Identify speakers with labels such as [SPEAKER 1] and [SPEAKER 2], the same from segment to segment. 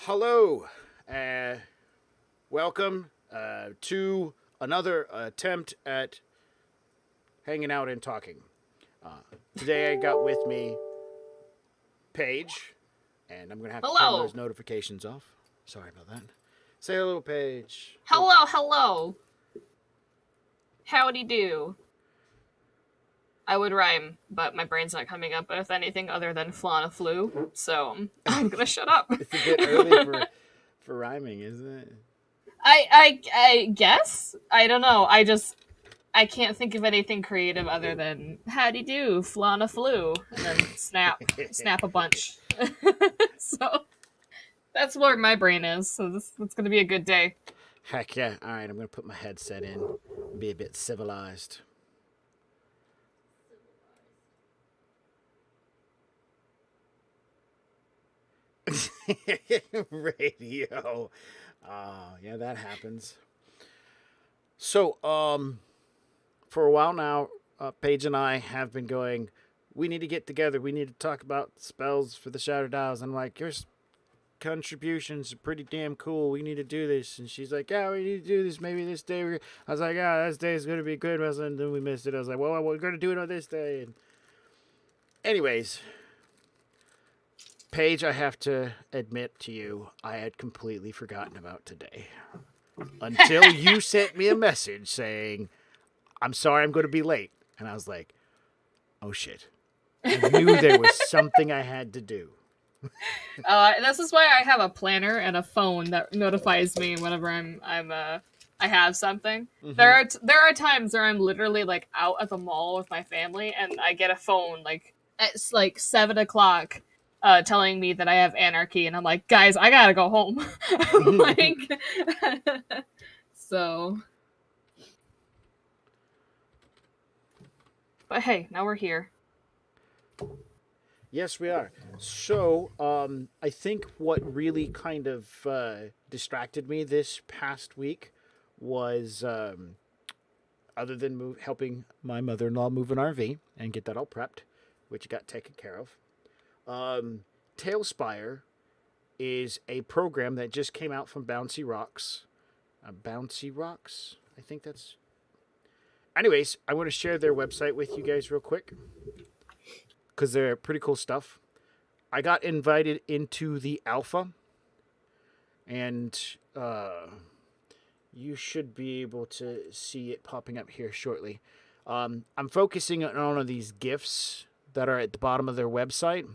[SPEAKER 1] Hello, welcome to another attempt at hanging out and talking. Uh, Today I got with me Paige, and I'm going to have to turn
[SPEAKER 2] Hello.
[SPEAKER 1] those notifications off. Sorry about that. Say hello, Paige. Oh,
[SPEAKER 2] Hello. Howdy do. I would rhyme, but my brain's not coming up with anything other than flana flu, so I'm gonna shut up.
[SPEAKER 1] it's a bit early for rhyming, isn't it?
[SPEAKER 2] I guess? I don't know. I can't think of anything creative other than howdy do, flana flu, and then snap a bunch. So that's where my brain is, so that's gonna be a good day.
[SPEAKER 1] Heck yeah. All right, I'm going to put my headset in and be a bit civilized. Radio. Yeah, that happens. So, for a while now, Paige and I have been going. We need to get together. We need to talk about spells for the Shattered Isles. I'm like, your contributions are pretty damn cool. We need to do this. And she's like, yeah, we need to do this. Maybe this day. I was like, yeah, this day is going to be good. And then we missed it. I was like, well, we're going to do it on this day. And anyways, Paige, I have to admit to you, I had completely forgotten about today. Until you sent me a message saying, I'm sorry I'm going to be late. And I was like, oh shit. I knew there was something I had to do.
[SPEAKER 2] This is why I have a planner and a phone that notifies me whenever I have something.
[SPEAKER 1] Mm-hmm.
[SPEAKER 2] There are times where I'm literally like out at the mall with my family and I get a phone like it's like 7 o'clock, telling me that I have anarchy, and I'm like, guys, I gotta go home. Like, so. But hey, now we're here.
[SPEAKER 1] Yes, we are. So, I think what really kind of distracted me this past week was, other than helping my mother in law move an RV and get that all prepped, which got taken care of. Tailspire is a program that just came out from Bouncy Rocks. Bouncy Rocks? I think that's. Anyways, I want to share their website with you guys real quick because they're pretty cool stuff. I got invited into the alpha, and you should be able to see it popping up here shortly. I'm focusing on one of these gifts that are at the bottom of their website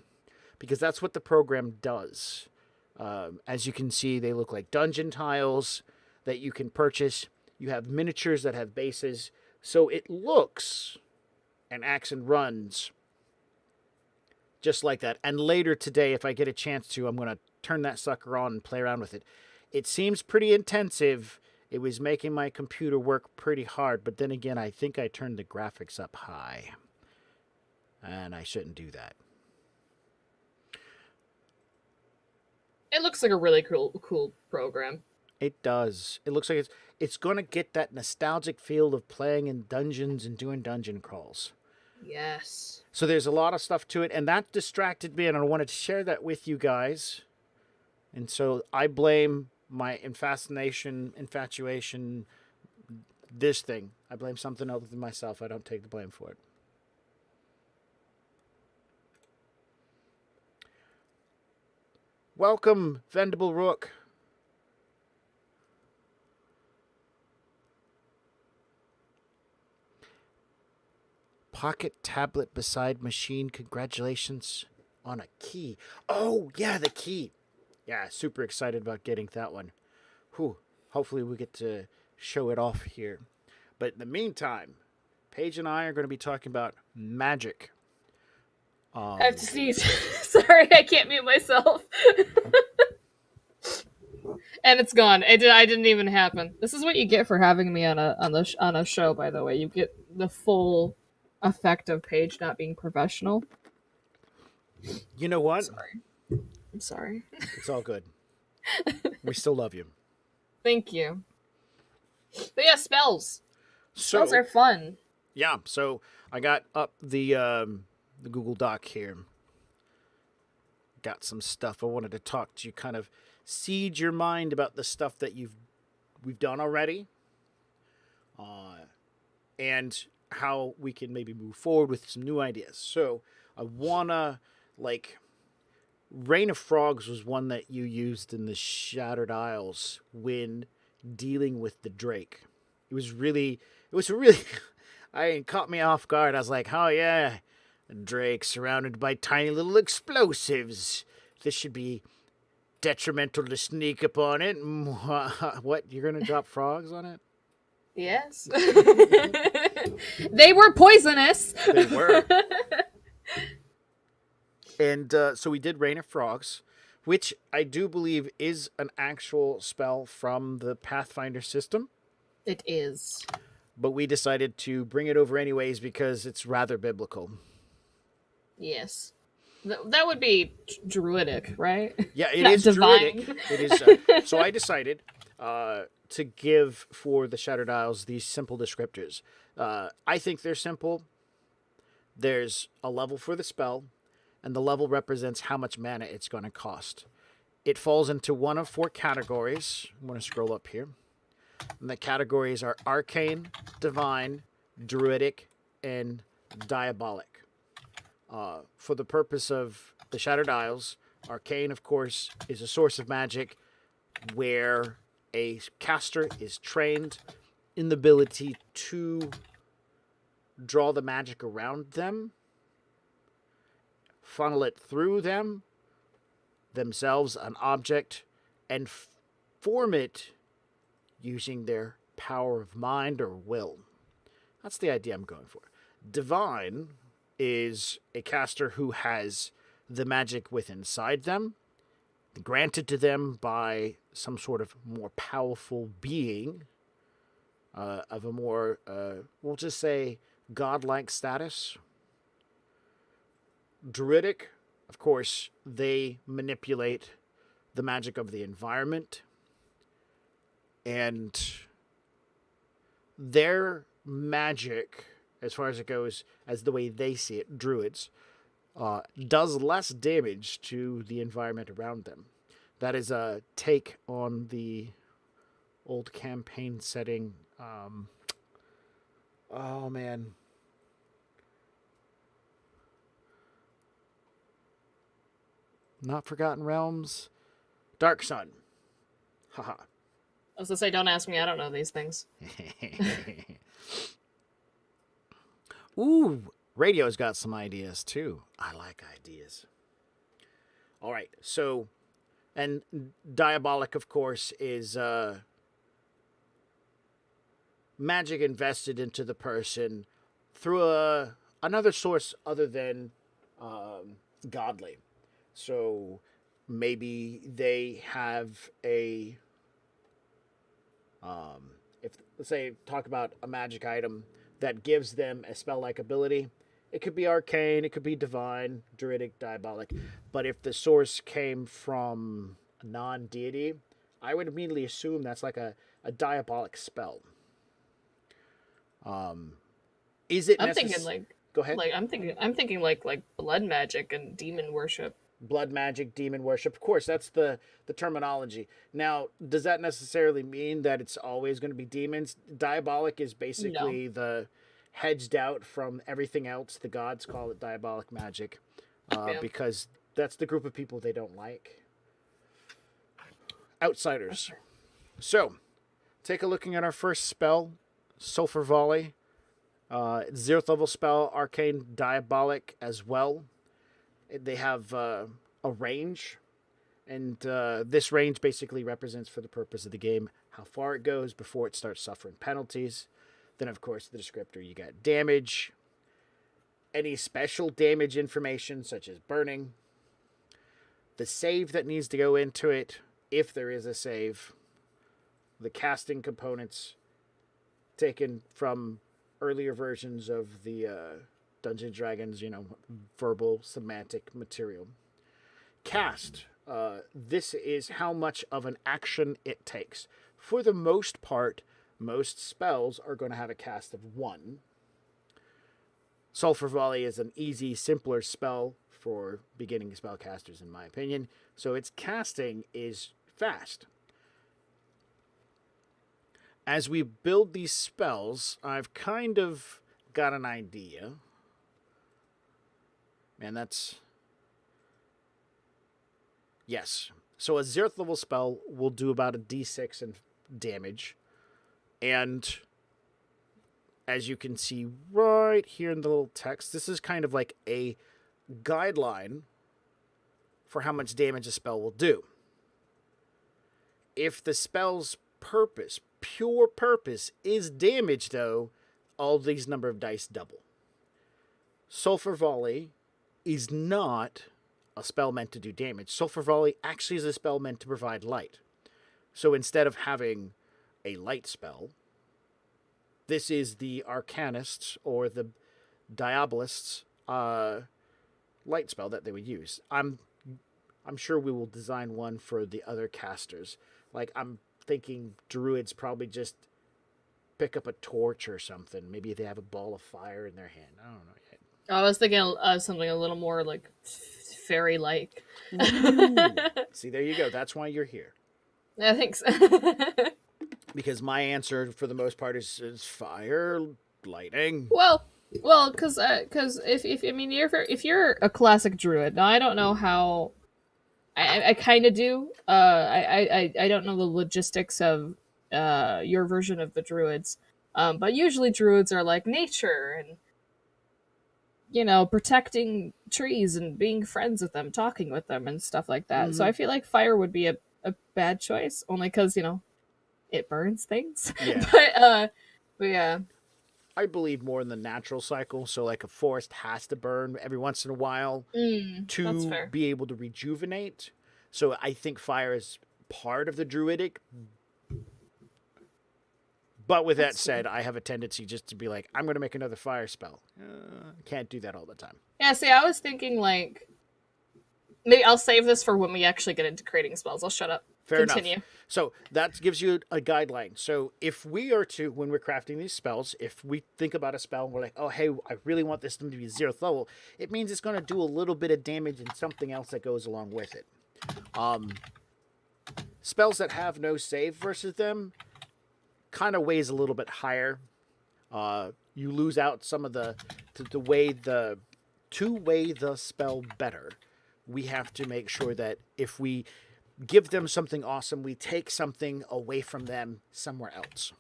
[SPEAKER 1] because that's what the program does. As you can see, they look like dungeon tiles that you can purchase. You have miniatures that have bases. So it looks and acts and runs just like that. And later today, if I get a chance to, I'm going to turn that sucker on and play around with it. It seems pretty intensive. It was making my computer work pretty hard. But then again, I think I turned the graphics up high. And I shouldn't do that.
[SPEAKER 2] It looks like a really cool program.
[SPEAKER 1] It does. It looks like it's going to get that nostalgic feel of playing in dungeons and doing dungeon crawls.
[SPEAKER 2] Yes.
[SPEAKER 1] So there's a lot of stuff to it, and that distracted me, and I wanted to share that with you guys. And so I blame my infatuation, this thing. I blame something other than myself. I don't take the blame for it. Welcome, Vendible Rook. Pocket tablet beside machine. Congratulations on a key. Oh, yeah, the key. Yeah, super excited about getting that one. Whew. Hopefully we get to show it off here. But in the meantime, Paige and I are going to be talking about magic.
[SPEAKER 2] I have to sneeze. Sorry, I can't mute myself. And it's gone. I didn't even happen. This is what you get for having me on a show. By the way, you get the full effect of Paige not being professional.
[SPEAKER 1] You know what?
[SPEAKER 2] I'm sorry.
[SPEAKER 1] It's all good. We still love you.
[SPEAKER 2] Thank you. But yeah, spells.
[SPEAKER 1] So,
[SPEAKER 2] Spells are fun.
[SPEAKER 1] Yeah, so I got up the Google Doc here. got some stuff I wanted to talk to you, kind of seed your mind about the stuff that we've done already, and how we can maybe move forward with some new ideas. So I wanna like Rain of Frogs was one that you used in the Shattered Isles when dealing with the Drake. It was really, it caught me off guard. I was like, oh yeah, a Drake surrounded by tiny little explosives. This should be detrimental to sneak upon it. What, you're going to drop frogs on it?
[SPEAKER 2] Yes. They were poisonous.
[SPEAKER 1] They were. And so we did Rain of Frogs, which I do believe is an actual spell from the Pathfinder system.
[SPEAKER 2] It is.
[SPEAKER 1] But we decided to bring it over anyways because it's rather biblical.
[SPEAKER 2] Yes. That would be druidic, right?
[SPEAKER 1] Yeah, it
[SPEAKER 2] Not
[SPEAKER 1] is
[SPEAKER 2] divine.
[SPEAKER 1] druidic. It is. So I decided to give for the Shattered Isles these simple descriptors. I think they're simple. There's a level for the spell, and the level represents how much mana it's going to cost. It falls into one of 4 categories. I'm going to scroll up here. And the categories are Arcane, Divine, Druidic, and Diabolic. For the purpose of the Shattered Isles, Arcane, of course, is a source of magic where a caster is trained in the ability to draw the magic around them, funnel it through them, themselves, an object, and form it using their power of mind or will. That's the idea I'm going for. Divine is a caster who has the magic within inside them, granted to them by some sort of more powerful being, of a more, we'll just say, godlike status. Druidic, of course, they manipulate the magic of the environment, and their magic, as far as it goes, as the way they see it, druids, does less damage to the environment around them. That is a take on the old campaign setting. Oh man. Not Forgotten Realms. Dark Sun. Haha.
[SPEAKER 2] I was gonna say, don't ask me. I don't know these things.
[SPEAKER 1] Ooh, radio's got some ideas too. I like ideas. All right, so, and Diabolic, of course, is magic invested into the person through another source other than godly. So maybe they have a, if let's say talk about a magic item that gives them a spell-like ability. It could be arcane, it could be divine, druidic, diabolic. But if the source came from a non-deity, I would immediately assume that's like a diabolic spell. Is it?
[SPEAKER 2] I'm thinking like.
[SPEAKER 1] Go ahead.
[SPEAKER 2] Like I'm thinking like blood magic and demon worship.
[SPEAKER 1] Blood magic, demon worship. Of course, that's the terminology. Now, does that necessarily mean that it's always going to be demons? Diabolic is basically the hedged out from everything else. The gods call it diabolic magic because that's the group of people they don't like. Outsiders. Okay. So, take a looking at our first spell, Sulphur Volley. 0th level spell, arcane, diabolic as well. They have a range, and this range basically represents, for the purpose of the game, how far it goes before it starts suffering penalties. Then, of course, the descriptor, you got damage, any special damage information, such as burning, the save that needs to go into it, if there is a save, the casting components taken from earlier versions of the Dungeons & Dragons, verbal, semantic material. Cast. This is how much of an action it takes. For the most part, most spells are going to have a cast of 1. Sulphur Volley is an easy, simpler spell for beginning spellcasters, in my opinion. So its casting is fast. As we build these spells, I've kind of got an idea. Man, that's... Yes. So a 0th level spell will do about a d6 in damage. And as you can see right here in the little text, this is kind of like a guideline for how much damage a spell will do. If the spell's purpose, pure purpose, is damage, though, all these number of dice double. Sulfur Volley is not a spell meant to do damage. Sulfur Volley actually is a spell meant to provide light. So instead of having a light spell, this is the Arcanists or the Diabolists light spell that they would use. I'm sure we will design one for the other casters. Like, I'm thinking druids probably just pick up a torch or something. Maybe they have a ball of fire in their hand. I don't know yet.
[SPEAKER 2] I was thinking something a little more like fairy-like.
[SPEAKER 1] See, there you go. That's why you're here.
[SPEAKER 2] I think so.
[SPEAKER 1] Because my answer, for the most part, is fire, lightning.
[SPEAKER 2] Well, because if you're a classic druid, now I don't know how. I kind of do. I don't know the logistics of your version of the druids, but usually druids are like nature and, you know, protecting trees and being friends with them, talking with them, and stuff like that. Mm-hmm. So I feel like fire would be a bad choice, only because, you know, it burns things.
[SPEAKER 1] Yeah.
[SPEAKER 2] But yeah.
[SPEAKER 1] I believe more in the natural cycle. So, like, a forest has to burn every once in a while to be able to rejuvenate. So I think fire is part of the druidic. But with that said, I have a tendency just to be like, I'm going to make another fire spell. Can't do that all the time.
[SPEAKER 2] Yeah, see, I was thinking, like, maybe I'll save this for when we actually get into creating spells. I'll shut up. Continue.
[SPEAKER 1] Enough. So that gives you a guideline. So if we are to, when we're crafting these spells, if we think about a spell and we're like, oh, hey, I really want this to be 0th level, it means it's going to do a little bit of damage and something else that goes along with it. Spells that have no save versus them kind of weighs a little bit higher. You lose out some of to weigh the spell better. We have to make sure that if we give them something awesome, we take something away from them somewhere else.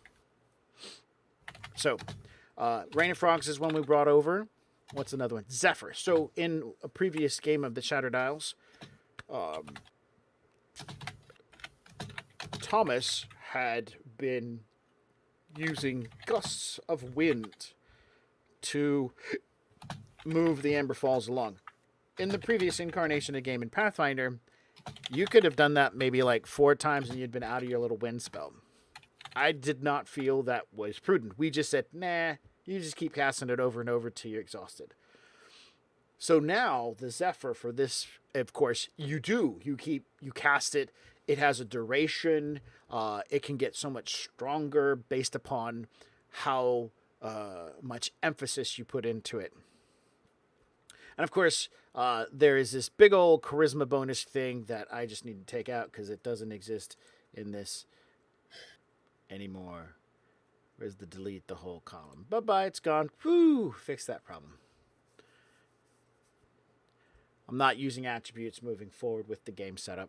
[SPEAKER 1] So, Rain of Frogs is one we brought over. What's another one? Zephyr. So, in a previous game of the Shattered Isles, Thomas had been using gusts of wind to move the Amber Falls along. In the previous incarnation of the game in Pathfinder, you could have done that maybe like 4 times and you'd been out of your little wind spell. I did not feel that was prudent. We just said, nah, you just keep casting it over and over till you're exhausted. So now the Zephyr for this, of course, you cast it. It has a duration. It can get so much stronger based upon how much emphasis you put into it. And of course, there is this big old charisma bonus thing that I just need to take out because it doesn't exist in this anymore. Where's the delete the whole column? Bye-bye, it's gone. Woo! Fix that problem. I'm not using attributes moving forward with the game setup.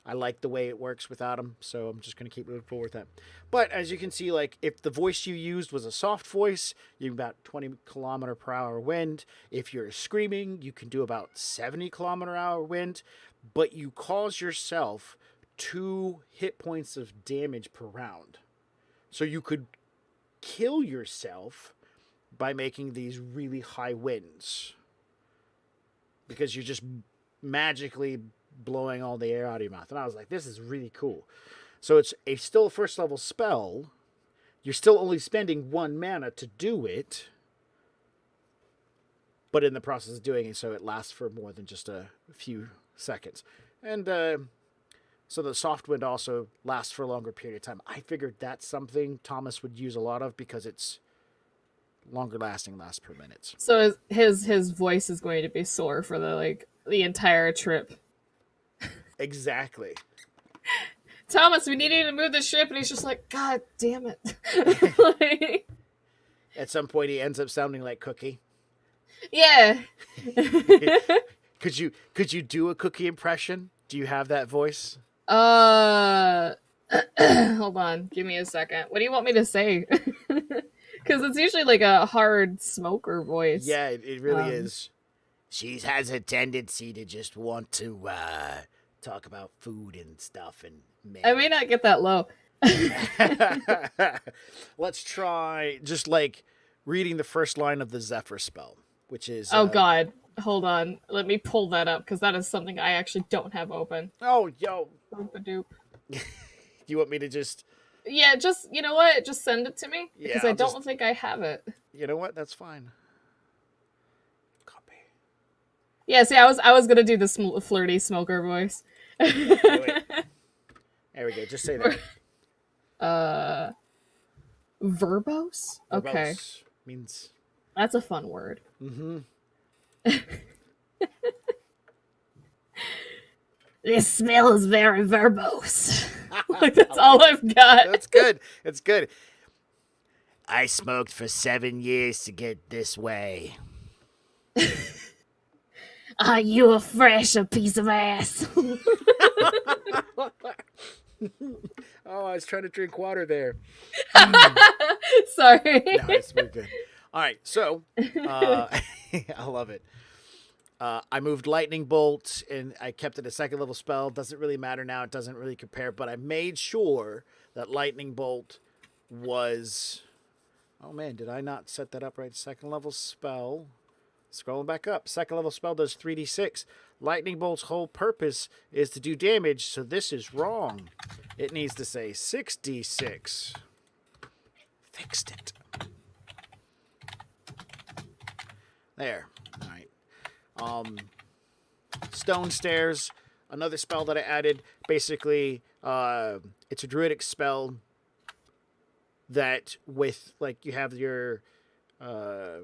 [SPEAKER 1] I like the way it works without them, so I'm just going to keep moving forward with that. But as you can see, like, if the voice you used was a soft voice, you can about 20 kilometer per hour wind. If you're screaming, you can do about 70 kilometer hour wind, but you cause yourself 2 hit points of damage per round. So you could kill yourself by making these really high winds, because you're just magically blowing all the air out of your mouth. And I was like, this is really cool. So it's still a first level spell. You're still only spending 1 mana to do it, but in the process of doing it, so it lasts for more than just a few seconds. And so the soft wind also lasts for a longer period of time. I figured that's something Thomas would use a lot of because it's longer lasting, lasts per minute.
[SPEAKER 2] So his voice is going to be sore for the entire trip.
[SPEAKER 1] Exactly.
[SPEAKER 2] Thomas, we need you to move the ship, and he's just like, God damn it. Like,
[SPEAKER 1] At some point, he ends up sounding like Cookie.
[SPEAKER 2] yeah.
[SPEAKER 1] Could you do a Cookie impression? Do you have that voice?
[SPEAKER 2] Hold on, give me a second. What do you want me to say? Because it's usually like a hard smoker voice.
[SPEAKER 1] Yeah, it really is. She has a tendency to just want to talk about food and stuff and men.
[SPEAKER 2] I may not get that low.
[SPEAKER 1] Let's try just like reading the first line of the Zephyr spell, which is
[SPEAKER 2] Oh God, hold on. Let me pull that up because that is something I actually don't have open.
[SPEAKER 1] Oh, yo.
[SPEAKER 2] Doop-a-doop.
[SPEAKER 1] You want me to just?
[SPEAKER 2] Yeah, just you know what? Just send it to me because
[SPEAKER 1] Yeah,
[SPEAKER 2] I don't think I have it.
[SPEAKER 1] You know what? That's fine. Copy.
[SPEAKER 2] Yeah, see, I was gonna do the flirty smoker voice.
[SPEAKER 1] Do it. There we go. Just say that.
[SPEAKER 2] Verbose? Okay.
[SPEAKER 1] Verbose means.
[SPEAKER 2] That's a fun word.
[SPEAKER 1] Mm-hmm.
[SPEAKER 2] This smell is very verbose. Like, that's all I've got.
[SPEAKER 1] That's good. It's good. I smoked for 7 years to get this way.
[SPEAKER 2] Are you a fresh piece of ass?
[SPEAKER 1] Oh, I was trying to drink water there.
[SPEAKER 2] Sorry.
[SPEAKER 1] No, it's very good. All right, so I love it. I moved Lightning Bolt, and I kept it a second level spell. Doesn't really matter now. It doesn't really compare, but I made sure that Lightning Bolt was... Oh, man, did I not set that up right? Second level spell. Scrolling back up. Second level spell does 3d6. Lightning Bolt's whole purpose is to do damage, so this is wrong. It needs to say 6d6. Fixed it. There. All right. Stone Stairs, another spell that I added. Basically, it's a druidic spell that with, like, you have your a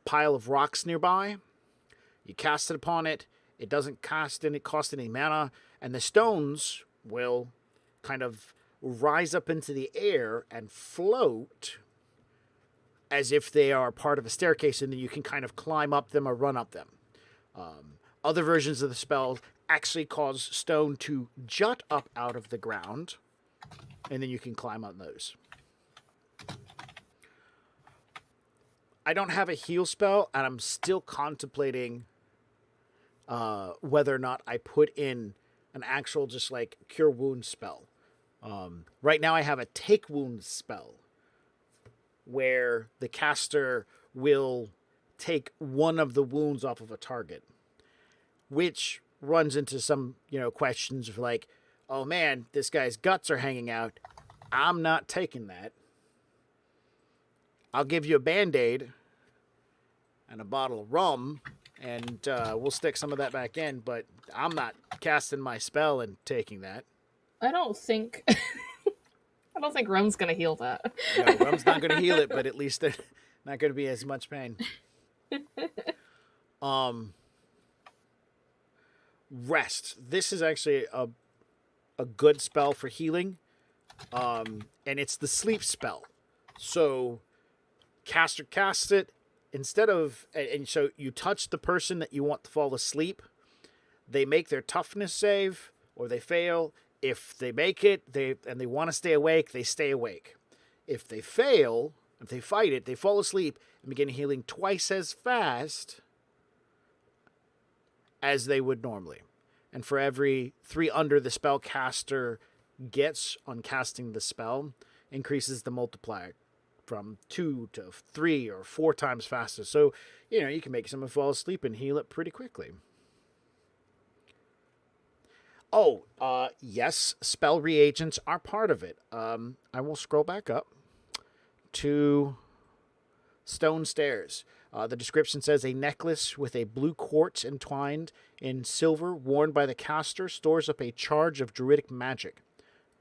[SPEAKER 1] pile of rocks nearby. You cast it upon it. It doesn't cost any mana, and the stones will kind of rise up into the air and float as if they are part of a staircase, and then you can kind of climb up them or run up them. Other versions of the spell actually cause stone to jut up out of the ground, and then you can climb on those. I don't have a heal spell, and I'm still contemplating whether or not I put in an actual just like cure wounds spell. Right now I have a take wounds spell where the caster will take one of the wounds off of a target, which runs into some, questions of like, oh man, this guy's guts are hanging out. I'm not taking that. I'll give you a Band-Aid and a bottle of rum, and we'll stick some of that back in, but I'm not casting my spell and taking that.
[SPEAKER 2] I don't think rum's gonna heal that.
[SPEAKER 1] No, rum's not going to heal it, but at least they're not going to be as much pain. Rest. This is actually a good spell for healing, and it's the sleep spell. So caster casts it instead of, and so you touch the person that you want to fall asleep. They make their toughness save, or they fail. If they make it, and they want to stay awake, they stay awake. If they fail, if they fight it, they fall asleep and begin healing twice as fast as they would normally. And for every 3 under the spellcaster gets on casting the spell, increases the multiplier from 2 to 3 or 4 times faster. So, you can make someone fall asleep and heal it pretty quickly. Oh, yes, spell reagents are part of it. I will scroll back up to Stone Stairs. The description says a necklace with a blue quartz entwined in silver worn by the caster stores up a charge of druidic magic.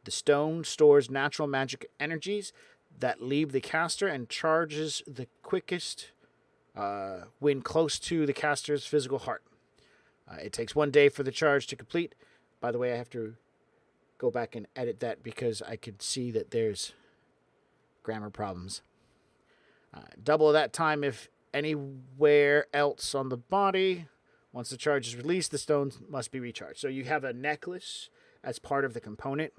[SPEAKER 1] The stone stores natural magic energies that leave the caster and charges the quickest when close to the caster's physical heart. It takes 1 day for the charge to complete. By the way, I have to go back and edit that because I could see that there's grammar problems. Double that time if anywhere else on the body. Once the charge is released, the stones must be recharged. So you have a necklace as part of the component.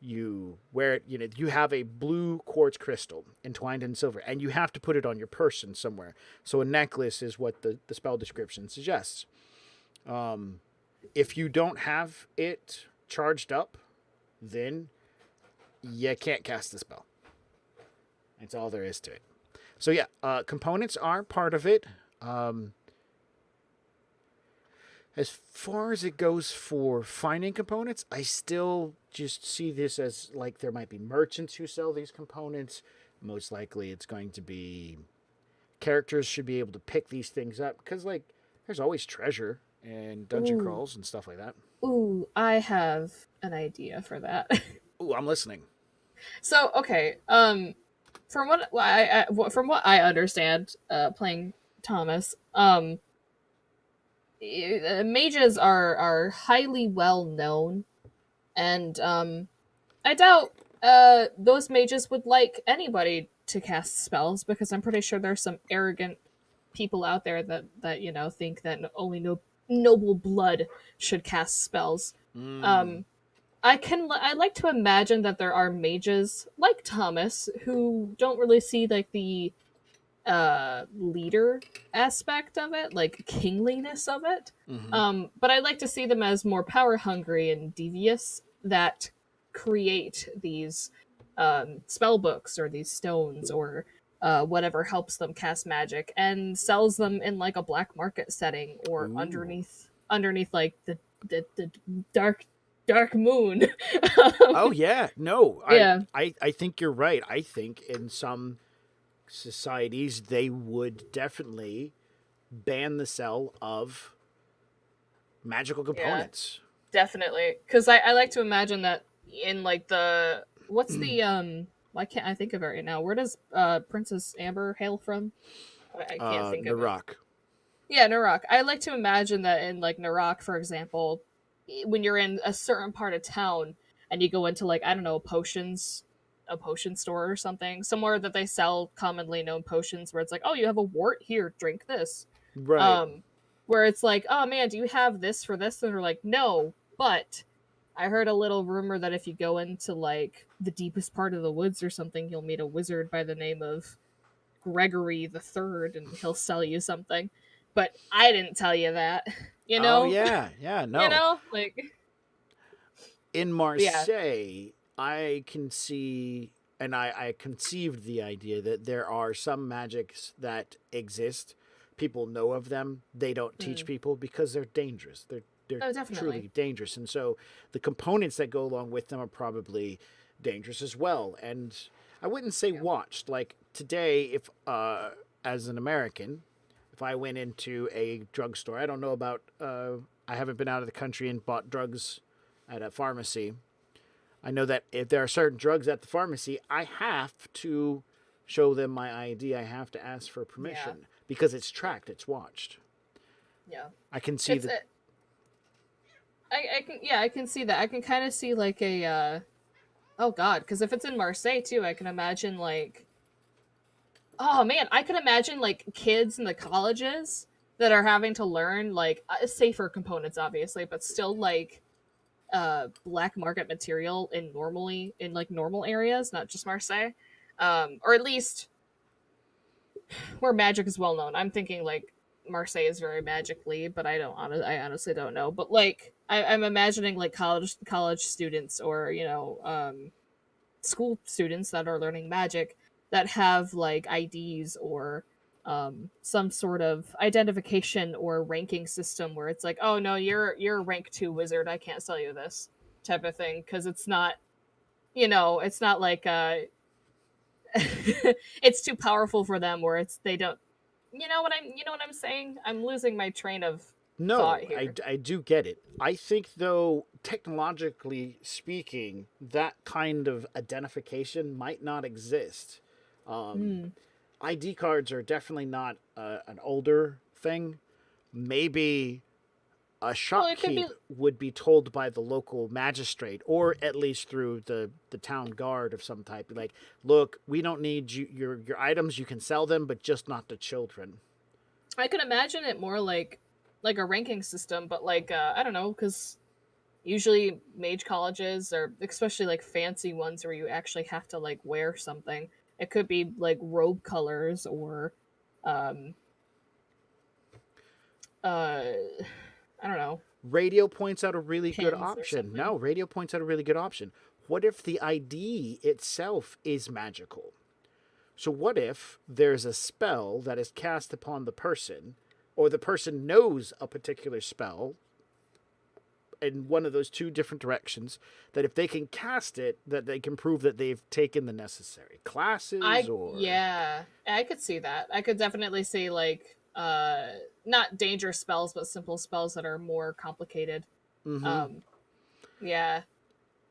[SPEAKER 1] You wear it, you have a blue quartz crystal entwined in silver, and you have to put it on your person somewhere. So a necklace is what the spell description suggests. If you don't have it charged up, then you can't cast the spell. That's all there is to it. So yeah, components are part of it. As far as it goes for finding components, I still just see this as like there might be merchants who sell these components. Most likely it's going to be characters should be able to pick these things up because like there's always treasure and dungeon crawls and stuff like that.
[SPEAKER 2] Ooh, I have an idea for that.
[SPEAKER 1] Ooh, I'm listening.
[SPEAKER 2] So, okay, from what I understand, playing Thomas, mages are highly well known, and I doubt those mages would like anybody to cast spells because I'm pretty sure there's some arrogant people out there that think that only noble blood should cast spells. I like to imagine that there are mages like Thomas who don't really see like the leader aspect of it, like kingliness of it. But I like to see them as more power hungry and devious that create these spell books or these stones or whatever helps them cast magic and sells them in like a black market setting or underneath like the dark moon.
[SPEAKER 1] Oh yeah, no,
[SPEAKER 2] Yeah.
[SPEAKER 1] I think you're right. I think in some societies they would definitely ban the sale of magical components.
[SPEAKER 2] Yeah, definitely, because I like to imagine that in like the what's the why can't I think of it right now? Where does Princess Amber hail from? I can't think of it.
[SPEAKER 1] Narok.
[SPEAKER 2] Yeah, Narok. I like to imagine that in like Narok, for example, when you're in a certain part of town and you go into like I don't know a potion store or something, somewhere that they sell commonly known potions, where it's like, oh, you have a wart here, drink this.
[SPEAKER 1] Right.
[SPEAKER 2] Where it's like, oh man, do you have this for this? And they're like, no, but I heard a little rumor that if you go into like the deepest part of the woods or something, you'll meet a wizard by the name of Gregory the Third, and he'll sell you something. But I didn't tell you that, you know?
[SPEAKER 1] Oh yeah, no.
[SPEAKER 2] You know, like
[SPEAKER 1] in Marseille, I can see, and I conceived the idea that there are some magics that exist. People know of them. They don't teach people because they're dangerous. They're truly dangerous. And so the components that go along with them are probably dangerous as well. And I wouldn't say watched. Like today, if as an American, if I went into a drugstore, I don't know about, I haven't been out of the country and bought drugs at a pharmacy. I know that if there are certain drugs at the pharmacy, I have to show them my ID. I have to ask for permission because it's tracked, it's watched.
[SPEAKER 2] Yeah.
[SPEAKER 1] I can see that.
[SPEAKER 2] I can see that. I can kind of see like a oh god, because if it's in Marseille too, I can imagine like oh man, I can imagine like kids in the colleges that are having to learn like safer components obviously, but still like black market material in normal areas, not just Marseille. Or at least where magic is well known. I'm thinking like Marseille is very magically, but I honestly don't know. But like I'm imagining like college students or school students that are learning magic that have like IDs or some sort of identification or ranking system where it's like, oh no, you're a rank 2 wizard, I can't sell you this type of thing because it's not, it's not like it's too powerful for them, or they don't. You know what I'm saying? I'm losing my train of thought
[SPEAKER 1] No,
[SPEAKER 2] here.
[SPEAKER 1] I do get it. I think, though, technologically speaking, that kind of identification might not exist. Um,
[SPEAKER 2] Hmm.
[SPEAKER 1] ID cards are definitely not an older thing. Maybe a
[SPEAKER 2] Well, it could be.
[SPEAKER 1] shopkeep would be told by the local magistrate, or at least through the town guard of some type. Like, look, we don't need your items. You can sell them, but just not to children.
[SPEAKER 2] I could imagine it more like a ranking system, but like I don't know, because usually mage colleges or especially like fancy ones where you actually have to like wear something. It could be like robe colors or um uh I don't know,
[SPEAKER 1] Radio points out a really good
[SPEAKER 2] pins or
[SPEAKER 1] option.
[SPEAKER 2] something.
[SPEAKER 1] No, radio points out a really good option. What if the ID itself is magical? So, what if there's a spell that is cast upon the person, or the person knows a particular spell in one of those two different directions, that if they can cast it, that they can prove that they've taken the necessary classes
[SPEAKER 2] I
[SPEAKER 1] or.
[SPEAKER 2] Yeah, I could see that. I could definitely see like not danger spells but simple spells that are more complicated.
[SPEAKER 1] Mm-hmm.
[SPEAKER 2] Um yeah.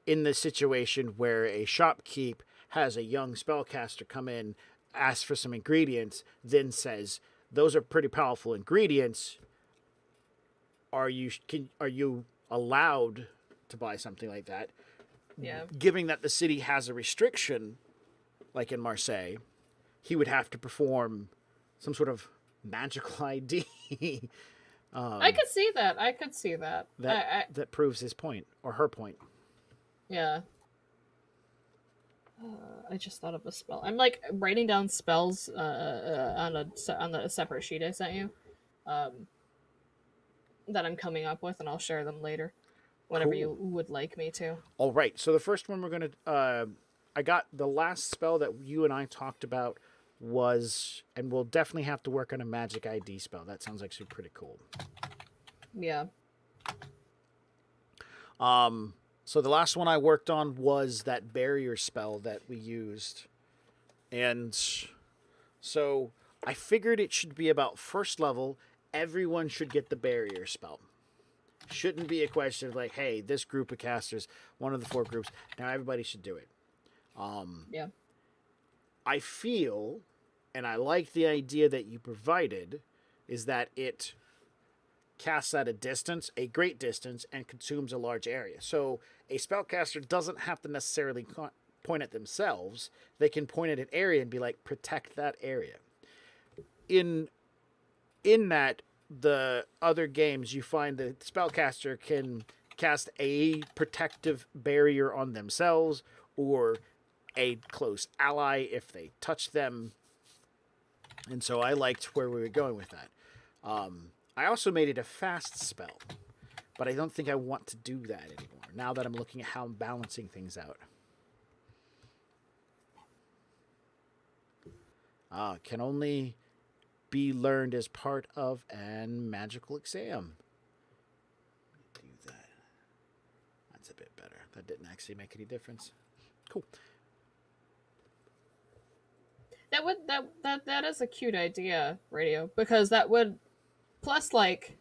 [SPEAKER 1] In the situation where a shopkeep has a young spellcaster come in, ask for some ingredients, then says, "Those are pretty powerful ingredients. Are you allowed to buy something like that?"
[SPEAKER 2] Yeah.
[SPEAKER 1] Given that the city has a restriction, like in Marseille, he would have to perform some sort of magical ID
[SPEAKER 2] I could see that. I could see that.
[SPEAKER 1] that that proves his point or her point.
[SPEAKER 2] Yeah. I just thought of a spell. I'm like writing down spells on the separate sheet I sent you, um, that I'm coming up with, and I'll share them later, whenever
[SPEAKER 1] Cool.
[SPEAKER 2] you would like me to.
[SPEAKER 1] All right. So the first one we're gonna, I got the last spell that you and I talked about was, and we'll definitely have to work on a magic ID spell. That sounds actually pretty cool.
[SPEAKER 2] Yeah.
[SPEAKER 1] So the last one I worked on was that barrier spell that we used, and so I figured it should be about first level. Everyone should get the barrier spell. Shouldn't be a question of like, hey, this group of casters, one of the four groups, now everybody should do it.
[SPEAKER 2] Yeah.
[SPEAKER 1] I feel, and I like the idea that you provided, is that it casts at a distance, a great distance, and consumes a large area. So a spellcaster doesn't have to necessarily point at themselves. They can point at an area and be like, protect that area. In that, the other games, you find the spellcaster can cast a protective barrier on themselves or a close ally if they touch them. And so I liked where we were going with that. I also made it a fast spell, but I don't think I want to do that anymore now that I'm looking at how I'm balancing things out. Can only be learned as part of an magical exam. Do that. That's a bit better. That didn't actually make any difference. Cool.
[SPEAKER 2] That is a cute idea, radio, because that would plus like,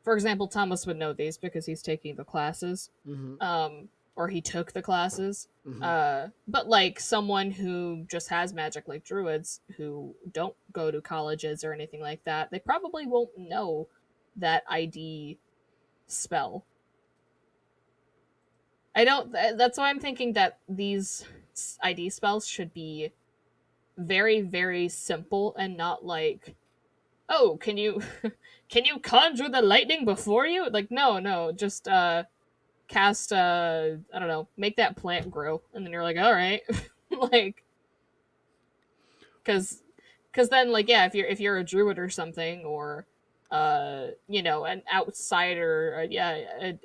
[SPEAKER 2] for example, Thomas would know these because he's taking the classes,
[SPEAKER 1] Mm-hmm.
[SPEAKER 2] or he took the classes.
[SPEAKER 1] Mm-hmm.
[SPEAKER 2] But like someone who just has magic, like druids who don't go to colleges or anything like that, they probably won't know that ID spell. I don't. That's why I'm thinking that these ID spells should be very, very simple and not like, oh, can you can you conjure the lightning before you? Like, no, just cast I don't know, make that plant grow, and then you're like, all right, like, because then like yeah, if you're a druid or something, or an outsider, a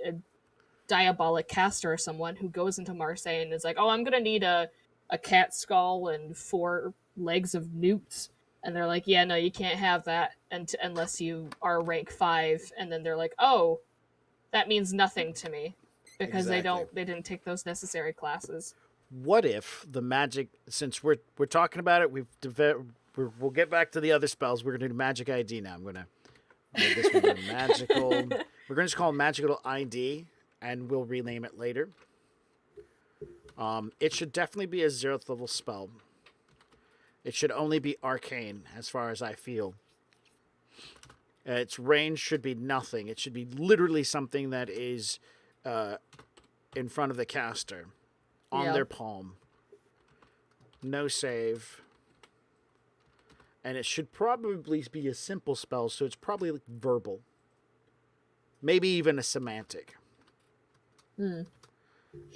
[SPEAKER 2] diabolic caster or someone who goes into Marseille and is like, oh, I'm gonna need a cat skull and 4 legs of newts, and they're like, yeah, no, you can't have that unless you are rank 5, and then they're like, oh, that means nothing to me because
[SPEAKER 1] Exactly.
[SPEAKER 2] they didn't take those necessary classes.
[SPEAKER 1] What if the magic? Since we're talking about it, we'll get back to the other spells. We're gonna do magic ID now. I'm gonna Made this one a magical. We're going to just call it magical ID, and we'll rename it later. It should definitely be a 0th level spell. It should only be arcane, as far as I feel. Its range should be nothing. It should be literally something that is in front of the caster, on their palm. No save. And it should probably be a simple spell, so it's probably like verbal. Maybe even a semantic.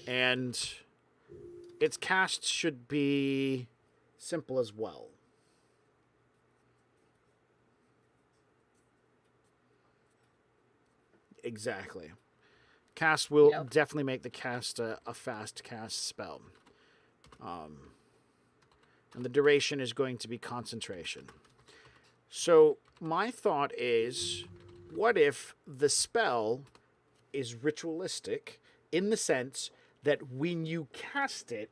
[SPEAKER 1] And its cast should be simple as well. Exactly. Cast will definitely make the cast a fast cast spell. And the duration is going to be concentration. So my thought is, what if the spell is ritualistic in the sense that when you cast it...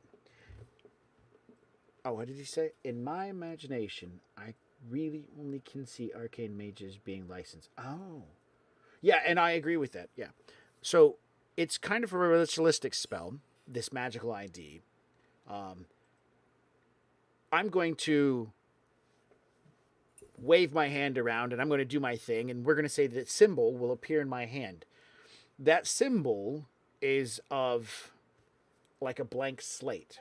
[SPEAKER 1] Oh, what did he say? In my imagination, I really only can see arcane mages being licensed. Oh. Yeah, and I agree with that. Yeah. So it's kind of a ritualistic spell, this magical ID. I'm going to wave my hand around and I'm going to do my thing, and we're going to say that symbol will appear in my hand. That symbol is of like a blank slate.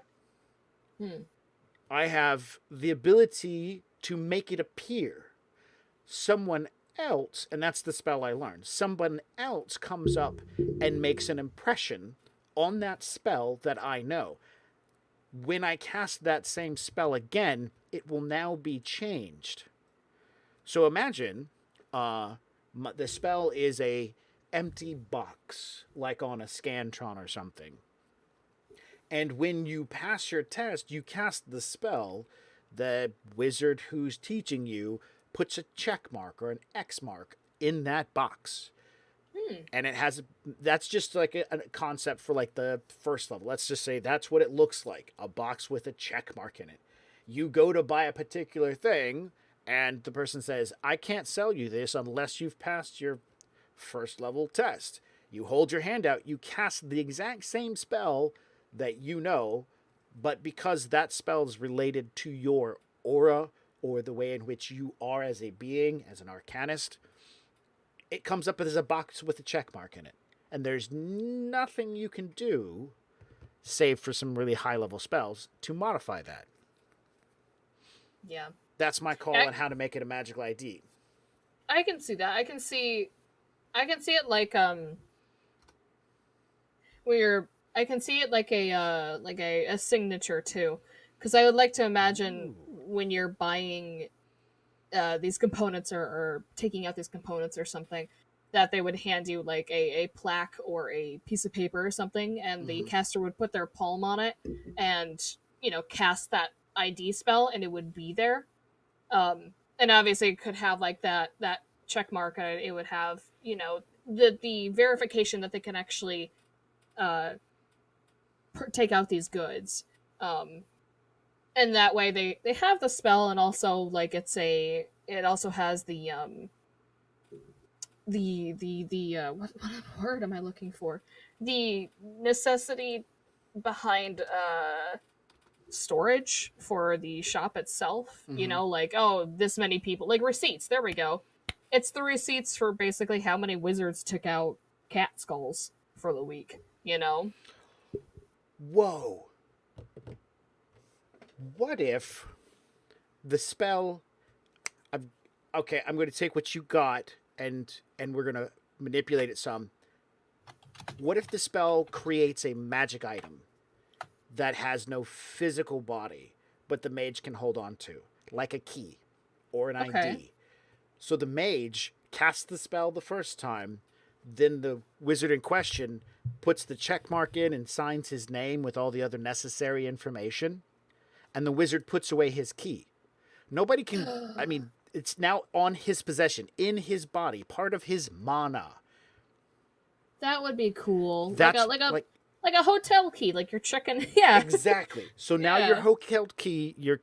[SPEAKER 1] I have the ability to make it appear. Someone else, and that's the spell I learned, someone else comes up and makes an impression on that spell that I know. When I cast that same spell again, it will now be changed. So imagine the spell is a empty box, like on a Scantron or something. And when you pass your test, you cast the spell, the wizard who's teaching you puts a check mark or an X mark in that box. And it has, that's just like a concept for like the first level. Let's just say that's what it looks like, a box with a check mark in it. You go to buy a particular thing, and the person says, I can't sell you this unless you've passed your first level test. You hold your hand out, you cast the exact same spell that you know, but because that spell is related to your aura or the way in which you are as a being, as an arcanist, it comes up as a box with a check mark in it. And there's nothing you can do, save for some really high-level spells, to modify that.
[SPEAKER 2] Yeah.
[SPEAKER 1] That's my call on how to make it a magical ID.
[SPEAKER 2] I can see that. I can see it like where I can see it like a signature too, because I would like to imagine when you're buying these components or taking out these components or something, that they would hand you like a plaque or a piece of paper or something, and the caster would put their palm on it and cast that ID spell, and it would be there. And obviously it could have like that check mark. It would have the verification that they can actually take out these goods. And that way they have the spell, and also like it also has the what word am I looking for? The necessity behind storage for the shop itself. Like, oh, this many people, like receipts. There we go. It's the receipts for basically how many wizards took out cat skulls for the week.
[SPEAKER 1] Whoa. What if the spell... I'm going to take what you got and we're going to manipulate it some. What if the spell creates a magic item that has no physical body, but the mage can hold on to, like a key or an ID? So the mage casts the spell the first time, then the wizard in question puts the check mark in and signs his name with all the other necessary information, and the wizard puts away his key. Nobody can... I mean, it's now on his possession, in his body, part of his mana.
[SPEAKER 2] That would be cool.
[SPEAKER 1] That's
[SPEAKER 2] like a hotel key, like you're checking. Yeah,
[SPEAKER 1] exactly. So now your hotel key, your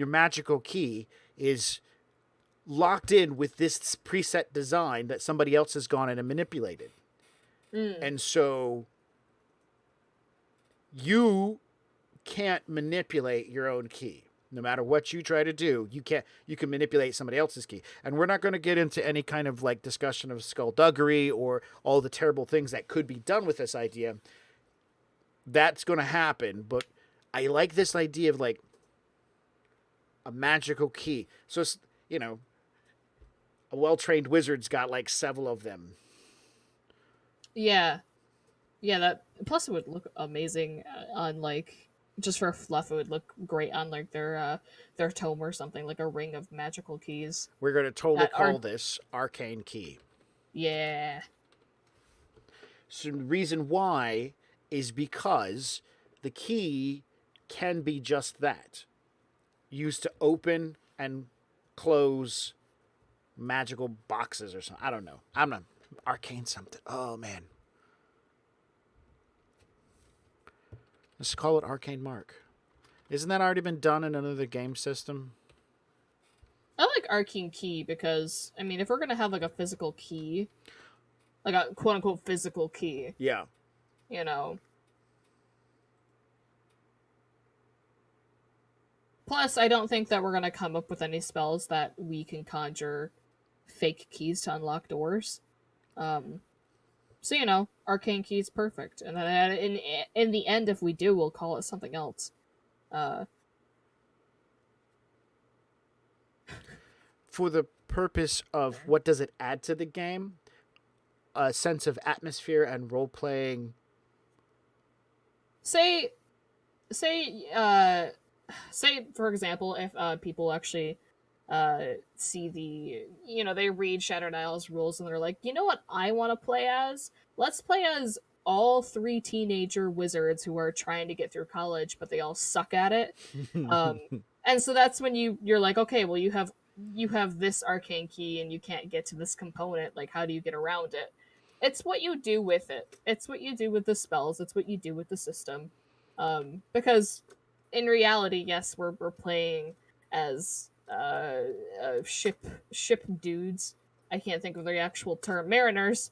[SPEAKER 1] magical key, is locked in with this preset design that somebody else has gone in and manipulated. And so you can't manipulate your own key. No matter what you try to do, you can't. You can manipulate somebody else's key. And we're not going to get into any kind of like discussion of skullduggery or all the terrible things that could be done with this idea. That's going to happen, but I like this idea of like a magical key. So, you know, a well-trained wizard's got like several of them.
[SPEAKER 2] Yeah, yeah. That plus it would look amazing on like just for fluff. It would look great on like their tome or something, like a ring of magical keys
[SPEAKER 1] We're going to totally
[SPEAKER 2] that are
[SPEAKER 1] call this arcane key.
[SPEAKER 2] yeah.
[SPEAKER 1] So the reason why is because the key can be just that, used to open and close magical boxes or something. I don't know. I'm not arcane something. Oh man. Let's call it Arcane Mark. Isn't that already been done in another game system?
[SPEAKER 2] I like Arcane Key because I mean, if we're gonna have like a physical key, like a quote unquote physical key,
[SPEAKER 1] Yeah.
[SPEAKER 2] you know. Plus, I don't think that we're gonna come up with any spells that we can conjure fake keys to unlock doors. Um, so you know, Arcane Key is perfect, and then in the end, if we do, we'll call it something else. Uh,
[SPEAKER 1] For the purpose of what does it add to the game, a sense of atmosphere and role playing.
[SPEAKER 2] say, say, say for example, if people actually see the they read Shattered Isles rules and they're like, you know what I want to play as? Let's play as all three teenager wizards who are trying to get through college, but they all suck at it. Um, and so that's when you're like, okay, well you have this arcane key and you can't get to this component. Like, how do you get around it? It's what you do with it. It's what you do with the spells. It's what you do with the system. Because in reality, yes, we're playing as ship dudes. I can't think of the actual term. Mariners.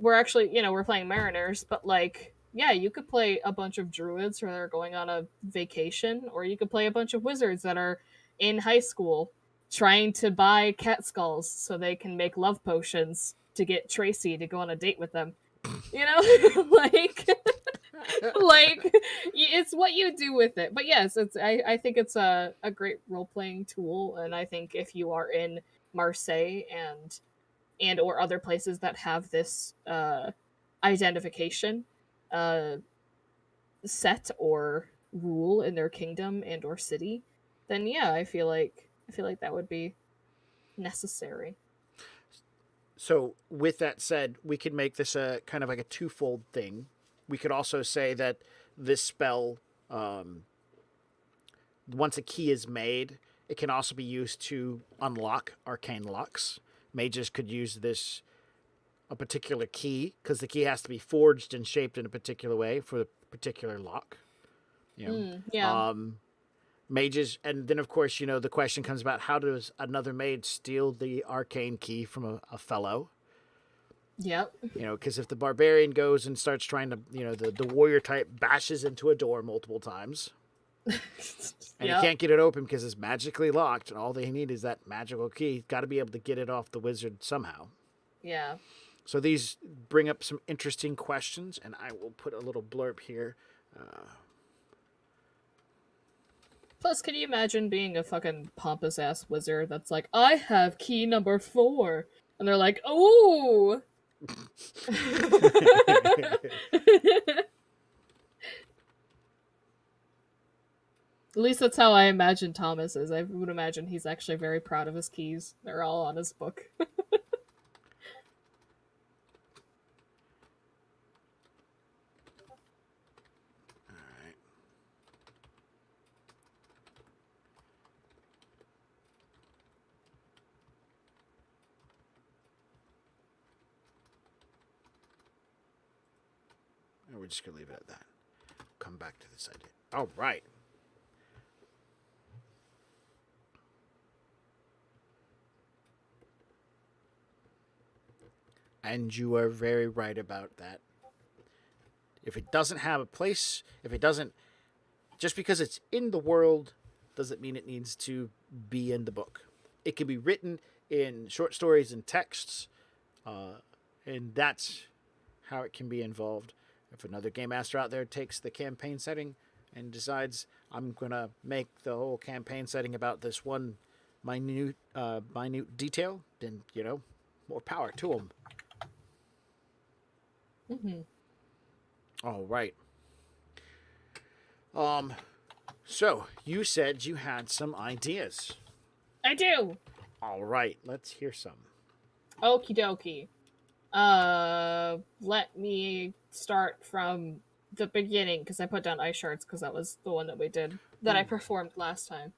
[SPEAKER 2] We're actually, we're playing mariners, but like, yeah, you could play a bunch of druids who are going on a vacation, or you could play a bunch of wizards that are in high school trying to buy cat skulls so they can make love potions to get Tracy to go on a date with them. You know, like it's what you do with it. But yes, I think it's a great role playing tool, and I think if you are in Marseille and or other places that have this identification uh, set or rule in their kingdom and or city, then yeah, I feel like that would be necessary.
[SPEAKER 1] So, with that said, we could make this a kind of like a twofold thing. We could also say that this spell, once a key is made, it can also be used to unlock arcane locks. Mages could use this a particular key because the key has to be forged and shaped in a particular way for the particular lock. You know,
[SPEAKER 2] Yeah.
[SPEAKER 1] mages, and then of course the question comes about how does another mage steal the arcane key from a fellow.
[SPEAKER 2] Yep.
[SPEAKER 1] Because if the barbarian goes and starts trying to, the warrior type bashes into a door multiple times and he
[SPEAKER 2] Yep.
[SPEAKER 1] can't get it open because it's magically locked, and all they need is that magical key. Got to be able to get it off the wizard somehow.
[SPEAKER 2] Yeah.
[SPEAKER 1] So these bring up some interesting questions, and I will put a little blurb here.
[SPEAKER 2] Plus, can you imagine being a fucking pompous ass wizard that's like, I have key number 4, and they're like, oh. At least that's how I imagine Thomas is. I would imagine he's actually very proud of his keys. They're all on his book.
[SPEAKER 1] And we're just going to leave it at that. Come back to this idea. All right. And you are very right about that. If it doesn't have a place, if it doesn't, just because it's in the world doesn't mean it needs to be in the book. It can be written in short stories and texts, and that's how it can be involved. If another game master out there takes the campaign setting and decides I'm gonna make the whole campaign setting about this one minute detail, then more power to them.
[SPEAKER 2] Mm-hmm.
[SPEAKER 1] All right. So you said you had some ideas.
[SPEAKER 2] I do.
[SPEAKER 1] All right, let's hear some.
[SPEAKER 2] Okie dokie. Let me start from the beginning because I put down ice shards because that was the one that we did that I performed last time.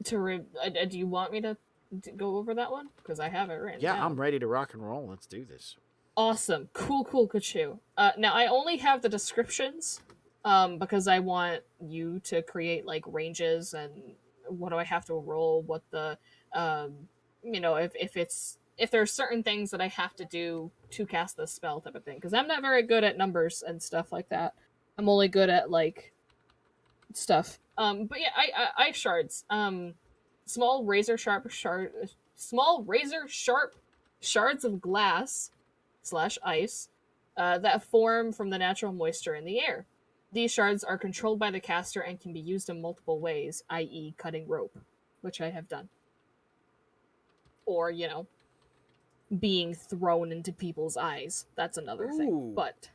[SPEAKER 2] Do you want me to go over that one? Because I have it written
[SPEAKER 1] Yeah,
[SPEAKER 2] down.
[SPEAKER 1] I'm ready to rock and roll. Let's do this.
[SPEAKER 2] Awesome. Cool, Kachu. Now I only have the descriptions, because I want you to create like ranges and what do I have to roll, what the, if there's certain things that I have to do to cast this spell type of thing. Because I'm not very good at numbers and stuff like that. I'm only good at like stuff. But yeah, I shards. Small razor sharp shards of glass / ice that form from the natural moisture in the air. These shards are controlled by the caster and can be used in multiple ways, i.e., cutting rope, which I have done. Or, being thrown into people's eyes. That's another thing. But.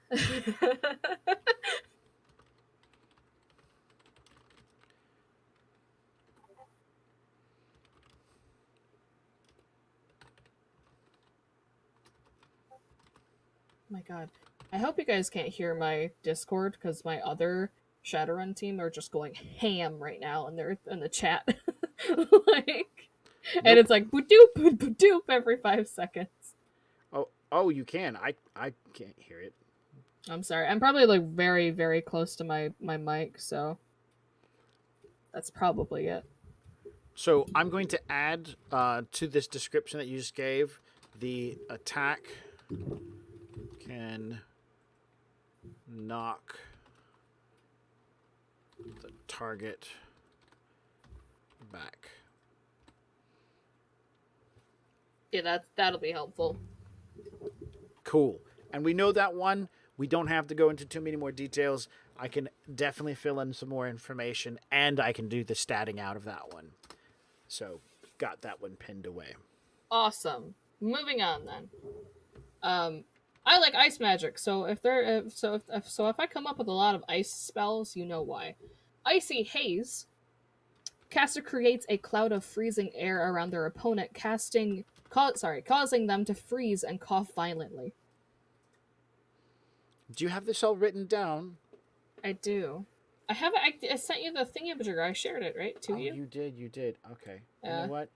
[SPEAKER 2] My god. I hope you guys can't hear my Discord because my other Shadowrun team are just going ham right now and they're in the chat. And it's like boop boop doop every 5 seconds.
[SPEAKER 1] Oh, you can. I can't hear it.
[SPEAKER 2] I'm sorry. I'm probably like very, very close to my mic, so that's probably it.
[SPEAKER 1] So I'm going to add to this description that you just gave, the attack can knock the target back.
[SPEAKER 2] Yeah, that'll be helpful.
[SPEAKER 1] Cool. And we know that one. We don't have to go into too many more details. I can definitely fill in some more information, and I can do the statting out of that one. So, got that one pinned away.
[SPEAKER 2] Awesome. Moving on then. I like ice magic, so if I come up with a lot of ice spells, you know why. Icy haze. Caster creates a cloud of freezing air around their opponent, causing them to freeze and cough violently.
[SPEAKER 1] Do you have this all written down?
[SPEAKER 2] I do. I have it. I sent you the thingamajigger. I shared it, right, to you?
[SPEAKER 1] You did. Okay. You know what?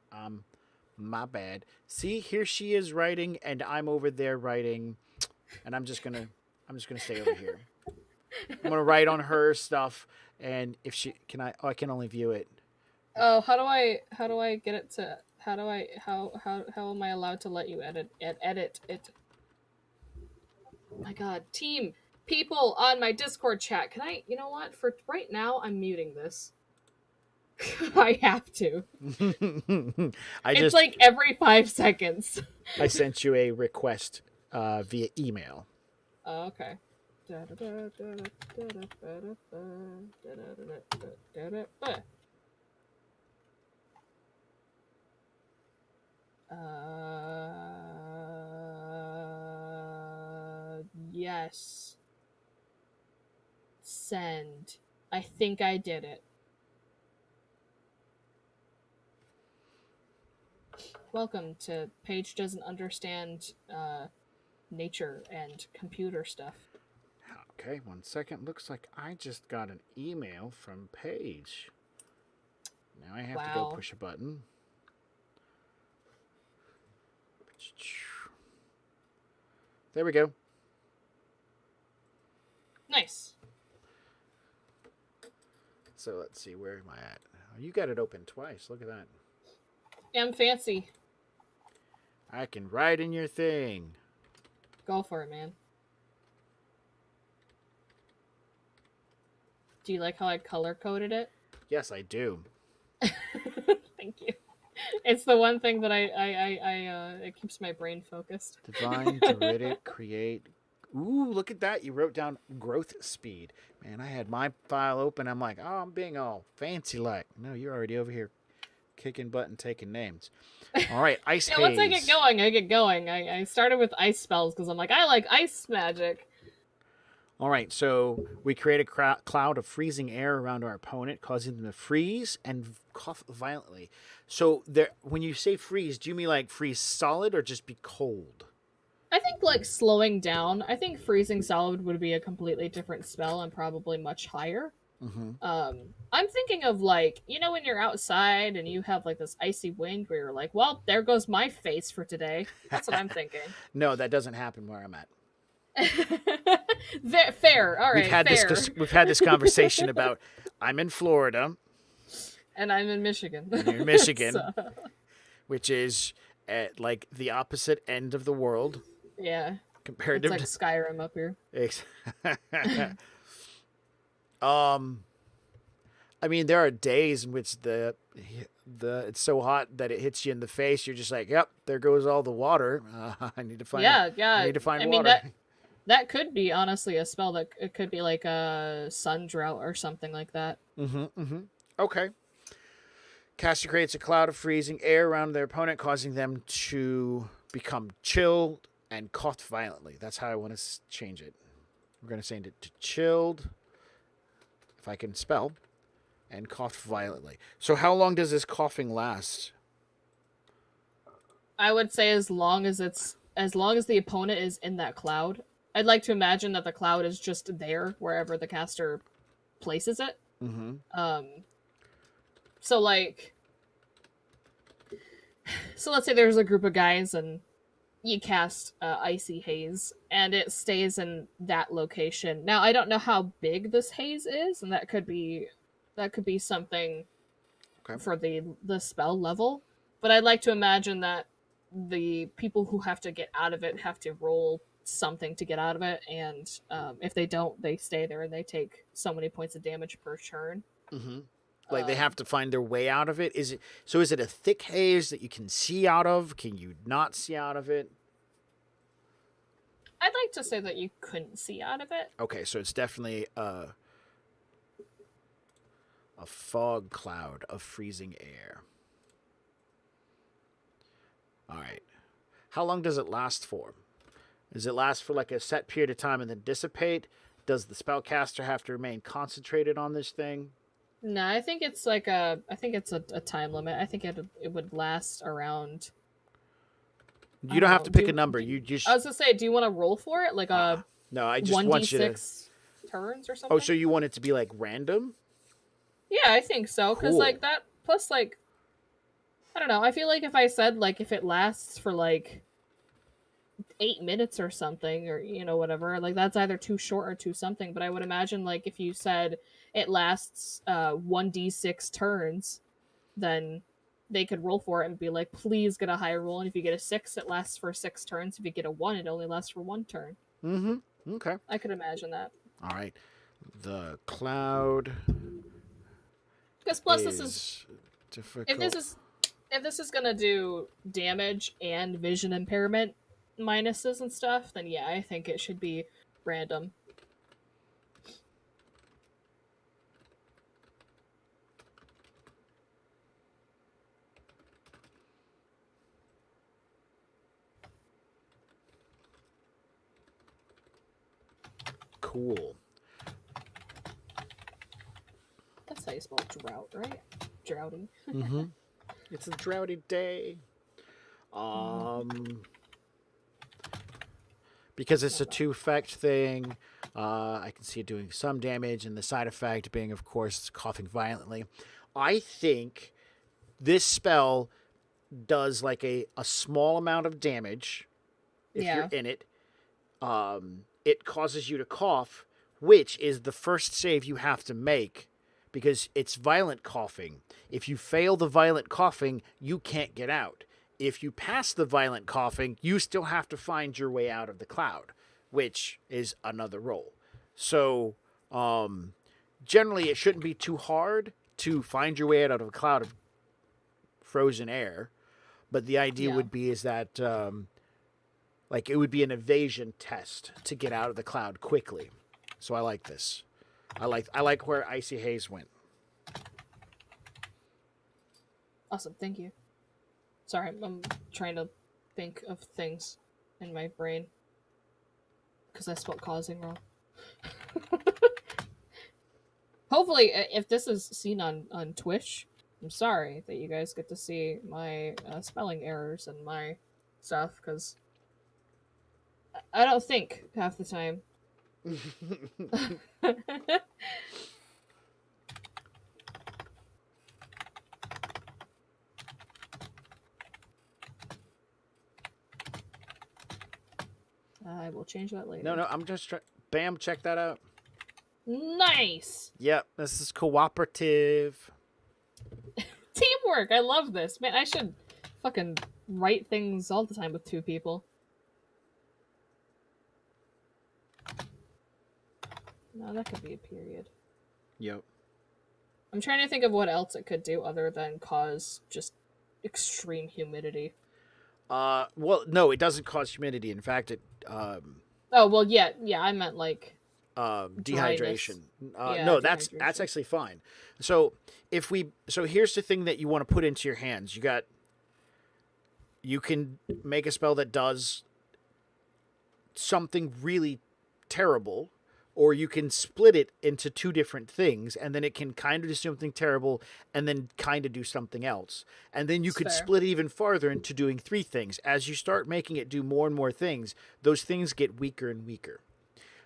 [SPEAKER 1] My bad. See, here she is writing, and I'm over there writing, and I'm just gonna stay over here. I'm gonna write on her stuff, and if she can, I can only view it.
[SPEAKER 2] Oh, how do I get it to? How am I allowed to let you edit it? My god, team, people on my Discord chat, can I, you know what, for right now, I'm muting this. I have to. It's like every 5 seconds.
[SPEAKER 1] I sent you a request via email.
[SPEAKER 2] Oh, okay. Yes. Send. I think I did it. Welcome to Paige Doesn't Understand nature and computer stuff.
[SPEAKER 1] Okay, 1 second. Looks like I just got an email from Paige. Now I have to go push a button. There we go.
[SPEAKER 2] Nice.
[SPEAKER 1] So let's see, where am I at? Oh, you got it open twice. Look at that.
[SPEAKER 2] I'm fancy.
[SPEAKER 1] I can write in your thing.
[SPEAKER 2] Go for it, man. Do you like how I color coded it?
[SPEAKER 1] Yes, I do.
[SPEAKER 2] Thank you. It's the one thing that it keeps my brain focused.
[SPEAKER 1] Divine, Druidic, create. Ooh, look at that. You wrote down growth speed. Man, I had my file open. I'm like, oh, I'm being all fancy like. No, you're already over here kicking butt and taking names. All right, Ice
[SPEAKER 2] Yeah,
[SPEAKER 1] Haze.
[SPEAKER 2] once I get going. I started with ice spells because I'm like, I like ice magic.
[SPEAKER 1] All right, so we create a cloud of freezing air around our opponent, causing them to freeze and cough violently. So, when you say freeze, do you mean like freeze solid or just be cold?
[SPEAKER 2] I think like slowing down. I think freezing solid would be a completely different spell and probably much higher.
[SPEAKER 1] Mm-hmm.
[SPEAKER 2] I'm thinking of like, when you're outside and you have like this icy wind where you're like, well, there goes my face for today. That's what I'm thinking.
[SPEAKER 1] No, that doesn't happen where I'm at.
[SPEAKER 2] Fair. All right.
[SPEAKER 1] We've had this conversation about I'm in Florida,
[SPEAKER 2] and I'm in Michigan.
[SPEAKER 1] And you're in Michigan,
[SPEAKER 2] so.
[SPEAKER 1] Which is at like the opposite end of the world.
[SPEAKER 2] Yeah.
[SPEAKER 1] Comparative
[SPEAKER 2] it's like Skyrim up here.
[SPEAKER 1] I mean, there are days in which it's so hot that it hits you in the face. You're just like, yep, there goes all the water. I need to find.
[SPEAKER 2] Yeah.
[SPEAKER 1] I need to find
[SPEAKER 2] water. Mean, that could be honestly a spell that it could be like a sun drought or something like that.
[SPEAKER 1] Okay. Caster creates a cloud of freezing air around their opponent, causing them to become chilled and cough violently. That's how I want to change it. We're going to change it to chilled, if I can spell, and cough violently. So how long does this coughing last?
[SPEAKER 2] I would say as long as the opponent is in that cloud. I'd like to imagine that the cloud is just there wherever the caster places it. So let's say there's a group of guys and you cast Icy Haze and it stays in that location. Now, I don't know how big this haze is, and that could be something for the spell level. But I'd like to imagine that the people who have to get out of it have to roll something to get out of it, and if they don't, they stay there and they take so many points of damage per turn.
[SPEAKER 1] Like they have to find their way out of it. Is it a thick haze that you can see out of? Can you not see out of it?
[SPEAKER 2] I'd like to say that you couldn't see out of it.
[SPEAKER 1] Okay, so it's definitely a fog cloud of freezing air. All right. How long does it last for? Does it last for like a set period of time and then dissipate? Does the spellcaster have to remain concentrated on this thing?
[SPEAKER 2] No, I think it's a time limit. I think it would last around.
[SPEAKER 1] You don't have to pick a number. You just.
[SPEAKER 2] I was gonna say, do you want to roll for it, like a?
[SPEAKER 1] No, I just want you to.
[SPEAKER 2] 1d6 turns or something.
[SPEAKER 1] Oh, so you want it to be like random?
[SPEAKER 2] Yeah, I think so. Because like that, plus like, I don't know. I feel like if I said like if it lasts for like 8 minutes or something, or whatever, like that's either too short or too something. But I would imagine like if you said it lasts 1d6 turns, then they could roll for it and be like, please get a higher roll. And if you get a 6, it lasts for 6 turns. If you get a 1, it only lasts for 1 turn.
[SPEAKER 1] Okay.
[SPEAKER 2] I could imagine that.
[SPEAKER 1] All right. The cloud.
[SPEAKER 2] Because plus this is difficult. If this is gonna do damage and vision impairment minuses and stuff, then yeah, I think it should be random.
[SPEAKER 1] Cool.
[SPEAKER 2] That's how you spell drought, right? Droughty.
[SPEAKER 1] It's a droughty day. Because it's a 2-effect thing, I can see it doing some damage, and the side effect being, of course, coughing violently. I think this spell does like a small amount of damage if you're in it. It causes you to cough, which is the first save you have to make because it's violent coughing. If you fail the violent coughing, you can't get out. If you pass the violent coughing, you still have to find your way out of the cloud, which is another roll. So, generally, it shouldn't be too hard to find your way out of a cloud of frozen air. But the idea
[SPEAKER 2] Yeah.
[SPEAKER 1] would be is that, like, it would be an evasion test to get out of the cloud quickly. So I like this. I like where Icy Haze went.
[SPEAKER 2] Awesome. Thank you. Sorry, I'm trying to think of things in my brain because I spelled causing wrong. Hopefully, if this is seen on Twitch, I'm sorry that you guys get to see my spelling errors and my stuff because I don't think half the time. I will change that later.
[SPEAKER 1] No, I'm just trying. Bam, check that out.
[SPEAKER 2] Nice
[SPEAKER 1] Yep, this is cooperative.
[SPEAKER 2] teamwork. I love this, man. I should fucking write things all the time with two people. No, that could be a period.
[SPEAKER 1] Yep.
[SPEAKER 2] I'm trying to think of what else it could do other than cause just extreme humidity.
[SPEAKER 1] Well, no, it doesn't cause humidity. In fact, it
[SPEAKER 2] Oh well, yeah, I meant like
[SPEAKER 1] dehydration.
[SPEAKER 2] Yeah,
[SPEAKER 1] No, that's
[SPEAKER 2] dehydration.
[SPEAKER 1] actually fine. So here's the thing that you want to put into your hands. You can make a spell that does something really terrible, or you can split it into two different things, and then it can kind of do something terrible and then kind of do something else. And then you
[SPEAKER 2] That's
[SPEAKER 1] could
[SPEAKER 2] fair.
[SPEAKER 1] split it even farther into doing three things. As you start making it do more and more things, those things get weaker and weaker.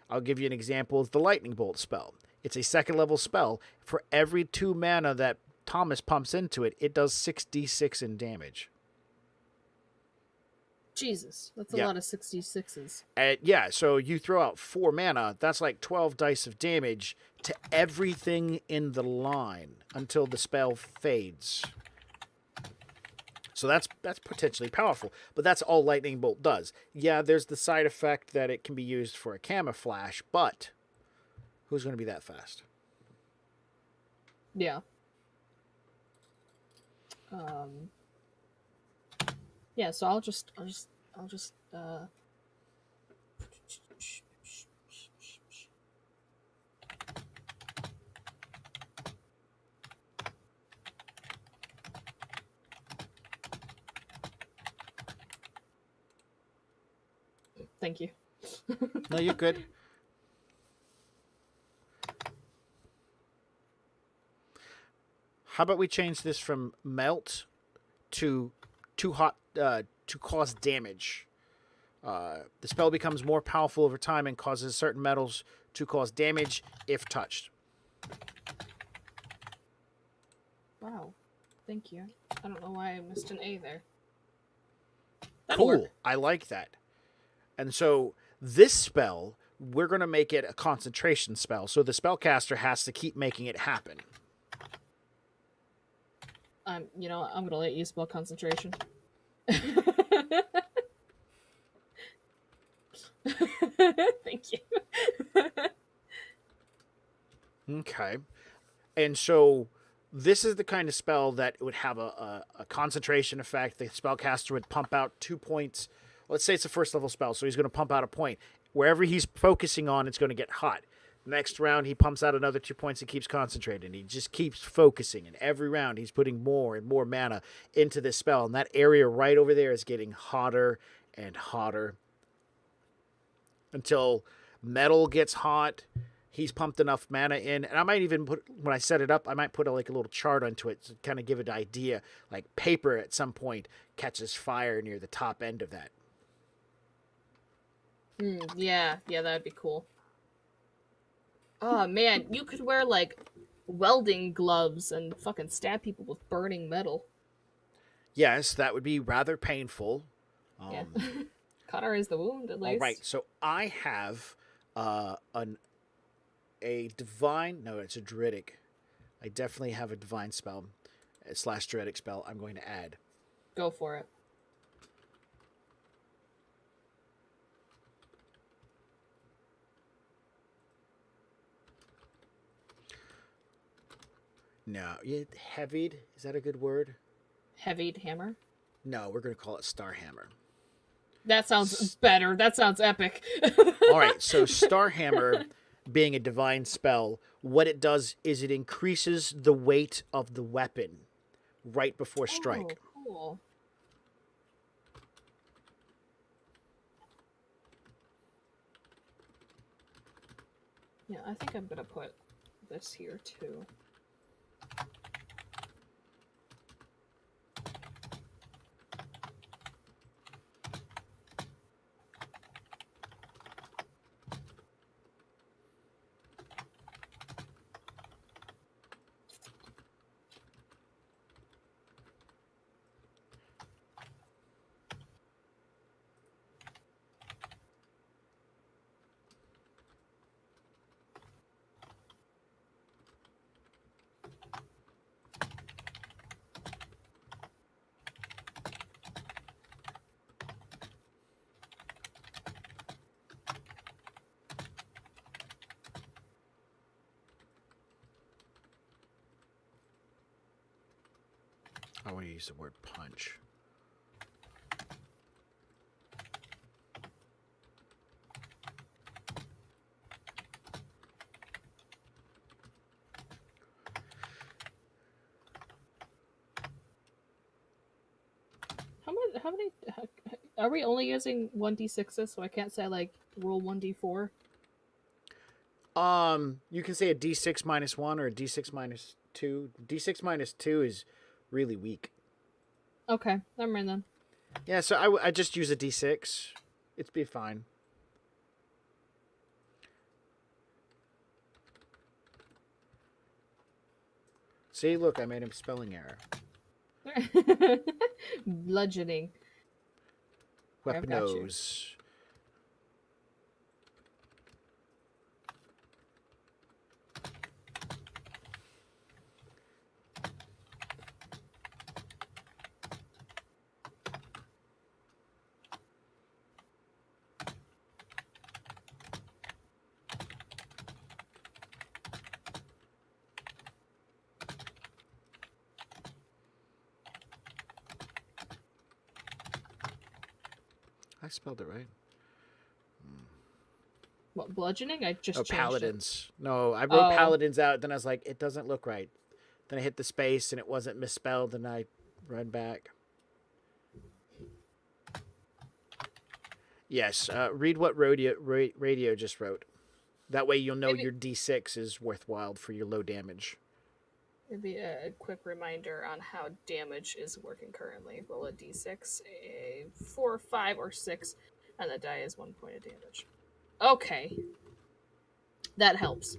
[SPEAKER 1] I'll give you an example of the lightning bolt spell. It's a second level spell. For every 2 mana that Thomas pumps into it, it does 6d6 in damage.
[SPEAKER 2] Jesus, that's a
[SPEAKER 1] Yeah.
[SPEAKER 2] lot of 66s.
[SPEAKER 1] Yeah, so you throw out 4 mana, that's like 12 dice of damage to everything in the line until the spell fades. So that's potentially powerful, but that's all lightning bolt does. Yeah, there's the side effect that it can be used for a camouflage, but who's going to be that fast?
[SPEAKER 2] Yeah. Yeah, so I'll just thank you.
[SPEAKER 1] No, you're good. How about we change this from melt to too hot to cause damage? The spell becomes more powerful over time and causes certain metals to cause damage if touched.
[SPEAKER 2] Wow. Thank you. I don't know why I missed an A there. That'll
[SPEAKER 1] Cool.
[SPEAKER 2] work.
[SPEAKER 1] I like that. And so this spell, we're going to make it a concentration spell. So the spellcaster has to keep making it happen.
[SPEAKER 2] You know, I'm gonna let you spell concentration. Thank you.
[SPEAKER 1] Okay. And so this is the kind of spell that would have a concentration effect. The spellcaster would pump out 2 points. Let's say it's a first level spell, so he's going to pump out a point. Wherever he's focusing on, it's going to get hot. Next round, he pumps out another 2 points and keeps concentrating. He just keeps focusing. And every round, he's putting more and more mana into this spell. And that area right over there is getting hotter and hotter until metal gets hot. He's pumped enough mana in. And I might even put, when I set it up, I might put a little chart onto it to kind of give it an idea. Like paper at some point catches fire near the top end of that.
[SPEAKER 2] Yeah, that'd be cool. Oh man, you could wear like welding gloves and fucking stab people with burning metal.
[SPEAKER 1] Yes, that would be rather painful.
[SPEAKER 2] Yeah. Cauterize the wound at least.
[SPEAKER 1] All right, so I have a divine. No, it's a druidic. I definitely have a divine spell / druidic spell I'm going to add.
[SPEAKER 2] Go for it.
[SPEAKER 1] No, yeah, heavied. Is that a good word?
[SPEAKER 2] Heavied hammer.
[SPEAKER 1] No, we're gonna call it Star Hammer.
[SPEAKER 2] That sounds better. That sounds epic.
[SPEAKER 1] All right, so Star Hammer, being a divine spell, what it does is it increases the weight of the weapon right before
[SPEAKER 2] Oh,
[SPEAKER 1] strike.
[SPEAKER 2] cool. Yeah, I think I'm gonna put this here too.
[SPEAKER 1] I want to use the word punch.
[SPEAKER 2] How many? Are we only using 1d6s? So I can't say like roll 1d4.
[SPEAKER 1] You can say a D6 minus 1 or a D6 minus 2. D6 minus 2 is really weak.
[SPEAKER 2] Okay, never mind then.
[SPEAKER 1] Yeah, so I just use a D6. It'd be fine. See, look, I made a spelling error.
[SPEAKER 2] Bludgeoning. I've got you.
[SPEAKER 1] Weaponos. I spelled it right.
[SPEAKER 2] What, bludgeoning? I just changed
[SPEAKER 1] paladins.
[SPEAKER 2] it.
[SPEAKER 1] No, I wrote
[SPEAKER 2] Oh.
[SPEAKER 1] paladins out. Then I was like, it doesn't look right. Then I hit the space and it wasn't misspelled, and I read back. Yes, read what radio just wrote. That way you'll know
[SPEAKER 2] Maybe-
[SPEAKER 1] your D6 is worthwhile for your low damage.
[SPEAKER 2] Maybe a quick reminder on how damage is working currently. Roll a d6, a 4, 5, or 6, and the die is 1 point of damage. Okay. That helps.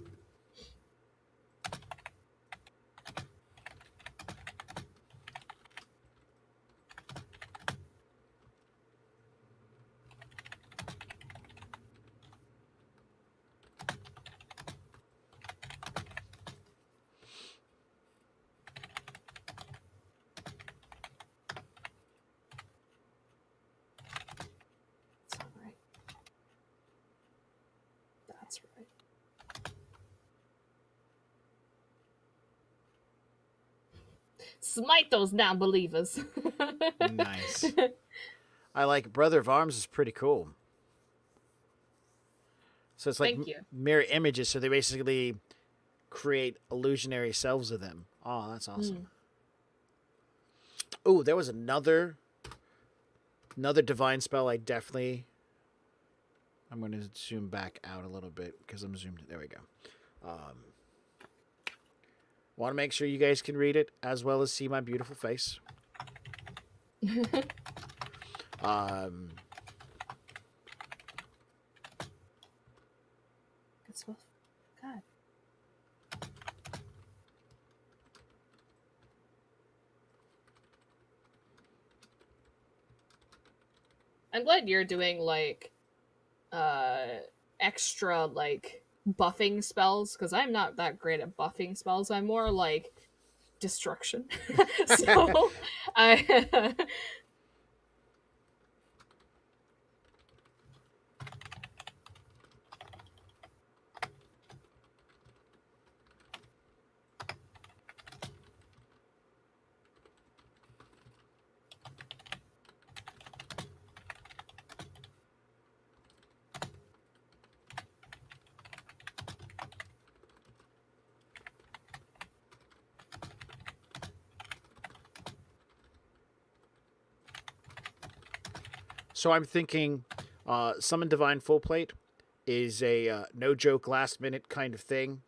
[SPEAKER 2] That's not right. That's right. Smite those non-believers.
[SPEAKER 1] Nice. I like Brother of Arms is pretty cool. So it's like
[SPEAKER 2] Thank you.
[SPEAKER 1] mirror images, so they basically create illusionary selves of them. Oh, that's awesome. Oh, there was another divine spell I'm going to zoom back out a little bit because I'm zoomed. There we go. Want to make sure you guys can read it as well as see my beautiful face.
[SPEAKER 2] That's what. God. I'm glad you're doing like extra like buffing spells, because I'm not that great at buffing spells. I'm more like destruction. So I
[SPEAKER 1] So I'm thinking, Summon Divine Full Plate is a no joke last minute kind of thing.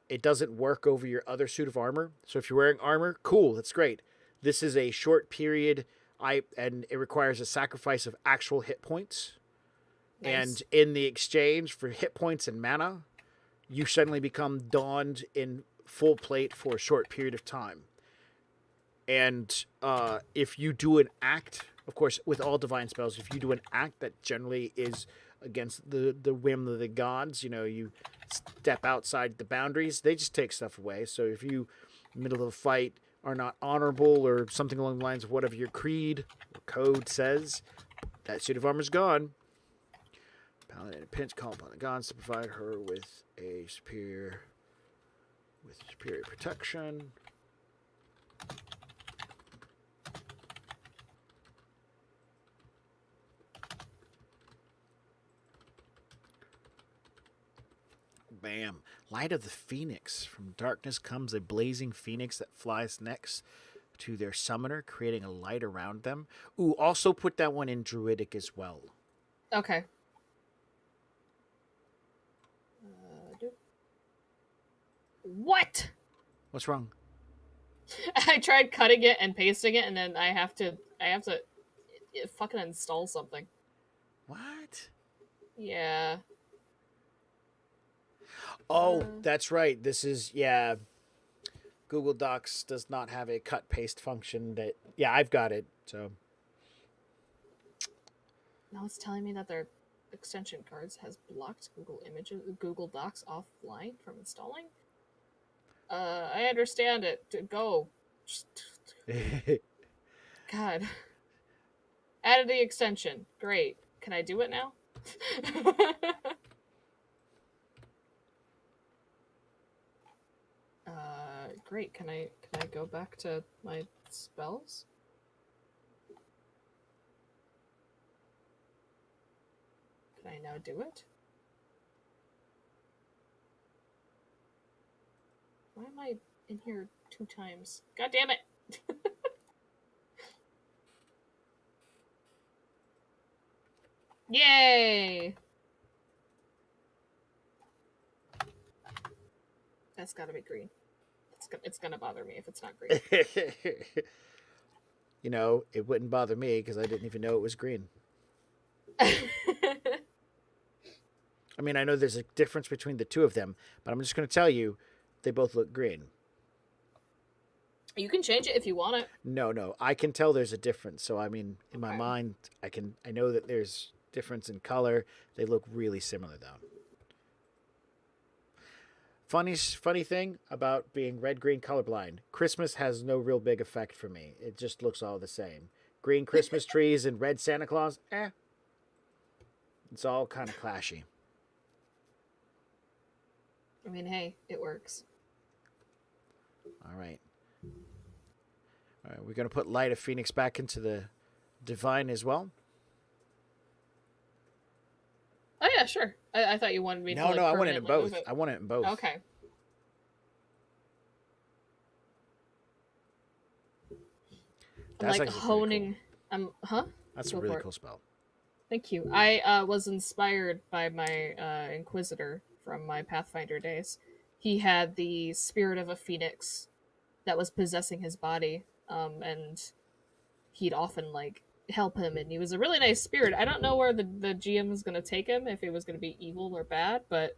[SPEAKER 1] It doesn't work over your other suit of armor. So if you're wearing armor, cool, that's great. This is a short period, and it requires a sacrifice of actual hit points.
[SPEAKER 2] Nice.
[SPEAKER 1] And in the exchange for hit points and mana, you suddenly become donned in full plate for a short period of time. And if you do an act, of course, with all divine spells, if you do an act that generally is against the whim of the gods, you step outside the boundaries, they just take stuff away. So if you, middle of a fight, are not honorable or something along the lines of whatever your creed or code says, that suit of armor's gone. Paladin in a pinch, call upon the gods to provide her with superior protection. Bam. Light of the Phoenix. From darkness comes a blazing phoenix that flies next to their summoner, creating a light around them. Ooh, also put that one in Druidic as well.
[SPEAKER 2] Okay. What?
[SPEAKER 1] What's wrong?
[SPEAKER 2] I tried cutting it and pasting it, and then I have to fucking install something.
[SPEAKER 1] What?
[SPEAKER 2] Yeah.
[SPEAKER 1] Oh, that's right. This is, yeah. Google Docs does not have a cut paste function that, yeah, I've got it. So
[SPEAKER 2] Now it's telling me that their extension cards has blocked Google Docs offline from installing. I understand it. Go. God. Added the extension. Great. Can I do it now? Great. Can I go back to my spells? Can I now do it? Why am I in here 2 times? God damn it! Yay! That's gotta be green. It's gonna bother me if it's not green.
[SPEAKER 1] It wouldn't bother me because I didn't even know it was green. I mean, I know there's a difference between the two of them, but I'm just going to tell you, they both look green.
[SPEAKER 2] You can change it if you want it.
[SPEAKER 1] No, I can tell there's a difference. So I mean, in my mind, I know that there's difference in color. They look really similar though. Funny thing about being red-green colorblind, Christmas has no real big effect for me. It just looks all the same. Green Christmas trees and red Santa Claus, it's all kind of clashy.
[SPEAKER 2] I mean, hey, it works.
[SPEAKER 1] All right, we're going to put Light of Phoenix back into the Divine as well.
[SPEAKER 2] Oh yeah, sure. I thought you wanted me to.
[SPEAKER 1] No, I want it in both. I want it in both.
[SPEAKER 2] Okay.
[SPEAKER 1] That's
[SPEAKER 2] like honing.
[SPEAKER 1] Cool. That's a really cool spell.
[SPEAKER 2] Thank you. I was inspired by my Inquisitor from my Pathfinder days. He had the spirit of a phoenix that was possessing his body, and he'd often help him, and he was a really nice spirit. I don't know where the GM was going to take him, if it was going to be evil or bad, but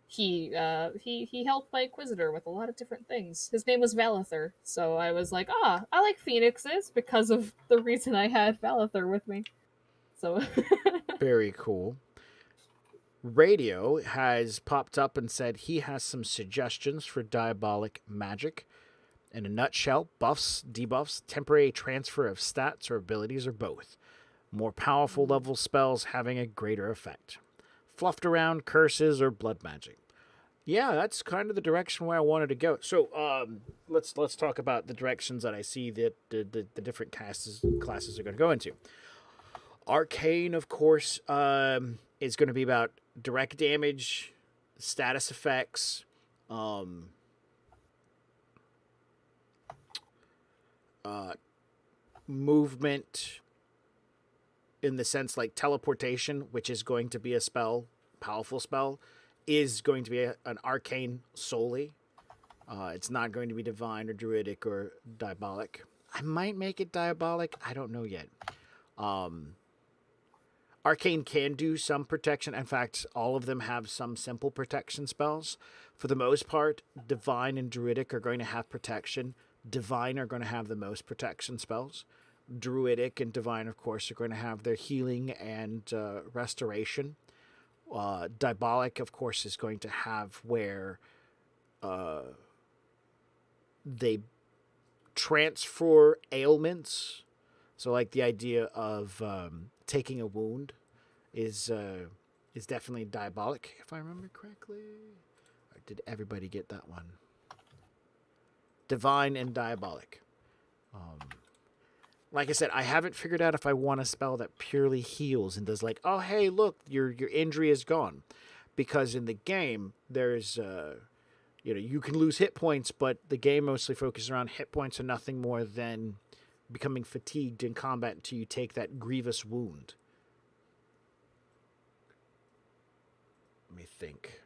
[SPEAKER 2] he helped my Inquisitor with a lot of different things. His name was Valather, so I was like, I like phoenixes because of the reason I had Valather with me. So
[SPEAKER 1] very cool. Radio has popped up and said he has some suggestions for diabolic magic. In a nutshell, buffs, debuffs, temporary transfer of stats or abilities, or both. More powerful level spells having a greater effect. Fluffed around curses or blood magic. Yeah, that's kind of the direction where I wanted to go. So let's talk about the directions that I see that the different classes are going to go into. Arcane, of course, is going to be about direct damage, status effects, movement, in the sense like teleportation, which is going to be a spell, powerful spell, is going to be an arcane solely. It's not going to be divine or druidic or diabolic. I might make it diabolic. I don't know yet. Arcane can do some protection. In fact, all of them have some simple protection spells. For the most part, divine and druidic are going to have protection. Divine are going to have the most protection spells. Druidic and divine, of course, are going to have their healing and restoration. Diabolic, of course, is going to have where they transfer ailments. So, like the idea of taking a wound is definitely diabolic, if I remember correctly. Or did everybody get that one? Divine and diabolic. Like I said, I haven't figured out if I want a spell that purely heals and does like, oh hey, look, your injury is gone, because in the game there's you can lose hit points, but the game mostly focuses around hit points and nothing more than becoming fatigued in combat until you take that grievous wound. Let me think.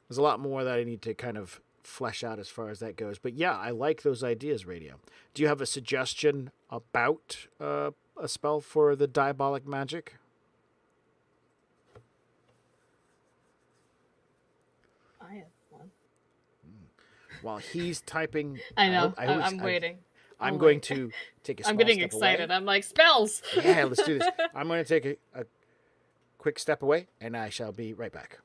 [SPEAKER 1] There's a lot more that I need to kind of flesh out as far as that goes. But yeah, I like those ideas, Radio. Do you have a suggestion about a spell for the diabolic magic?
[SPEAKER 2] I have one.
[SPEAKER 1] While he's typing...
[SPEAKER 2] I know. I'm waiting.
[SPEAKER 1] I'm going to take a small
[SPEAKER 2] I'm getting
[SPEAKER 1] step
[SPEAKER 2] excited.
[SPEAKER 1] away.
[SPEAKER 2] I'm like, spells!
[SPEAKER 1] Yeah, let's do this. I'm going to take a quick step away, and I shall be right back.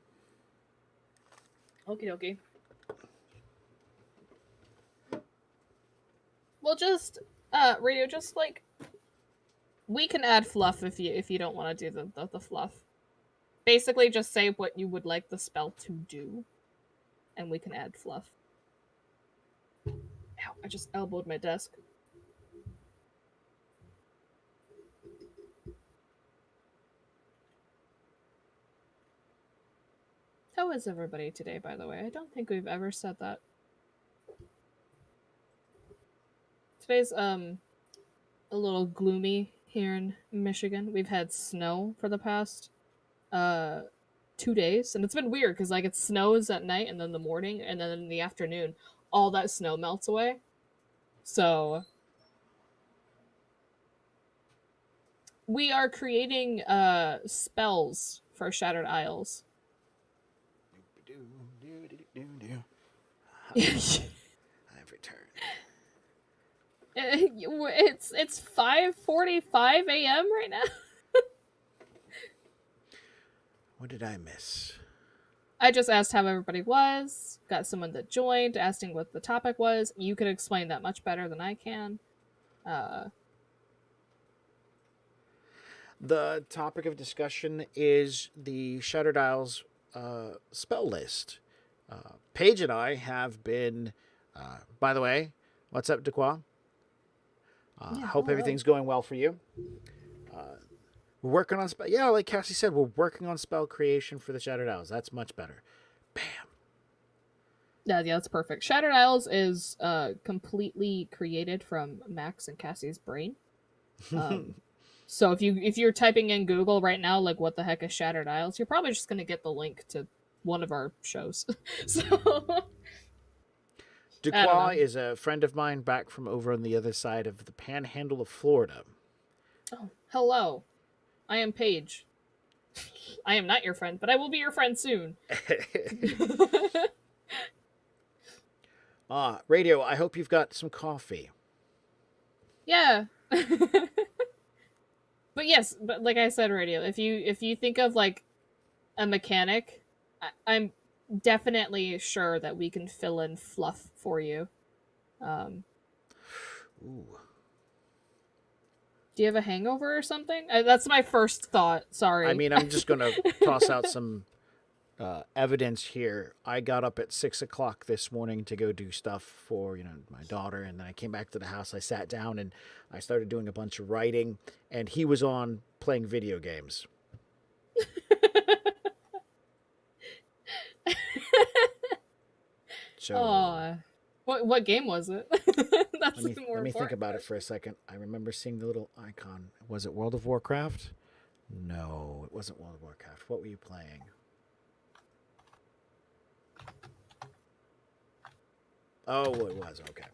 [SPEAKER 2] Okie dokie. Well, just Radio, just like we can add fluff if you don't want to do the fluff. Basically, just say what you would like the spell to do, and we can add fluff. Ow! I just elbowed my desk. How is everybody today, by the way? I don't think we've ever said that. Today's a little gloomy here in Michigan. We've had snow for the past 2 days, and it's been weird because like it snows at night and then the morning, and then in the afternoon all that snow melts away. So we are creating spells for Shattered Isles.
[SPEAKER 1] I've returned.
[SPEAKER 2] It's 5:45 a.m. right now.
[SPEAKER 1] What did I miss?
[SPEAKER 2] I just asked how everybody was, got someone that joined, asking what the topic was. You could explain that much better than I can.
[SPEAKER 1] The topic of discussion is the Shattered Isles spell list. Paige and I have been, by the way, what's up, Dequa? Hope everything's going well for you. We're working on spell. Yeah, like Cassie said, we're working on spell creation for the Shattered Isles. That's much better. Bam.
[SPEAKER 2] Yeah, that's perfect. Shattered Isles is completely created from Max and Cassie's brain. So if you're typing in Google right now, like what the heck is Shattered Isles, you're probably just gonna get the link to one of our shows. So
[SPEAKER 1] Dequa is a friend of mine back from over on the other side of the panhandle of Florida.
[SPEAKER 2] Oh, hello. I am Paige. I am not your friend, but I will be your friend soon.
[SPEAKER 1] Radio, I hope you've got some coffee.
[SPEAKER 2] Yeah. But yes, but like I said, Radio, if you think of like a mechanic, I'm definitely sure that we can fill in fluff for you.
[SPEAKER 1] Ooh.
[SPEAKER 2] Do you have a hangover or something? That's my first thought. Sorry.
[SPEAKER 1] I mean, I'm just going to toss out some evidence here. I got up at 6 o'clock this morning to go do stuff for, my daughter. And then I came back to the house. I sat down and I started doing a bunch of writing. And he was on playing video games.
[SPEAKER 2] So. What game was it? That's more
[SPEAKER 1] Let me think
[SPEAKER 2] important
[SPEAKER 1] about it
[SPEAKER 2] question.
[SPEAKER 1] for a second. I remember seeing the little icon. Was it World of Warcraft? No, it wasn't World of Warcraft. What were you playing? Oh, it was. Okay.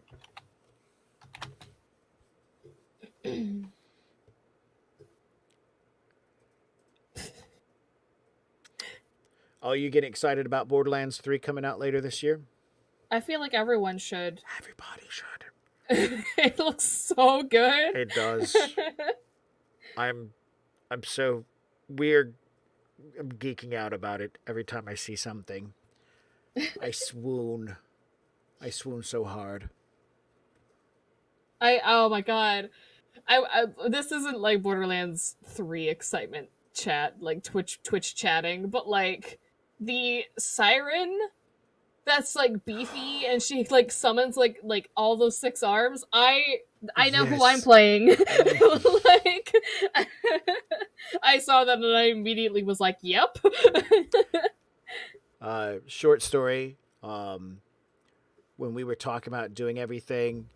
[SPEAKER 1] Oh, you getting excited about Borderlands 3 coming out later this year?
[SPEAKER 2] I feel like everyone should.
[SPEAKER 1] Everybody should.
[SPEAKER 2] It looks so good.
[SPEAKER 1] It does. I'm I'm so weird. I'm geeking out about it every time I see something. I swoon. I swoon so hard.
[SPEAKER 2] I oh my god. I this isn't like Borderlands 3 excitement chat, like Twitch chatting, but like the siren that's like beefy and she like summons like all those six arms. I know who I'm
[SPEAKER 1] Yes.
[SPEAKER 2] playing. Like I saw that and I immediately was like, "Yep."
[SPEAKER 1] Short story. When we were talking about doing everything,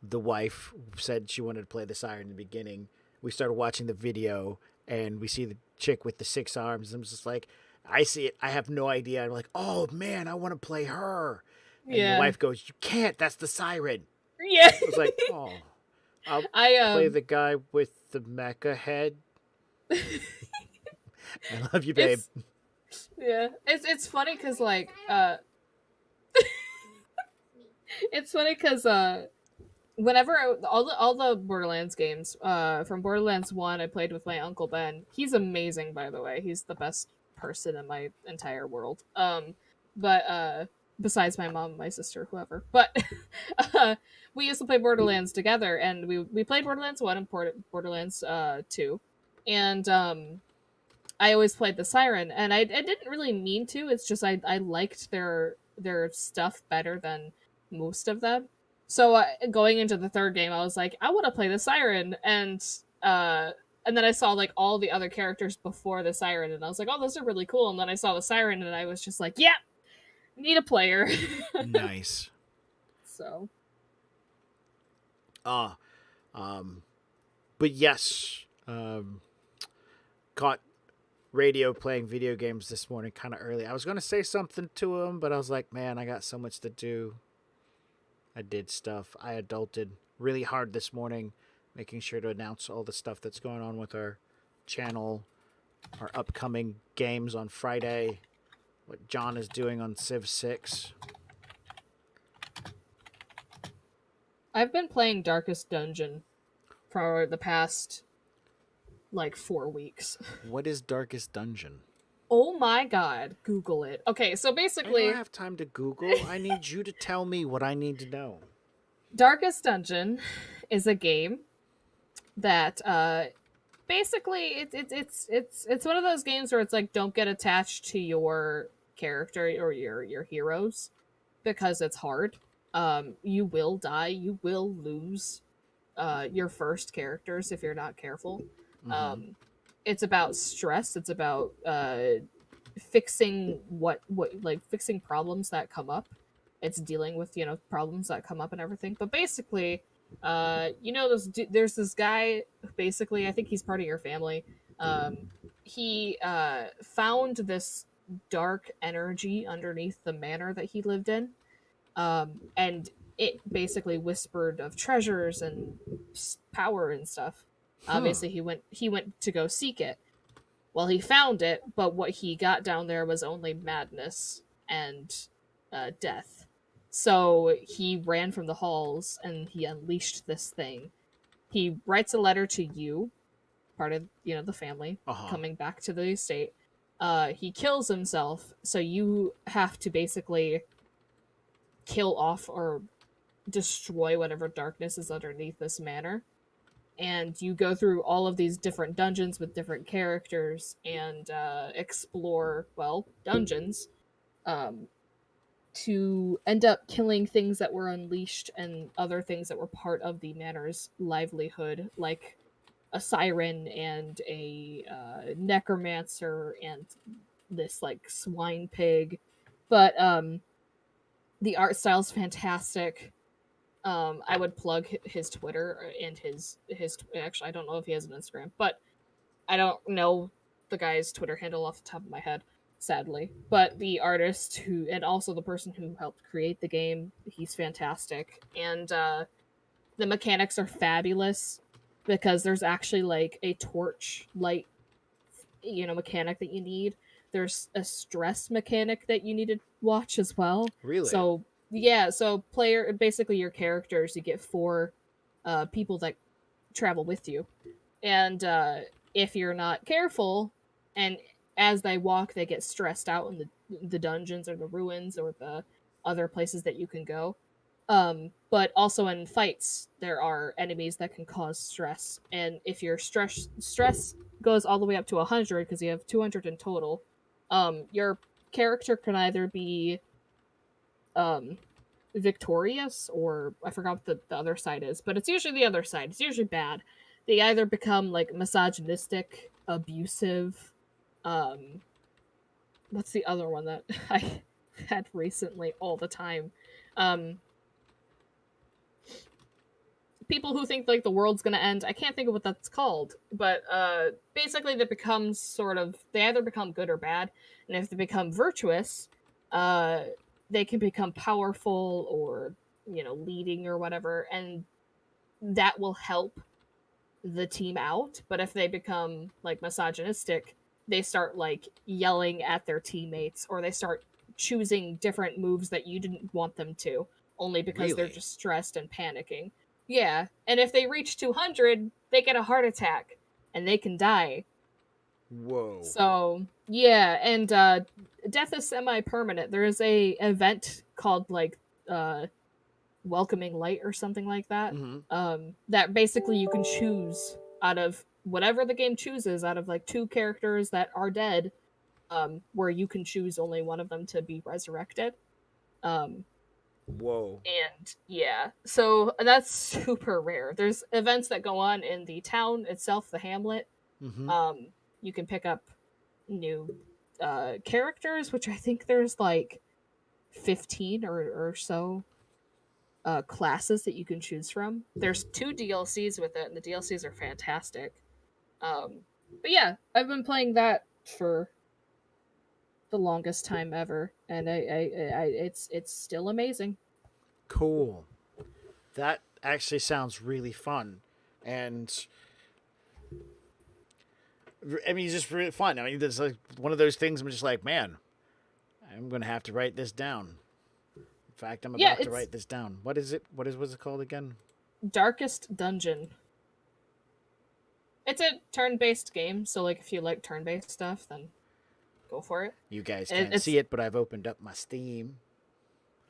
[SPEAKER 1] the wife said she wanted to play the siren in the beginning. We started watching the video and we see the chick with the six arms. I'm just like, I see it. I have no idea. I'm like, oh man, I want to play her. And the
[SPEAKER 2] Yeah.
[SPEAKER 1] wife goes, you can't. That's the siren.
[SPEAKER 2] Yeah.
[SPEAKER 1] I was like, oh, I'll
[SPEAKER 2] I
[SPEAKER 1] play the guy with the mecha head. I love you, babe.
[SPEAKER 2] it's yeah. It's funny cuz like it's funny cuz whenever all the Borderlands games, from Borderlands 1 I played with my uncle Ben. He's amazing, by the way. He's the best person in my entire world. But besides my mom, my sister, whoever. But we used to play Borderlands together, and we played Borderlands 1 and Borderlands 2. And I always played the Siren, and I didn't really mean to. It's just I liked their stuff better than most of them. So going into the third game, I was like, I want to play the Siren, and then I saw like all the other characters before the Siren, and I was like, oh, those are really cool. And then I saw the Siren, and I was just like, yeah, need a player.
[SPEAKER 1] Nice.
[SPEAKER 2] So
[SPEAKER 1] Ah, um, but yes, caught radio playing video games this morning kind of early. I was going to say something to him, but I was like, man, I got so much to do. I did stuff. I adulted really hard this morning, making sure to announce all the stuff that's going on with our channel, our upcoming games on Friday, what John is doing on Civ 6.
[SPEAKER 2] I've been playing Darkest Dungeon for the past like 4 weeks.
[SPEAKER 1] What is Darkest Dungeon?
[SPEAKER 2] Oh my god, Google it. Okay, so
[SPEAKER 1] I
[SPEAKER 2] basically,
[SPEAKER 1] don't have time to Google. I need you to tell me what I need to know.
[SPEAKER 2] Darkest Dungeon is a game that basically it's one of those games where it's like don't get attached to your character or your heroes because it's hard. You will die, you will lose your first characters if you're not careful.
[SPEAKER 1] Mm-hmm.
[SPEAKER 2] It's about stress, it's about fixing fixing problems that come up. It's dealing with problems that come up and everything. But basically, there's this guy. Basically, I think he's part of your family. He found this dark energy underneath the manor that he lived in, and it basically whispered of treasures and power and stuff. Obviously, he went to go seek it. Well, he found it, but what he got down there was only madness and death. So he ran from the halls and he unleashed this thing. He writes a letter to you, part of the family,
[SPEAKER 1] Uh-huh.
[SPEAKER 2] coming back to the estate. He kills himself, so you have to basically kill off or destroy whatever darkness is underneath this manor. And you go through all of these different dungeons with different characters and explore, well, dungeons, um, to end up killing things that were unleashed and other things that were part of the manor's livelihood, like a siren and a necromancer and this like swine pig. But The art style's fantastic. I would plug his Twitter and his actually I don't know if he has an Instagram, but I don't know the guy's Twitter handle off the top of my head, sadly. But the artist who and also the person who helped create the game, he's fantastic. And the mechanics are fabulous because there's actually like a torch light, mechanic that you need. There's a stress mechanic that you need to watch as well.
[SPEAKER 1] Really?
[SPEAKER 2] So yeah, so player basically your characters, you get four people that travel with you, and if you're not careful, and as they walk, they get stressed out in the dungeons or the ruins or the other places that you can go. But also in fights, there are enemies that can cause stress, and if your stress goes all the way up to 100 because you have 200 in total, your character can either be um victorious, or I forgot what the other side is, but it's usually the other side. It's usually bad. They either become like misogynistic, abusive. Um, what's the other one that I had recently all the time? Um, people who think like the world's gonna end. I can't think of what that's called, but basically they either become good or bad, and if they become virtuous, uh, they can become powerful or leading or whatever, and that will help the team out. But if they become like misogynistic, they start like yelling at their teammates, or they start choosing different moves that you didn't want them to, only because they're
[SPEAKER 1] Really?
[SPEAKER 2] just stressed and panicking. Yeah, and if they reach 200, they get a heart attack and they can die.
[SPEAKER 1] Whoa.
[SPEAKER 2] So, yeah, and death is semi-permanent. There is a event called like welcoming light or something like that.
[SPEAKER 1] Mm-hmm.
[SPEAKER 2] That basically you can choose out of whatever the game chooses, out of like two characters that are dead, where you can choose only one of them to be resurrected. Um,
[SPEAKER 1] Whoa.
[SPEAKER 2] and yeah, so that's super rare. There's events that go on in the town itself, the hamlet.
[SPEAKER 1] Mm-hmm.
[SPEAKER 2] Um, you can pick up new characters, which I think there's like 15 or so classes that you can choose from. There's two DLCs with it, and the DLCs are fantastic. But yeah, I've been playing that for the longest time ever, and it's still amazing.
[SPEAKER 1] Cool. That actually sounds really fun. And I mean, it's just really fun. I mean, it's like one of those things I'm just like, man, I'm going to have to write this down. In fact, I'm
[SPEAKER 2] Yeah,
[SPEAKER 1] about to
[SPEAKER 2] it's
[SPEAKER 1] write this down. What is it? What's it called again?
[SPEAKER 2] Darkest Dungeon. It's a turn-based game, so like if you like turn-based stuff, then go for it.
[SPEAKER 1] You guys
[SPEAKER 2] it
[SPEAKER 1] can't
[SPEAKER 2] it's
[SPEAKER 1] see it, but I've opened up my Steam.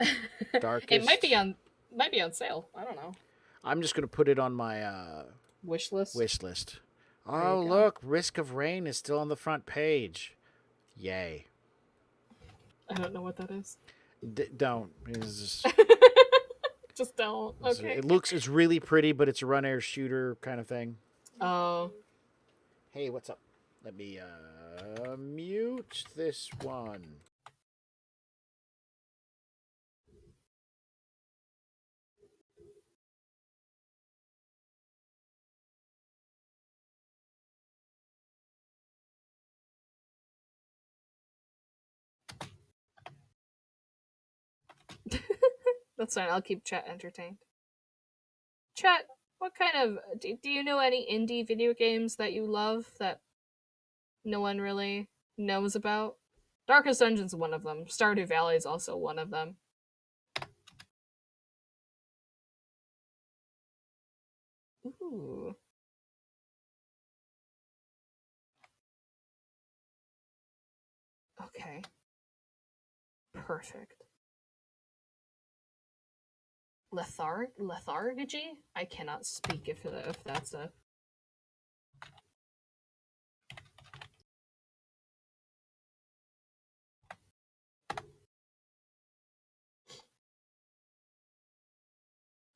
[SPEAKER 2] it might be
[SPEAKER 1] Darkest.
[SPEAKER 2] on sale. I don't know.
[SPEAKER 1] I'm just going to put it on my
[SPEAKER 2] Wish list.
[SPEAKER 1] wish list.
[SPEAKER 2] There you
[SPEAKER 1] Oh,
[SPEAKER 2] go.
[SPEAKER 1] look. Risk of Rain is still on the front page. Yay.
[SPEAKER 2] I don't know what that is.
[SPEAKER 1] Don't. It's
[SPEAKER 2] Just don't.
[SPEAKER 1] just,
[SPEAKER 2] Okay.
[SPEAKER 1] it's really pretty, but it's a run air shooter kind of thing.
[SPEAKER 2] Oh.
[SPEAKER 1] Hey, what's up? Let me mute this one.
[SPEAKER 2] That's fine. I'll keep chat entertained. Chat, what kind of do you know any indie video games that you love that no one really knows about? Darkest Dungeon's one of them. Stardew Valley is also one of them. Ooh. Okay. Perfect. Lethargy? I cannot speak if that's a.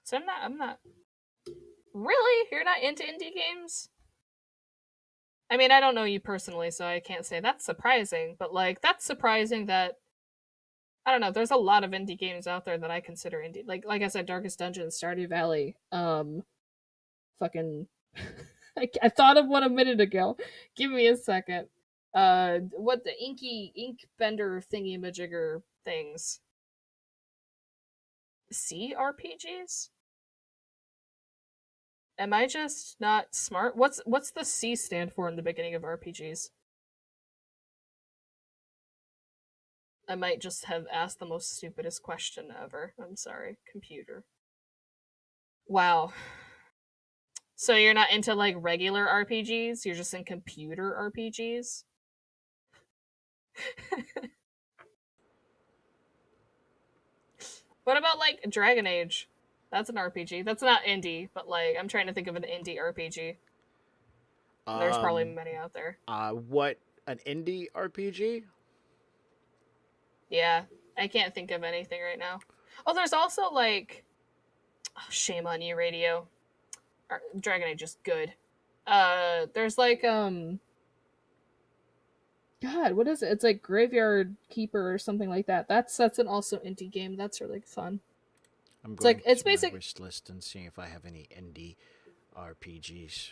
[SPEAKER 2] So I'm not. Really? You're not into indie games? I mean, I don't know you personally, so I can't say that's surprising, but like that's surprising that I don't know. There's a lot of indie games out there that I consider indie. Like I said, Darkest Dungeon, Stardew Valley. Fucking. I thought of one a minute ago. Give me a second. What the ink bender thingy majigger things? C RPGs? Am I just not smart? What's the C stand for in the beginning of RPGs? I might just have asked the most stupidest question ever. I'm sorry, computer. Wow. So you're not into like regular RPGs? You're just in computer RPGs? What about like Dragon Age? That's an RPG. That's not indie, but like I'm trying to think of an indie RPG. There's probably
[SPEAKER 1] Um,
[SPEAKER 2] many out there.
[SPEAKER 1] what an indie RPG?
[SPEAKER 2] Yeah, I can't think of anything right now. Oh, there's also like shame on you, Radio. Dragon Age is good. There's like God, what is it? It's like Graveyard Keeper or something like that. That's an also indie game. That's really fun.
[SPEAKER 1] I'm
[SPEAKER 2] It's like
[SPEAKER 1] going
[SPEAKER 2] it's
[SPEAKER 1] through my
[SPEAKER 2] basic.
[SPEAKER 1] wish list and seeing if I have any indie RPGs.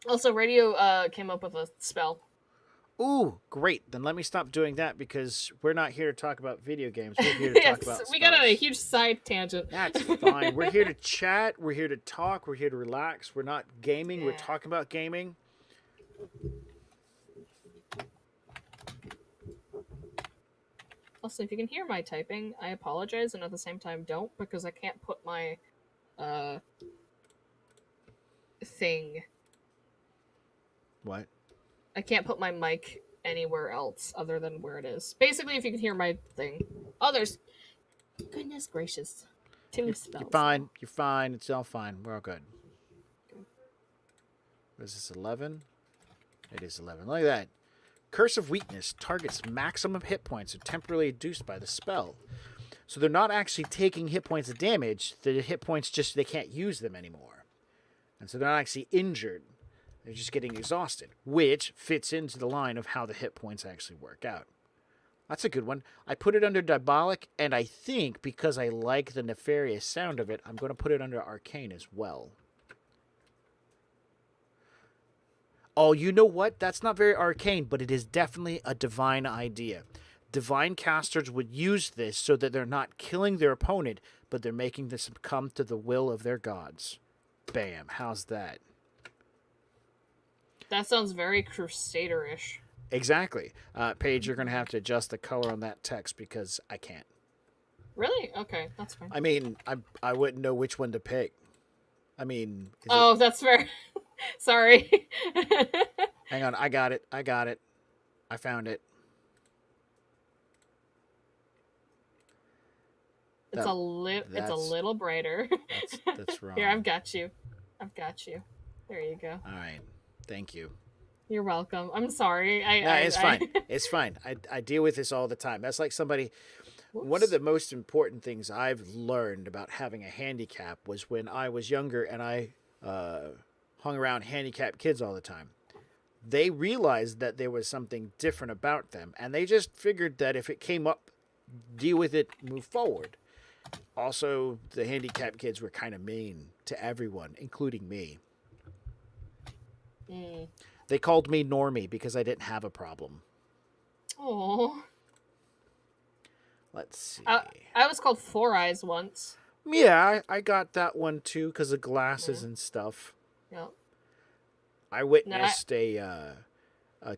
[SPEAKER 2] Also, Radio came up with a spell.
[SPEAKER 1] Ooh, great. Then let me stop doing that because we're not here to talk about video games. We're here to talk
[SPEAKER 2] Yes,
[SPEAKER 1] about
[SPEAKER 2] we got on a
[SPEAKER 1] spells.
[SPEAKER 2] huge side tangent.
[SPEAKER 1] That's fine. We're here to chat. We're here to talk. We're here to relax. We're not gaming. We're
[SPEAKER 2] Yeah.
[SPEAKER 1] talking about gaming.
[SPEAKER 2] Also, if you can hear my typing, I apologize, and at the same time, don't because I can't put my uh thing.
[SPEAKER 1] What?
[SPEAKER 2] I can't put my mic anywhere else other than where it is. Basically, if you can hear my thing. Oh, there's goodness gracious, two spells.
[SPEAKER 1] You're fine. You're fine. It's all fine. We're all good. Is this 11? It is 11. Look at that. Curse of Weakness targets maximum hit points are temporarily reduced by the spell. So they're not actually taking hit points of damage. The hit points just, they can't use them anymore. And so they're not actually injured. They're just getting exhausted, which fits into the line of how the hit points actually work out. That's a good one. I put it under Diabolic, and I think because I like the nefarious sound of it, I'm going to put it under Arcane as well. Oh, you know what? That's not very arcane, but it is definitely a divine idea. Divine casters would use this so that they're not killing their opponent, but they're making them succumb to the will of their gods. Bam. How's that?
[SPEAKER 2] That sounds very Crusader-ish.
[SPEAKER 1] Exactly. Paige, you're going to have to adjust the color on that text because I can't.
[SPEAKER 2] Really? Okay, that's fine.
[SPEAKER 1] I mean, I wouldn't know which one to pick. I mean...
[SPEAKER 2] Oh, that's fair. Sorry.
[SPEAKER 1] Hang on. I got it. I found it.
[SPEAKER 2] It's a little brighter.
[SPEAKER 1] That's wrong.
[SPEAKER 2] Here, I've got you. There you go.
[SPEAKER 1] All right. Thank you.
[SPEAKER 2] You're welcome. I'm sorry.
[SPEAKER 1] It's fine. It's fine. I deal with this all the time. That's like somebody... One of the most important things I've learned about having a handicap was when I was younger and I hung around handicapped kids all the time. They realized that there was something different about them, and they just figured that if it came up, deal with it, move forward. Also, the handicapped kids were kind of mean to everyone, including me.
[SPEAKER 2] Mm.
[SPEAKER 1] They called me Normie because I didn't have a problem.
[SPEAKER 2] Oh.
[SPEAKER 1] Let's see.
[SPEAKER 2] I was called Four Eyes once.
[SPEAKER 1] Yeah, I got that one too because of glasses and stuff.
[SPEAKER 2] Yep.
[SPEAKER 1] I witnessed a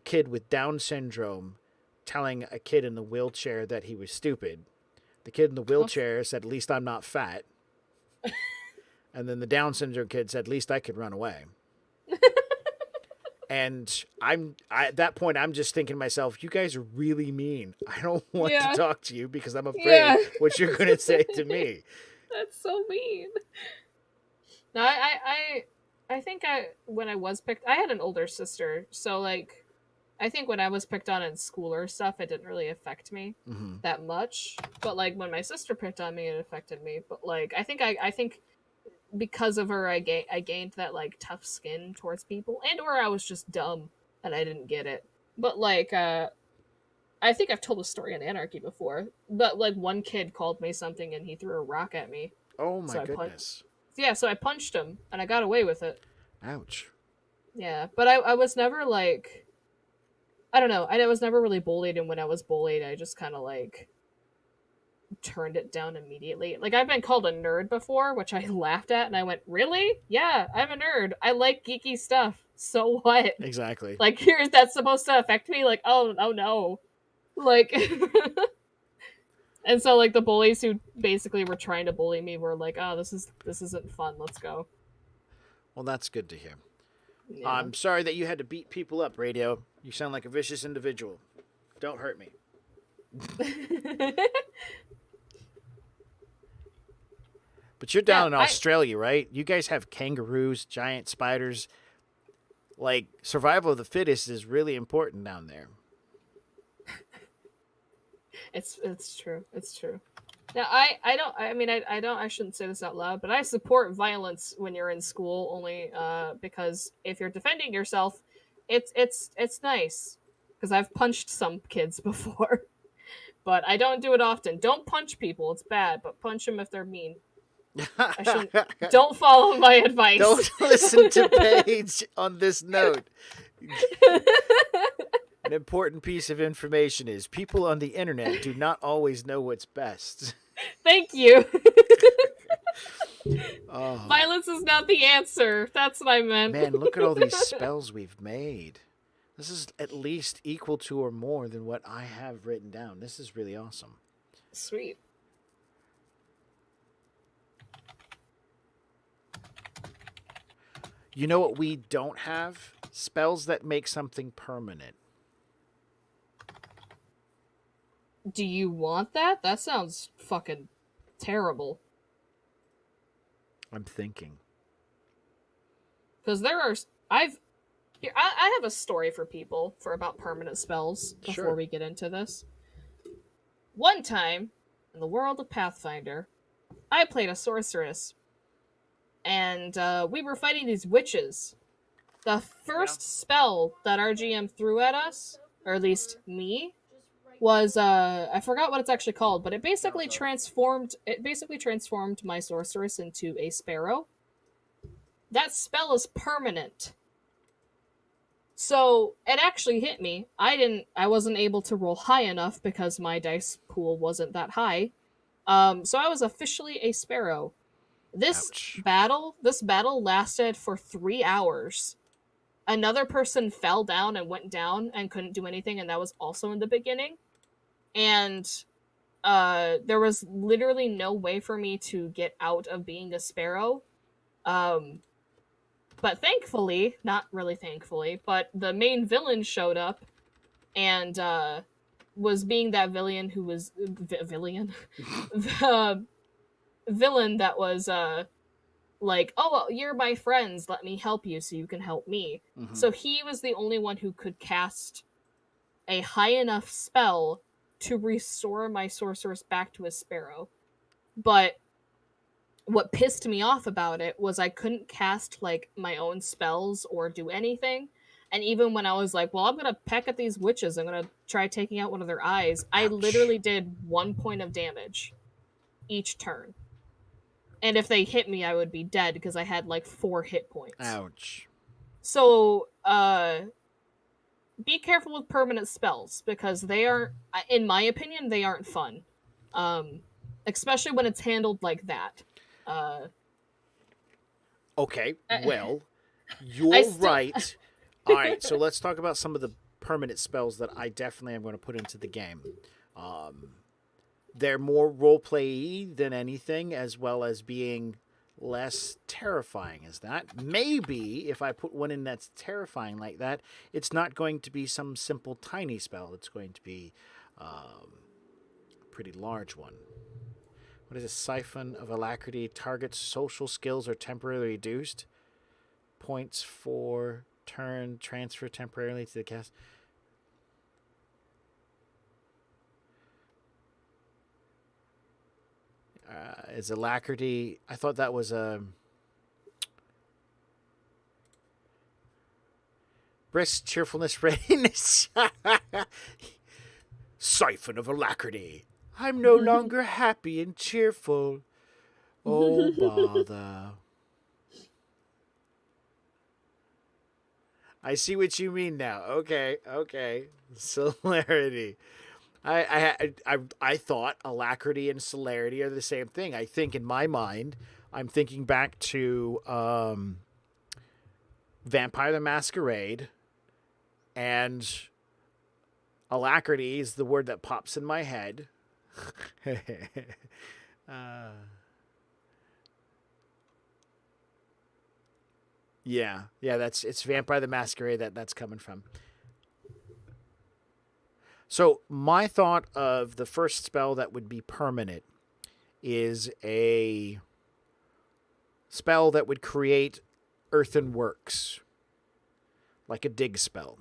[SPEAKER 1] kid with Down syndrome telling a kid in the wheelchair that he was stupid. The kid in the wheelchair said, "At least I'm not fat." And then the Down syndrome kid said, "At least I could run away." And at that point, I'm just thinking to myself, you guys are really mean. I don't want to talk to you because I'm afraid what you're going to say to me.
[SPEAKER 2] That's so mean. No, I think when I was picked, I had an older sister, so like, I think when I was picked on in school or stuff, it didn't really affect me that much. But like when my sister picked on me, it affected me. But like, I think because of her, I gained that like tough skin towards people, and or I was just dumb and I didn't get it. But like, I think I've told the story on Anarchy before, but like one kid called me something and he threw a rock at me.
[SPEAKER 1] Oh my
[SPEAKER 2] So I punched.
[SPEAKER 1] goodness.
[SPEAKER 2] Yeah, so I punched him and I got away with it.
[SPEAKER 1] Ouch.
[SPEAKER 2] Yeah, but I was never like, I don't know. I was never really bullied, and when I was bullied, I just kind of like turned it down immediately. Like I've been called a nerd before, which I laughed at, and I went, "Really? Yeah, I'm a nerd. I like geeky stuff. So what?
[SPEAKER 1] Exactly.
[SPEAKER 2] Like, here that's supposed to affect me? Like, oh no, like." And so like the bullies who basically were trying to bully me were like, "Oh, this isn't fun. Let's go."
[SPEAKER 1] Well, that's good to hear.
[SPEAKER 2] Yeah.
[SPEAKER 1] I'm sorry that you had to beat people up, Radio. You sound like a vicious individual. Don't hurt me. But you're down in Australia, right? You guys have kangaroos, giant spiders. Like, survival of the fittest is really important down there.
[SPEAKER 2] It's true. It's true. Now I shouldn't say this out loud, but I support violence when you're in school only because if you're defending yourself, it's nice because I've punched some kids before, but I don't do it often. Don't punch people; it's bad. But punch them if they're mean. I shouldn't. Don't follow my advice.
[SPEAKER 1] Don't listen to Paige on this note. An important piece of information is people on the internet do not always know what's best.
[SPEAKER 2] Thank you.
[SPEAKER 1] Oh.
[SPEAKER 2] Violence is not the answer. That's what I meant.
[SPEAKER 1] Man, look at all these spells we've made. This is at least equal to or more than what I have written down. This is really awesome.
[SPEAKER 2] Sweet.
[SPEAKER 1] You know what we don't have? Spells that make something permanent.
[SPEAKER 2] Do you want that? That sounds fucking terrible.
[SPEAKER 1] I'm thinking.
[SPEAKER 2] Because there are... I have a story for people about permanent spells before we get into this. One time, in the world of Pathfinder, I played a sorceress. And we were fighting these witches. The first spell that our GM threw at us, or at least me, was I forgot what it's actually called, but it basically transformed my sorceress into a sparrow. That spell is permanent. So it actually hit me. I wasn't able to roll high enough because my dice pool wasn't that high. So I was officially a sparrow. This battle lasted for 3 hours. Another person fell down and went down and couldn't do anything, and that was also in the beginning. And there was literally no way for me to get out of being a sparrow. But thankfully, not really thankfully, but the main villain showed up and was being that villain who was... villain that was like, oh, well, you're my friends, let me help you so you can help me. Mm-hmm. So he was the only one who could cast a high enough spell to restore my sorceress back to a sparrow. But what pissed me off about it was I couldn't cast like my own spells or do anything. And even when I was like, well, I'm gonna peck at these witches, I'm gonna try taking out one of their eyes, I literally did 1 point of damage each turn. And if they hit me, I would be dead because I had like 4 hit points.
[SPEAKER 1] Ouch.
[SPEAKER 2] So, be careful with permanent spells because they are, in my opinion, they aren't fun. Especially when it's handled like that.
[SPEAKER 1] Okay, well, you're right. All right, so let's talk about some of the permanent spells that I definitely am going to put into the game. They're more roleplay than anything, as well as being less terrifying as that. Maybe if I put one in that's terrifying like that, it's not going to be some simple tiny spell. It's going to be a pretty large one. What is a Siphon of Alacrity? Target's social skills are temporarily reduced. Points for turn, transfer temporarily to the cast. Is Alacrity... I thought that was a... brisk, cheerfulness, readiness. Siphon of alacrity. I'm no longer happy and cheerful. Oh, bother. I see what you mean now. Okay. Celerity. I thought alacrity and celerity are the same thing. I think in my mind, I'm thinking back to Vampire the Masquerade, and alacrity is the word that pops in my head. uh, yeah, it's Vampire the Masquerade that's coming from. So my thought of the first spell that would be permanent is a spell that would create earthen works, like a dig spell.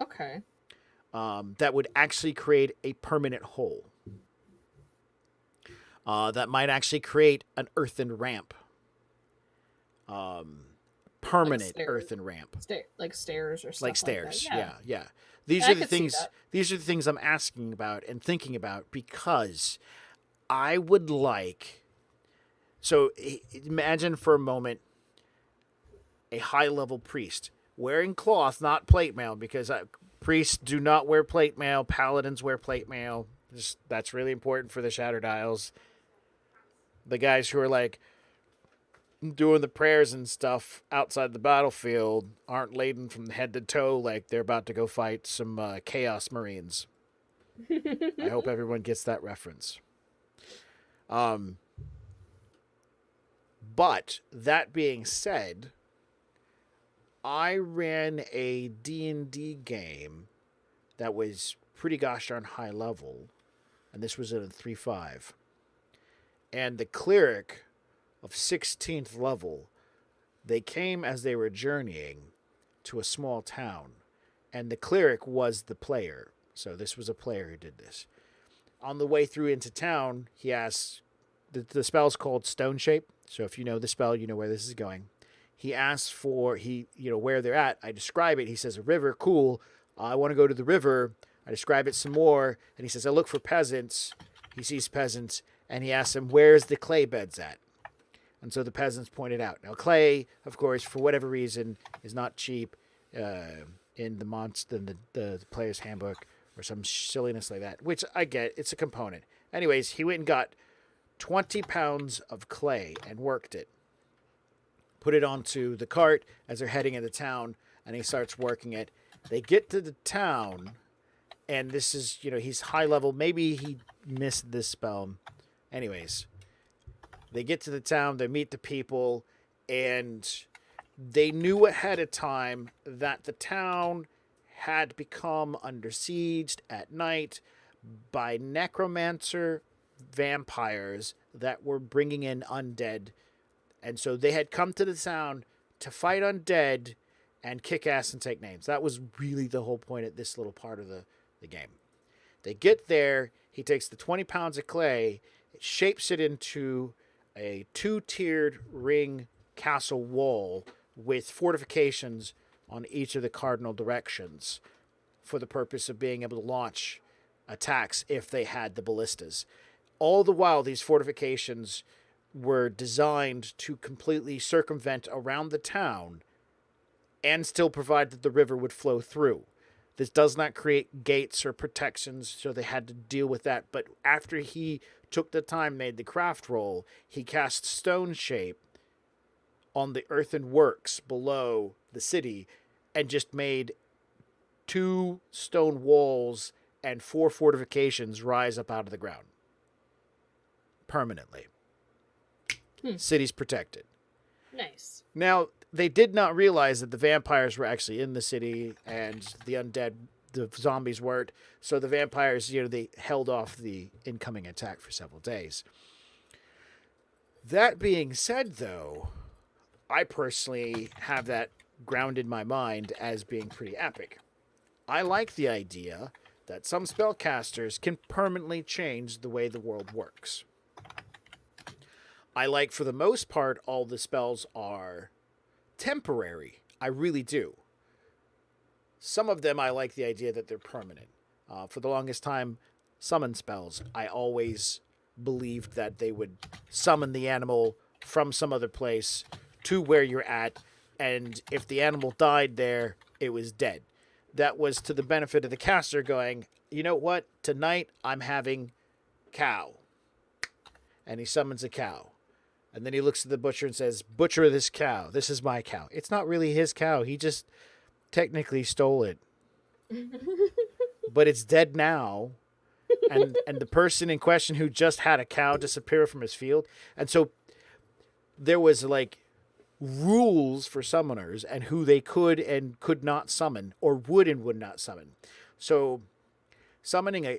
[SPEAKER 2] Okay.
[SPEAKER 1] That would actually create a permanent hole. That might actually create an earthen ramp. Permanent
[SPEAKER 2] like
[SPEAKER 1] earthen ramp.
[SPEAKER 2] Like stairs or stuff
[SPEAKER 1] Like stairs.
[SPEAKER 2] Like that.
[SPEAKER 1] Yeah. These
[SPEAKER 2] I
[SPEAKER 1] are the
[SPEAKER 2] could see
[SPEAKER 1] things.
[SPEAKER 2] that.
[SPEAKER 1] These are the things I'm asking about and thinking about, because I would like. So imagine for a moment a high-level priest wearing cloth, not plate mail, because priests do not wear plate mail. Paladins wear plate mail. That's really important for the Shattered Isles. The guys who are like doing the prayers and stuff outside the battlefield aren't laden from head to toe like they're about to go fight some Chaos Marines. I hope everyone gets that reference. But that being said, I ran a D&D game that was pretty gosh darn high level, and this was at a 3-5. And the cleric of 16th level, they came as they were journeying to a small town, and the cleric was the player. So this was a player who did this. On the way through into town, he asks, the spell's called Stone Shape, so if you know the spell, you know where this is going. He asks for, where they're at. I describe it. He says, a river, cool. I want to go to the river. I describe it some more, and he says, I look for peasants. He sees peasants, and he asks them, where's the clay beds at? And so the peasants pointed out. Now, clay, of course, for whatever reason, is not cheap in the player's handbook or some silliness like that, which I get. It's a component. Anyways, he went and got 20 pounds of clay and worked it. Put it onto the cart as they're heading into town, and he starts working it. They get to the town, and this is, he's high level. Maybe he missed this spell. Anyways, they get to the town, they meet the people, and they knew ahead of time that the town had become under siege at night by necromancer vampires that were bringing in undead. And so they had come to the town to fight undead and kick ass and take names. That was really the whole point of this little part of the game. They get there, he takes the 20 pounds of clay, shapes it into a 2-tiered ring castle wall with fortifications on each of the cardinal directions for the purpose of being able to launch attacks if they had the ballistas. All the while, these fortifications were designed to completely circumvent around the town and still provide that the river would flow through. This does not create gates or protections, so they had to deal with that. But after he took the time, made the craft roll, he cast Stone Shape on the earthen works below the city and just made 2 stone walls and 4 fortifications rise up out of the ground permanently. City's protected.
[SPEAKER 2] Nice.
[SPEAKER 1] Now, they did not realize that the vampires were actually in the city and the undead, the zombies weren't. So the vampires, they held off the incoming attack for several days. That being said, though, I personally have that grounded in my mind as being pretty epic. I like the idea that some spellcasters can permanently change the way the world works. I like, for the most part, all the spells are temporary. I really do. Some of them I like the idea that they're permanent. For the longest time, summon spells, I always believed that they would summon the animal from some other place to where you're at, and if the animal died there, it was dead. That was to the benefit of the caster going, you know what, tonight I'm having cow. And he summons a cow. And then he looks at the butcher and says, butcher this cow. This is my cow. It's not really his cow. He just technically stole it. But it's dead now. And the person in question who just had a cow disappear from his field. And so there was like rules for summoners and who they could and could not summon, or would and would not summon. So summoning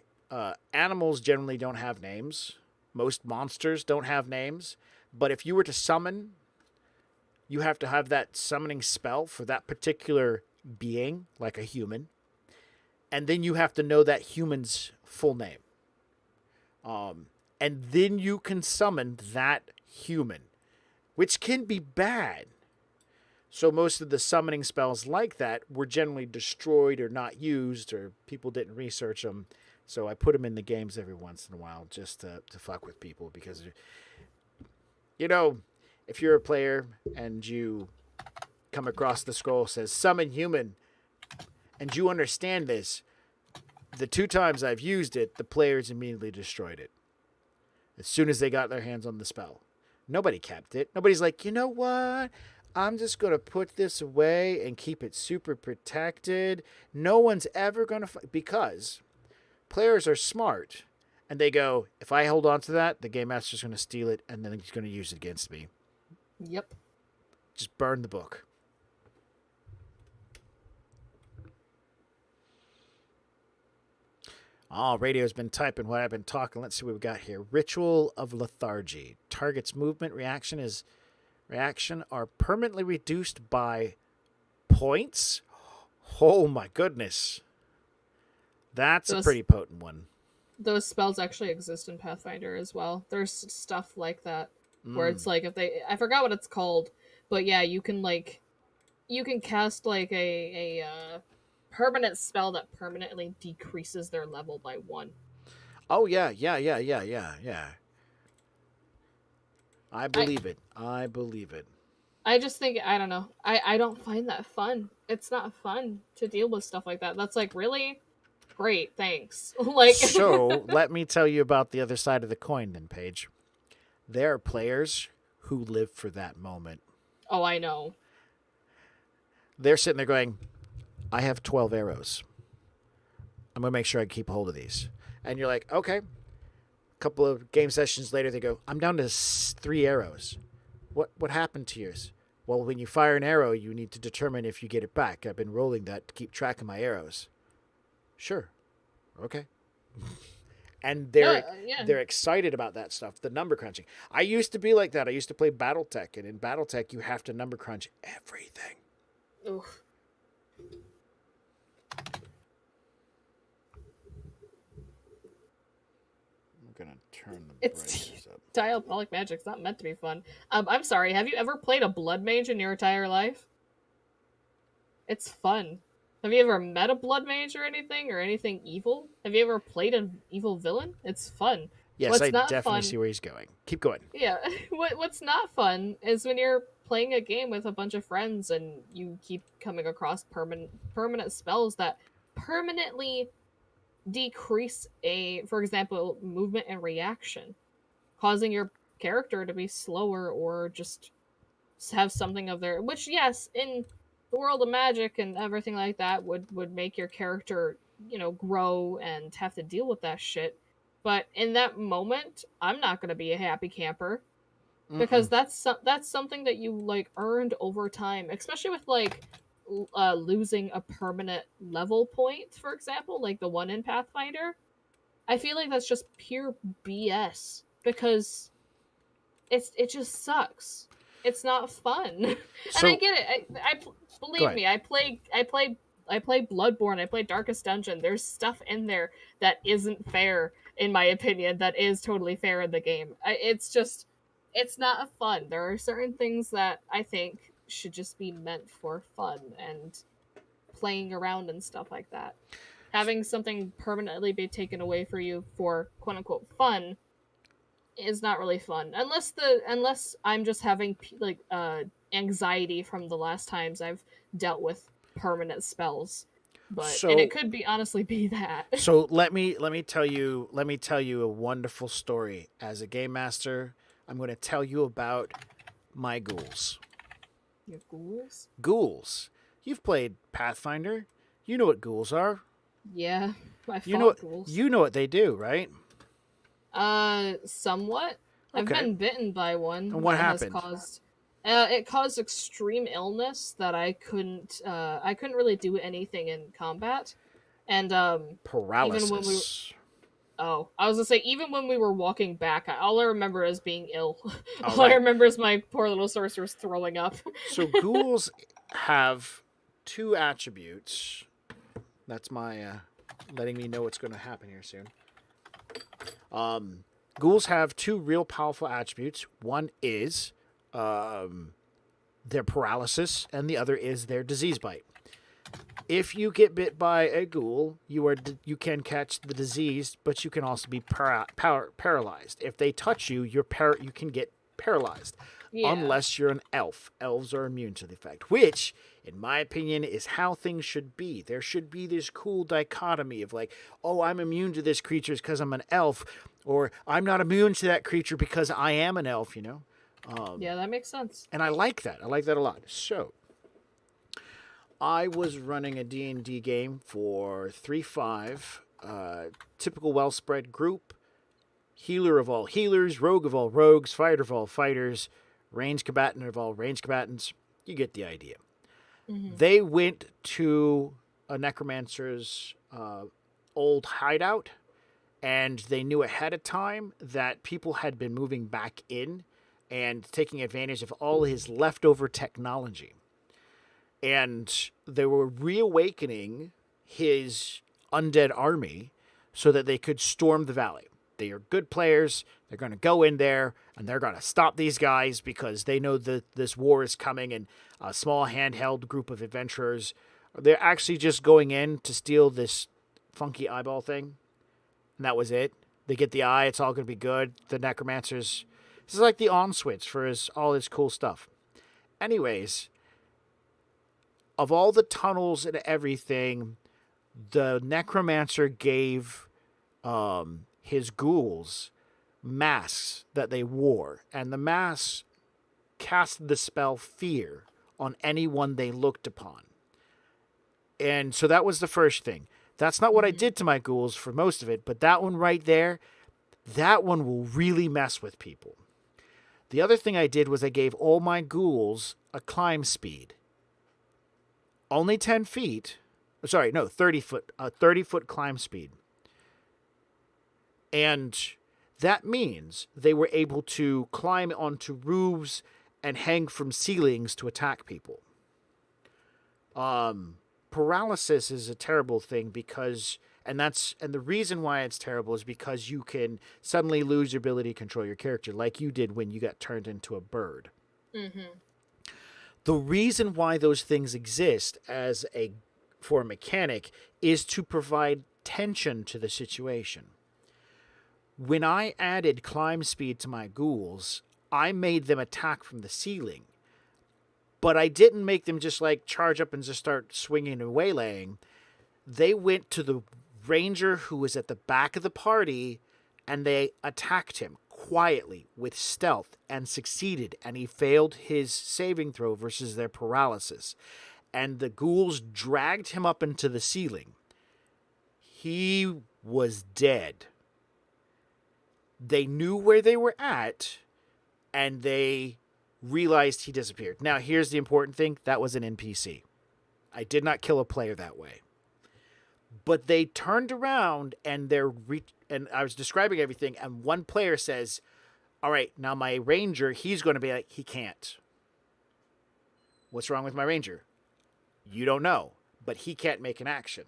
[SPEAKER 1] animals generally don't have names. Most monsters don't have names. But if you were to summon, you have to have that summoning spell for that particular being, like a human. And then you have to know that human's full name. And then you can summon that human, which can be bad. So most of the summoning spells like that were generally destroyed or not used, or people didn't research them. So I put them in the games every once in a while just to fuck with people, because, you know, if you're a player and you come across the scroll that says summon human, and you understand this, the 2 times I've used it, the players immediately destroyed it as soon as they got their hands on the spell. Nobody kept it. Nobody's like, you know what? I'm just going to put this away and keep it super protected. No one's ever going to... because players are smart. And they go, if I hold on to that, the game master's going to steal it, and then he's going to use it against me.
[SPEAKER 2] Yep.
[SPEAKER 1] Just burn the book. Oh, radio's been typing what I've been talking. Let's see what we got here. Ritual of Lethargy. Target's movement reaction are permanently reduced by points. Oh my goodness. That's a pretty potent one.
[SPEAKER 2] Those spells actually exist in Pathfinder as well. There's stuff like that where it's like, if they, I forgot what it's called, but yeah, you can cast like a permanent spell that permanently decreases their level by 1.
[SPEAKER 1] Oh yeah. I believe it.
[SPEAKER 2] I just think, I don't know. I don't find that fun. It's not fun to deal with stuff like that. That's like, really? Great, thanks. Like,
[SPEAKER 1] so let me tell you about the other side of the coin then, Paige. There are players who live for that moment.
[SPEAKER 2] Oh, I know.
[SPEAKER 1] They're sitting there going, I have 12 arrows. I'm going to make sure I keep hold of these. And you're like, okay. A couple of game sessions later, they go, I'm down to 3 arrows. What happened to yours? Well, when you fire an arrow, you need to determine if you get it back. I've been rolling that to keep track of my arrows. Sure. Okay. And they're excited about that stuff, the number crunching. I used to be like that. I used to play Battletech, and in Battletech, you have to number crunch everything.
[SPEAKER 2] Oof.
[SPEAKER 1] I'm gonna turn the brightness up.
[SPEAKER 2] Diabolic magic's not meant to be fun. I'm sorry. Have you ever played a blood mage in your entire life? It's fun. Have you ever met a blood mage or anything evil? Have you ever played an evil villain? It's fun.
[SPEAKER 1] Yes, I definitely see where he's going. Keep going.
[SPEAKER 2] Yeah. What's not fun is when you're playing a game with a bunch of friends and you keep coming across permanent spells that permanently decrease for example, movement and reaction, causing your character to be slower or just have something of their, which, yes, in the world of magic and everything like that would make your character, grow and have to deal with that shit. But in that moment, I'm not going to be a happy camper, because that's something that you earned over time, especially with losing a permanent level point, for example, like the one in Pathfinder. I feel like that's just pure BS, because it just sucks. It's not fun. And I get it. Believe me, I play Bloodborne, I play Darkest Dungeon. There's stuff in there that isn't fair, in my opinion, that is totally fair in the game. It's not fun. There are certain things that I think should just be meant for fun and playing around and stuff like that. having something permanently be taken away for you for quote unquote fun is not really fun unless I'm just having like anxiety from the last times I've dealt with permanent spells. And it
[SPEAKER 1] So
[SPEAKER 2] could be honestly be that.
[SPEAKER 1] so let me tell you a wonderful story. As a game master, I'm going to tell you about my ghouls.
[SPEAKER 2] Your ghouls?
[SPEAKER 1] Ghouls. You've played Pathfinder. You know what ghouls are.
[SPEAKER 2] Yeah, I
[SPEAKER 1] You know
[SPEAKER 2] fought
[SPEAKER 1] what
[SPEAKER 2] ghouls.
[SPEAKER 1] you know what they do, right?
[SPEAKER 2] Somewhat. I've
[SPEAKER 1] Okay.
[SPEAKER 2] been bitten by
[SPEAKER 1] And
[SPEAKER 2] one
[SPEAKER 1] what
[SPEAKER 2] that has
[SPEAKER 1] happened?
[SPEAKER 2] caused. It caused extreme illness that I couldn't. I couldn't really do anything in combat, and even when we.
[SPEAKER 1] Paralysis.
[SPEAKER 2] Oh, I was gonna say even when we were walking back, all I remember is being ill.
[SPEAKER 1] All
[SPEAKER 2] All I
[SPEAKER 1] right.
[SPEAKER 2] remember is my poor little sorceress throwing up.
[SPEAKER 1] So ghouls have two attributes. That's my letting me know what's going to happen here soon. Ghouls have two real powerful attributes. One is their paralysis, and the other is their disease bite. If you get bit by a ghoul, you can catch the disease, but you can also be paralyzed. If they touch you, you can get paralyzed,
[SPEAKER 2] Yeah.
[SPEAKER 1] unless you're an elf. Elves are immune to the effect, which, in my opinion, is how things should be. There should be this cool dichotomy of like, oh, I'm immune to this creature because I'm an elf, or I'm not immune to that creature because I am an elf.
[SPEAKER 2] Yeah, that makes sense.
[SPEAKER 1] And I like that. I like that a lot. So I was running a D&D game for 3.5, typical well-spread group, healer of all healers, rogue of all rogues, fighter of all fighters, range combatant of all range combatants. You get the idea.
[SPEAKER 2] Mm-hmm.
[SPEAKER 1] They went to a necromancer's old hideout, and they knew ahead of time that people had been moving back in and taking advantage of all his leftover technology. And they were reawakening his undead army so that they could storm the valley. They are good players. They're going to go in there and they're going to stop these guys because they know that this war is coming, and a small handheld group of adventurers, they're actually just going in to steal this funky eyeball thing. And that was it. They get the eye. It's all going to be good. The necromancers. This is like the on switch for all his cool stuff. Anyways, of all the tunnels and everything, the necromancer gave his ghouls masks that they wore, and the masks cast the spell Fear on anyone they looked upon. And so that was the first thing. That's not what I did to my ghouls for most of it, but that one right there, that one will really mess with people. The other thing I did was I gave all my ghouls a climb speed. Only 10 feet. Sorry, no, 30 foot. A 30-foot climb speed. And that means they were able to climb onto roofs and hang from ceilings to attack people. Paralysis is a terrible thing because, and the reason why it's terrible is because you can suddenly lose your ability to control your character, like you did when you got turned into a bird.
[SPEAKER 2] Mm-hmm.
[SPEAKER 1] The reason why those things exist for a mechanic is to provide tension to the situation. When I added climb speed to my ghouls, I made them attack from the ceiling. But I didn't make them just like charge up and just start swinging and waylaying. They went to the ranger who was at the back of the party and they attacked him quietly with stealth and succeeded, and he failed his saving throw versus their paralysis. And the ghouls dragged him up into the ceiling. He was dead. They knew where they were at, and they realized he disappeared. Now, here's the important thing. That was an NPC. I did not kill a player that way. But they turned around, and and I was describing everything, and one player says, all right, now my ranger, he's going to be like, he can't. What's wrong with my ranger? You don't know, but he can't make an action.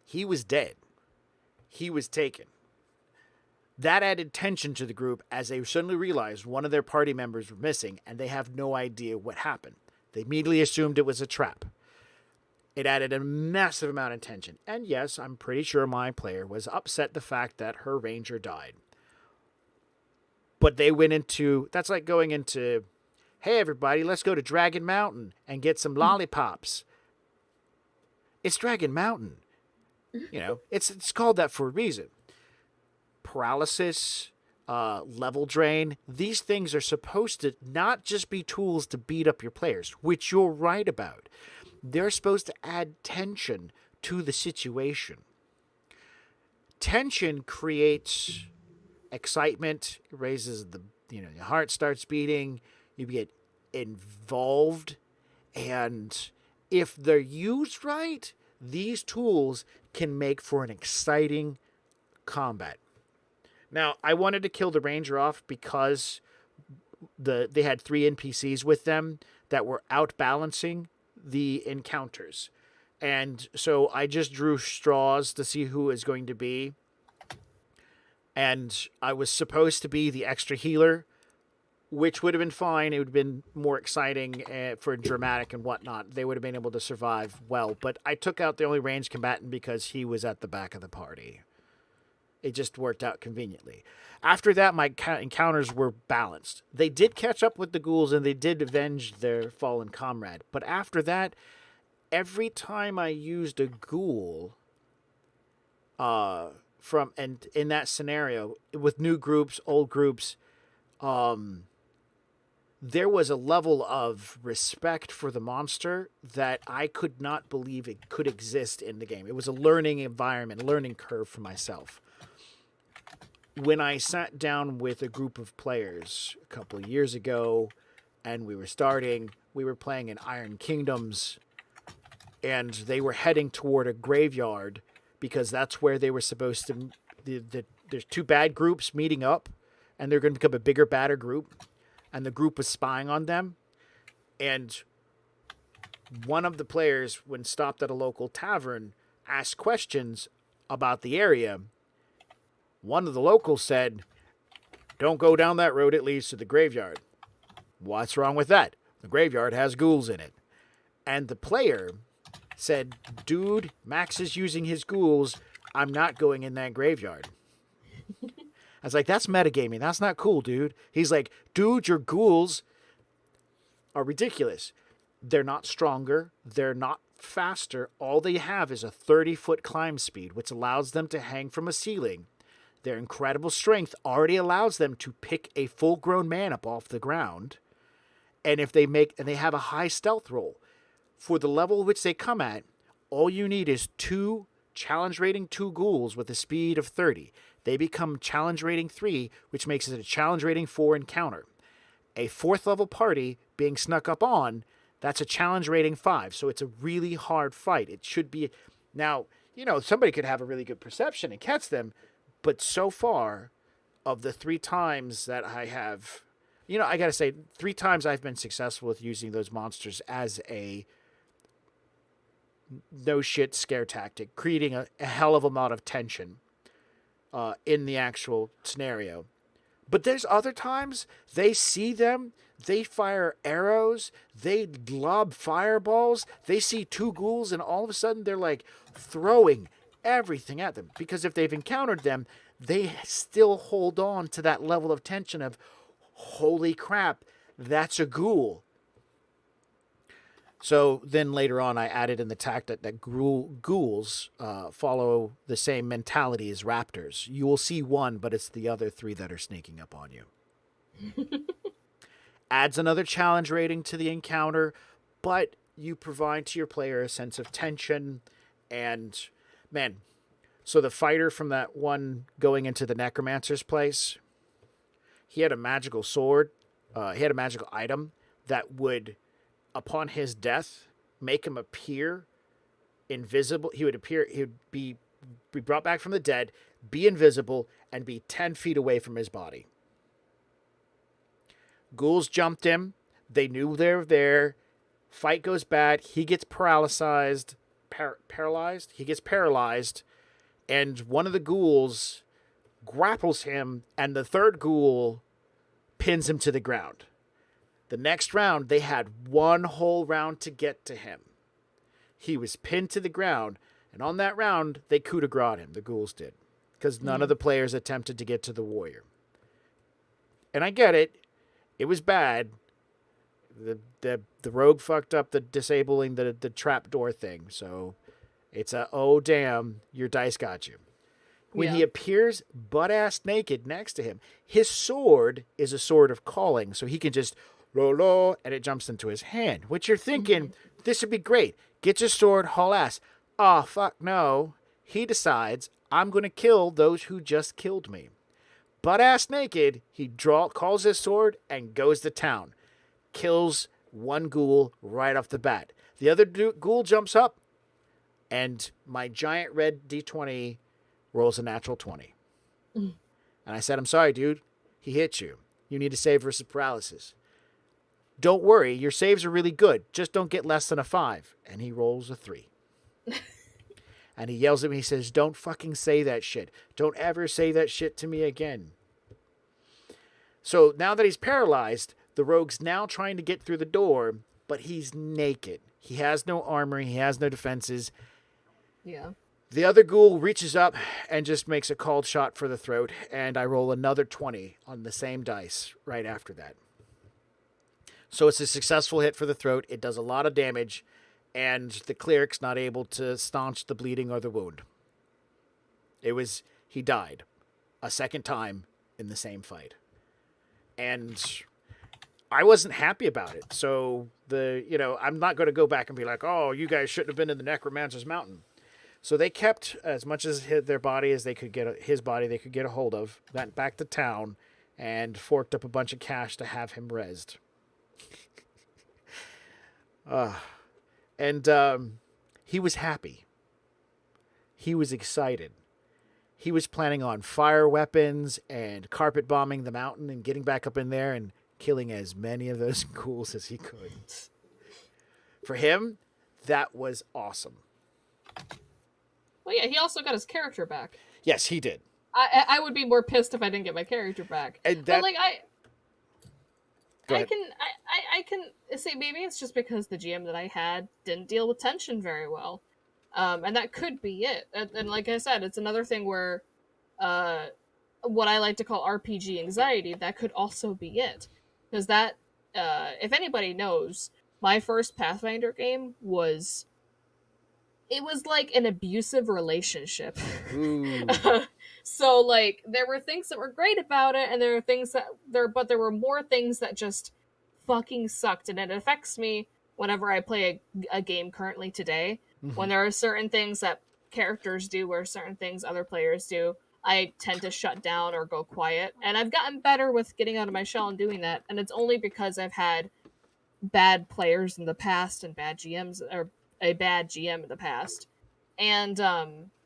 [SPEAKER 1] He was dead. He was taken. That added tension to the group as they suddenly realized one of their party members were missing, and they have no idea what happened. They immediately assumed it was a trap. It added a massive amount of tension. And yes, I'm pretty sure my player was upset the fact that her ranger died. But they went into, that's like going into, hey everybody, let's go to Dragon Mountain and get some lollipops. It's Dragon Mountain. You know, it's called that for a reason. Paralysis, level drain, these things are supposed to not just be tools to beat up your players, which you're right about. They're supposed to add tension to the situation. Tension creates excitement, it raises your heart starts beating, you get involved, and if they're used right, these tools can make for an exciting combat. Now, I wanted to kill the ranger off because they had 3 NPCs with them that were outbalancing the encounters. And so I just drew straws to see who is going to be. And I was supposed to be the extra healer, which would have been fine. It would have been more exciting for dramatic and whatnot. They would have been able to survive well. But I took out the only ranged combatant because he was at the back of the party. It just worked out conveniently. After that, my encounters were balanced. They did catch up with the ghouls and they did avenge their fallen comrade. But after that, every time I used a ghoul, in that scenario with new groups, old groups, there was a level of respect for the monster that I could not believe it could exist in the game. It was a learning environment, a learning curve for myself. When I sat down with a group of players a couple of years ago and we were playing in Iron Kingdoms, and they were heading toward a graveyard because that's where they were supposed to. There's 2 bad groups meeting up, and they're going to become a bigger, badder group. And the group was spying on them. And one of the players, when stopped at a local tavern, asked questions about the area. One of the locals said, "Don't go down that road, it leads to the graveyard." "What's wrong with that?" "The graveyard has ghouls in it." And the player said, "Dude, Max is using his ghouls. I'm not going in that graveyard." I was like, that's metagaming. That's not cool, dude. He's like, "Dude, your ghouls are ridiculous. They're not stronger. They're not faster. All they have is a 30-foot climb speed, which allows them to hang from a ceiling. Their incredible strength already allows them to pick a full-grown man up off the ground. And if they have a high stealth roll. For the level which they come at, all you need is 2 challenge rating 2 ghouls with a speed of 30. They become challenge rating 3, which makes it a challenge rating 4 encounter. A 4th level party being snuck up on, that's a challenge rating 5. So it's a really hard fight. It should be. Now, somebody could have a really good perception and catch them, but so far, of the 3 times that I have, I gotta say, 3 times I've been successful with using those monsters as a no shit scare tactic, creating a hell of a amount of tension in the actual scenario. But there's other times they see them, they fire arrows, they lob fireballs, they see 2 ghouls, and all of a sudden they're like throwing everything at them. Because if they've encountered them, they still hold on to that level of tension of, holy crap, that's a ghoul. So then later on, I added in the tactic that ghouls follow the same mentality as raptors. You will see one, but it's the other 3 that are sneaking up on you. Adds another challenge rating to the encounter, but you provide to your player a sense of tension. And, man, so the fighter from that one going into the necromancer's place, he had a magical sword. He had a magical item that would, upon his death, make him appear invisible. He would be brought back from the dead, be invisible, and be 10 feet away from his body. Ghouls jumped him. They knew they were there. Fight goes bad. He gets paralyzed. Paralyzed? He gets paralyzed. And one of the ghouls grapples him, and the 3rd ghoul pins him to the ground. The next round, they had 1 whole round to get to him. He was pinned to the ground, and on that round, they coup de grace him. The ghouls did, because none of the players attempted to get to the warrior. And I get it. It was bad. The rogue fucked up the disabling the trapdoor thing. So it's a, oh damn, your dice got you. When he appears butt-ass naked next to him, his sword is a sword of calling, so he can just lo, and it jumps into his hand. Which you're thinking, this would be great. Get your sword, haul ass. Ah, fuck no. He decides, I'm going to kill those who just killed me. Butt-ass naked, he calls his sword and goes to town. Kills one ghoul right off the bat. The other ghoul jumps up, and my giant red D20 rolls a natural 20. And I said, I'm sorry, dude. He hit you. You need to save versus paralysis. Don't worry, your saves are really good. Just don't get less than a 5. And he rolls a 3. And he yells at me, he says, don't fucking say that shit. Don't ever say that shit to me again. So now that he's paralyzed, the rogue's now trying to get through the door, but he's naked. He has no armor. He has no defenses.
[SPEAKER 2] Yeah.
[SPEAKER 1] The other ghoul reaches up and just makes a called shot for the throat, and I roll another 20 on the same dice right after that. So it's a successful hit for the throat. It does a lot of damage, and the cleric's not able to staunch the bleeding or the wound. He died a second time in the same fight. And I wasn't happy about it. So I'm not going to go back and be like, oh, you guys shouldn't have been in the Necromancer's Mountain. So they kept as much as their body as they could get, his body they could get a hold of, went back to town, and forked up a bunch of cash to have him rezzed. He was happy. He was excited. He was planning on fire weapons and carpet bombing the mountain and getting back up in there and killing as many of those ghouls as he could. For him, that was awesome.
[SPEAKER 2] Well, yeah, he also got his character back.
[SPEAKER 1] Yes, he did.
[SPEAKER 2] I would be more pissed if I didn't get my character back.
[SPEAKER 1] And
[SPEAKER 2] but like I can say maybe it's just because the GM that I had didn't deal with tension very well, and that could be it. And like I said, it's another thing where, what I like to call RPG anxiety, that could also be it, because that, if anybody knows, my first Pathfinder game was like an abusive relationship. So like there were things that were great about it, and there were more things that just fucking sucked, and it affects me whenever I play a game currently today. When there are certain things that characters do or certain things other players do, I tend to shut down or go quiet, and I've gotten better with getting out of my shell and doing that, and it's only because I've had bad players in the past and bad GMs, or a bad GM in the past. And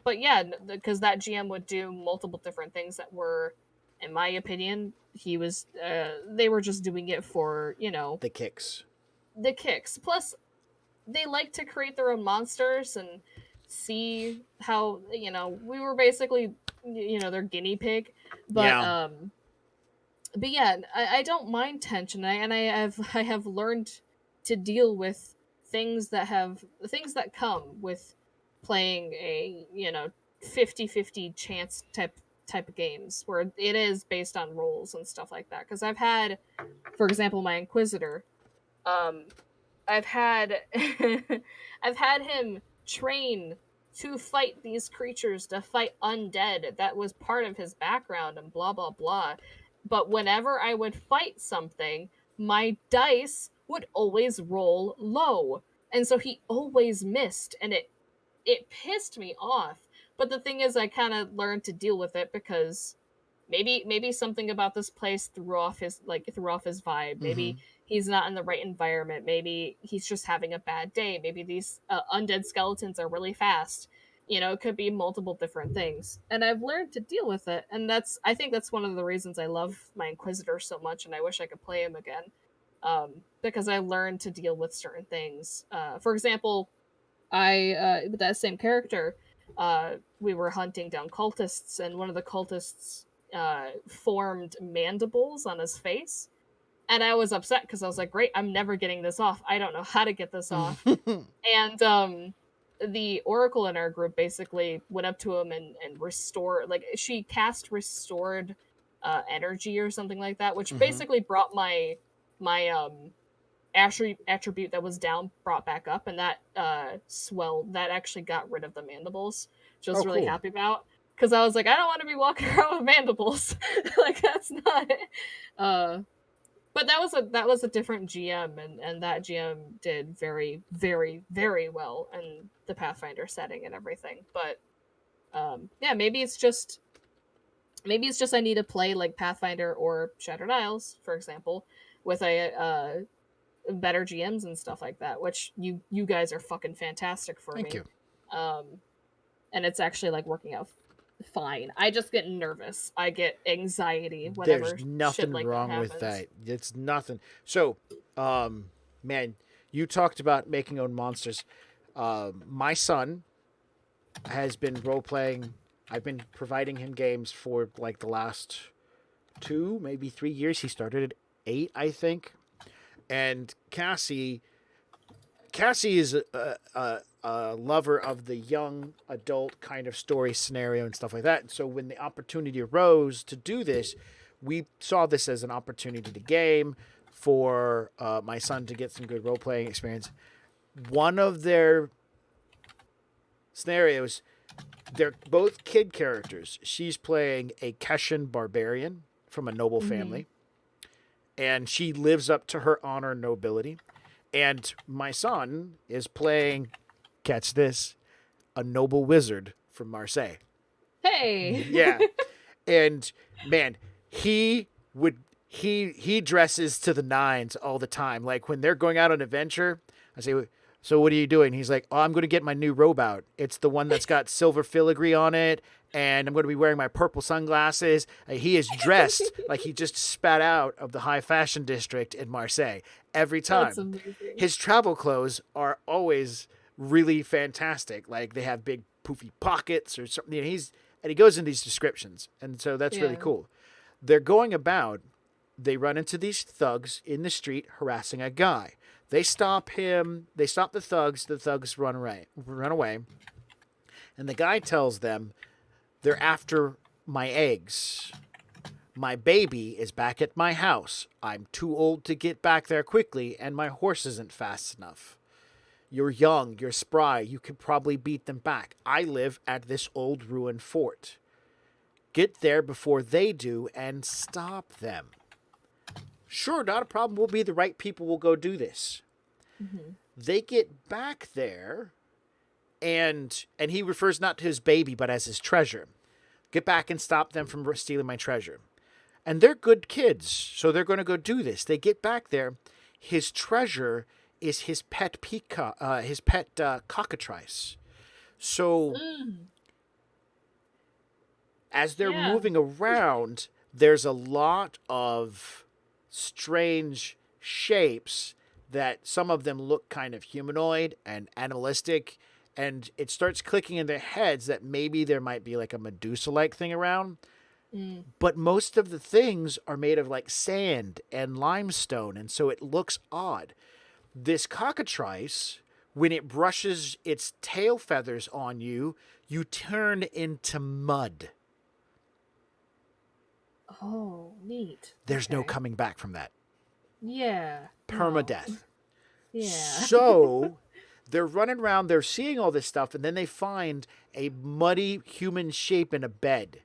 [SPEAKER 2] but yeah, because that GM would do multiple different things that were, in my opinion, they were just doing it for,
[SPEAKER 1] the kicks.
[SPEAKER 2] Plus they like to create their own monsters and see how, we were basically, their guinea pig. But but yeah, I don't mind tension. I have learned to deal with things that come with playing a 50-50 chance type of games where it is based on rolls and stuff like that. Because I've had, for example, my Inquisitor, I've had I've had him train to fight these creatures, to fight undead. That was part of his background and blah blah blah. But whenever I would fight something, my dice would always roll low. And so he always missed, and it pissed me off. But the thing is, I kind of learned to deal with it, because maybe something about this place threw off his vibe. Maybe he's not in the right environment. Maybe he's just having a bad day. Maybe these undead skeletons are really fast. It could be multiple different things. And I've learned to deal with it. And I think that's one of the reasons I love my Inquisitor so much, and I wish I could play him again. Because I learned to deal with certain things. For example, with that same character, we were hunting down cultists, and one of the cultists formed mandibles on his face. And I was upset because I was like, great, I'm never getting this off. I don't know how to get this off. And the oracle in our group basically went up to him and restored, like she cast restored energy or something like that, which
[SPEAKER 1] Mm-hmm.
[SPEAKER 2] basically brought my attribute that was down brought back up, and that that actually got rid of the mandibles, which I
[SPEAKER 1] Oh,
[SPEAKER 2] was really
[SPEAKER 1] cool.
[SPEAKER 2] happy about, because I was like, I don't want to be walking around with mandibles. Like that's not uh but that was a different GM, and that GM did very, very, very well in the Pathfinder setting and everything. But yeah, maybe it's just I need to play like Pathfinder or Shattered Isles, for example, with a better GMs and stuff like that, which you guys are fucking fantastic for
[SPEAKER 1] Thank
[SPEAKER 2] me.
[SPEAKER 1] you.
[SPEAKER 2] Um and it's actually like working out fine. I just get nervous. I get anxiety
[SPEAKER 1] There's
[SPEAKER 2] whenever shit
[SPEAKER 1] nothing
[SPEAKER 2] like that
[SPEAKER 1] wrong with
[SPEAKER 2] happens.
[SPEAKER 1] that. It's nothing. So, man, you talked about making own monsters. My son has been role playing. I've been providing him games for like the last 2, maybe 3 years. He started at 8, I think. And Cassie is a lover of the young adult kind of story scenario and stuff like that. And so when the opportunity arose to do this, we saw this as an opportunity to game for my son to get some good role playing experience. One of their scenarios, they're both kid characters. She's playing a Keshan barbarian from a noble
[SPEAKER 2] Mm-hmm.
[SPEAKER 1] family, and she lives up to her honor and nobility. And my son is playing, catch this, a noble wizard from Marseille.
[SPEAKER 2] Hey.
[SPEAKER 1] Yeah. And man, he would he dresses to the nines all the time. Like when they're going out on adventure, I say, "So what are you doing?" He's like, "Oh, I'm going to get my new robe out. It's the one that's got silver filigree on it, and I'm going to be wearing my purple sunglasses." He is dressed like he just spat out of the high fashion district in Marseille every
[SPEAKER 2] That's
[SPEAKER 1] time.
[SPEAKER 2] amazing.
[SPEAKER 1] His travel clothes are always really fantastic. Like they have big poofy pockets or something. And he goes in these descriptions, and so that's really
[SPEAKER 2] Yeah.
[SPEAKER 1] cool. They're going about. They run into these thugs in the street harassing a guy. They stop him. They stop the thugs. The thugs run away. Run away, and the guy tells them they're after my eggs. My baby is back at my house. I'm too old to get back there quickly, and my horse isn't fast enough. You're young, you're spry, you could probably beat them back. I live at this old ruined fort. Get there before they do and stop them. Sure, not a problem. We'll be the right people. We'll go do this.
[SPEAKER 2] Mm-hmm.
[SPEAKER 1] They get back there, and he refers not to his baby, but as his treasure. Get back and stop them from stealing my treasure. And they're good kids, so they're going to go do this. They get back there. His treasure is his pet cockatrice. So
[SPEAKER 2] Mm.
[SPEAKER 1] as they're
[SPEAKER 2] Yeah.
[SPEAKER 1] moving around, there's a lot of strange shapes that some of them look kind of humanoid and animalistic. And it starts clicking in their heads that maybe there might be like a Medusa like thing around.
[SPEAKER 2] Mm.
[SPEAKER 1] But most of the things are made of like sand and limestone. And so it looks odd. This cockatrice, when it brushes its tail feathers on you, you turn into mud.
[SPEAKER 2] Oh, neat.
[SPEAKER 1] There's no
[SPEAKER 2] Okay.
[SPEAKER 1] coming back from that.
[SPEAKER 2] Yeah. No.
[SPEAKER 1] Permadeath.
[SPEAKER 2] Yeah.
[SPEAKER 1] So they're running around, they're seeing all this stuff, and then they find a muddy human shape in a bed.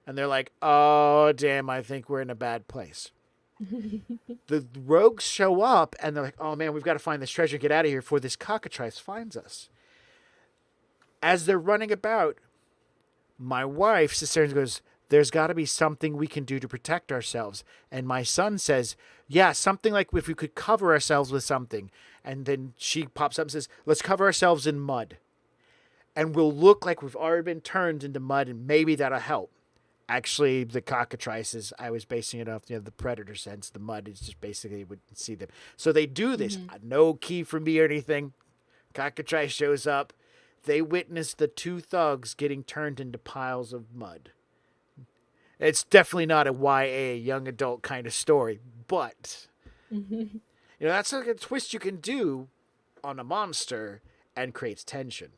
[SPEAKER 1] And they're like, oh, damn, I think we're in a bad place. The rogues show up, and they're like, oh, man, we've got to find this treasure and get out of here before this cockatrice finds us. As they're running about, my wife sits there and goes, there's got to be something we can do to protect ourselves. And my son says, yeah, something like if we could cover ourselves with something. And then she pops up and says, let's cover ourselves in mud. And we'll look like we've already been turned into mud, and maybe that'll help. Actually, the cockatrices, I was basing it off the predator sense. The mud is just basically you wouldn't see them. So they do this.
[SPEAKER 2] Mm-hmm.
[SPEAKER 1] No key from me or anything. Cockatrice shows up. They witness the two thugs getting turned into piles of mud. It's definitely not a YA, young adult kind of story, but
[SPEAKER 2] Mm-hmm.
[SPEAKER 1] that's like a twist you can do on a monster and creates tension.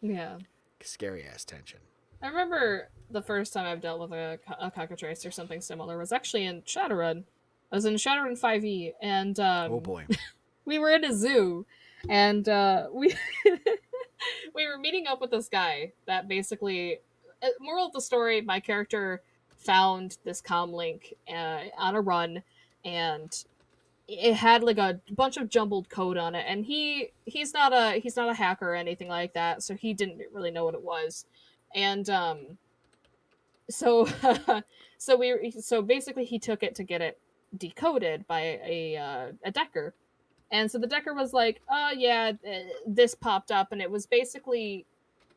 [SPEAKER 2] Yeah.
[SPEAKER 1] Scary ass tension.
[SPEAKER 2] I remember the first time I've dealt with a cockatrice or something similar was actually in Shadowrun. I was in Shadowrun 5e, and
[SPEAKER 1] Oh boy.
[SPEAKER 2] we were in a zoo, and we we were meeting up with this guy that basically, moral of the story, my character found this comm link on a run, and it had like a bunch of jumbled code on it, and he's not a hacker or anything like that, so he didn't really know what it was. And so so basically he took it to get it decoded by a decker. And so the decker was like, yeah, this popped up, and it was basically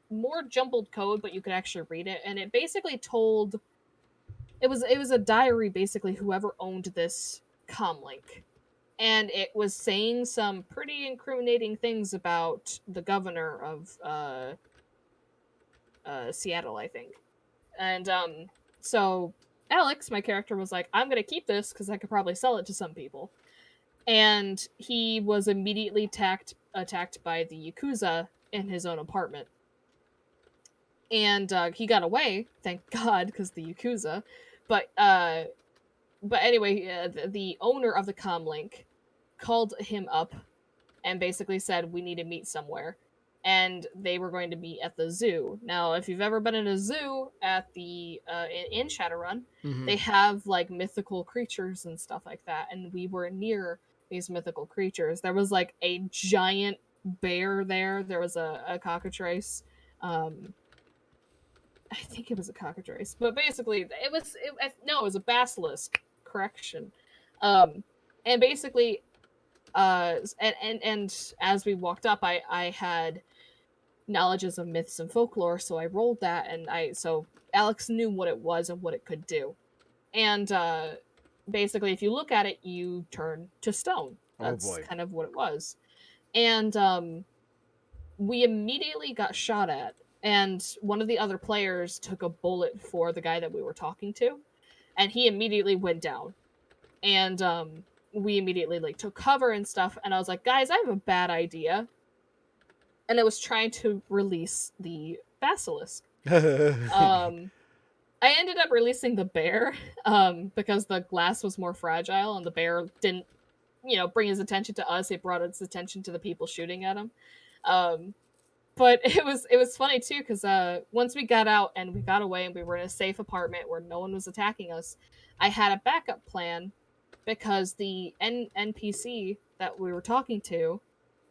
[SPEAKER 2] more jumbled code, but you could actually read it, and it basically told, it was a diary, basically, whoever owned this comlink, and it was saying some pretty incriminating things about the governor of Seattle, I think. And so Alex, my character, was like, I'm gonna keep this because I could probably sell it to some people. And he was immediately attacked by the Yakuza in his own apartment. And he got away, thank God, because the Yakuza. But anyway, the owner of the comlink called him up and basically said, we need to meet somewhere. And they were going to meet at the zoo. Now, if you've ever been in a zoo at the in Shadowrun, they have like mythical creatures and stuff like that. And we were near these mythical creatures. There was like a giant bear there. There was a cockatrice. I think it was a cockatrice, but basically it was a basilisk. Correction. And basically, and as we walked up, I had knowledges of myths and folklore, so I rolled that, and so Alex knew what it was and what it could do. And basically, if you look at it, you turn to stone. That's kind of what it was. And we immediately got shot at, and one of the other players took a bullet for the guy that we were talking to, and he immediately went down. And we immediately like took cover and stuff, and I was like, guys, I have a bad idea. And I was trying to release the basilisk. I ended up releasing the bear because the glass was more fragile, and the bear didn't, bring his attention to us. It brought its attention to the people shooting at him. But it was funny too, because once we got out and we got away and we were in a safe apartment where no one was attacking us, I had a backup plan because the NPC that we were talking to,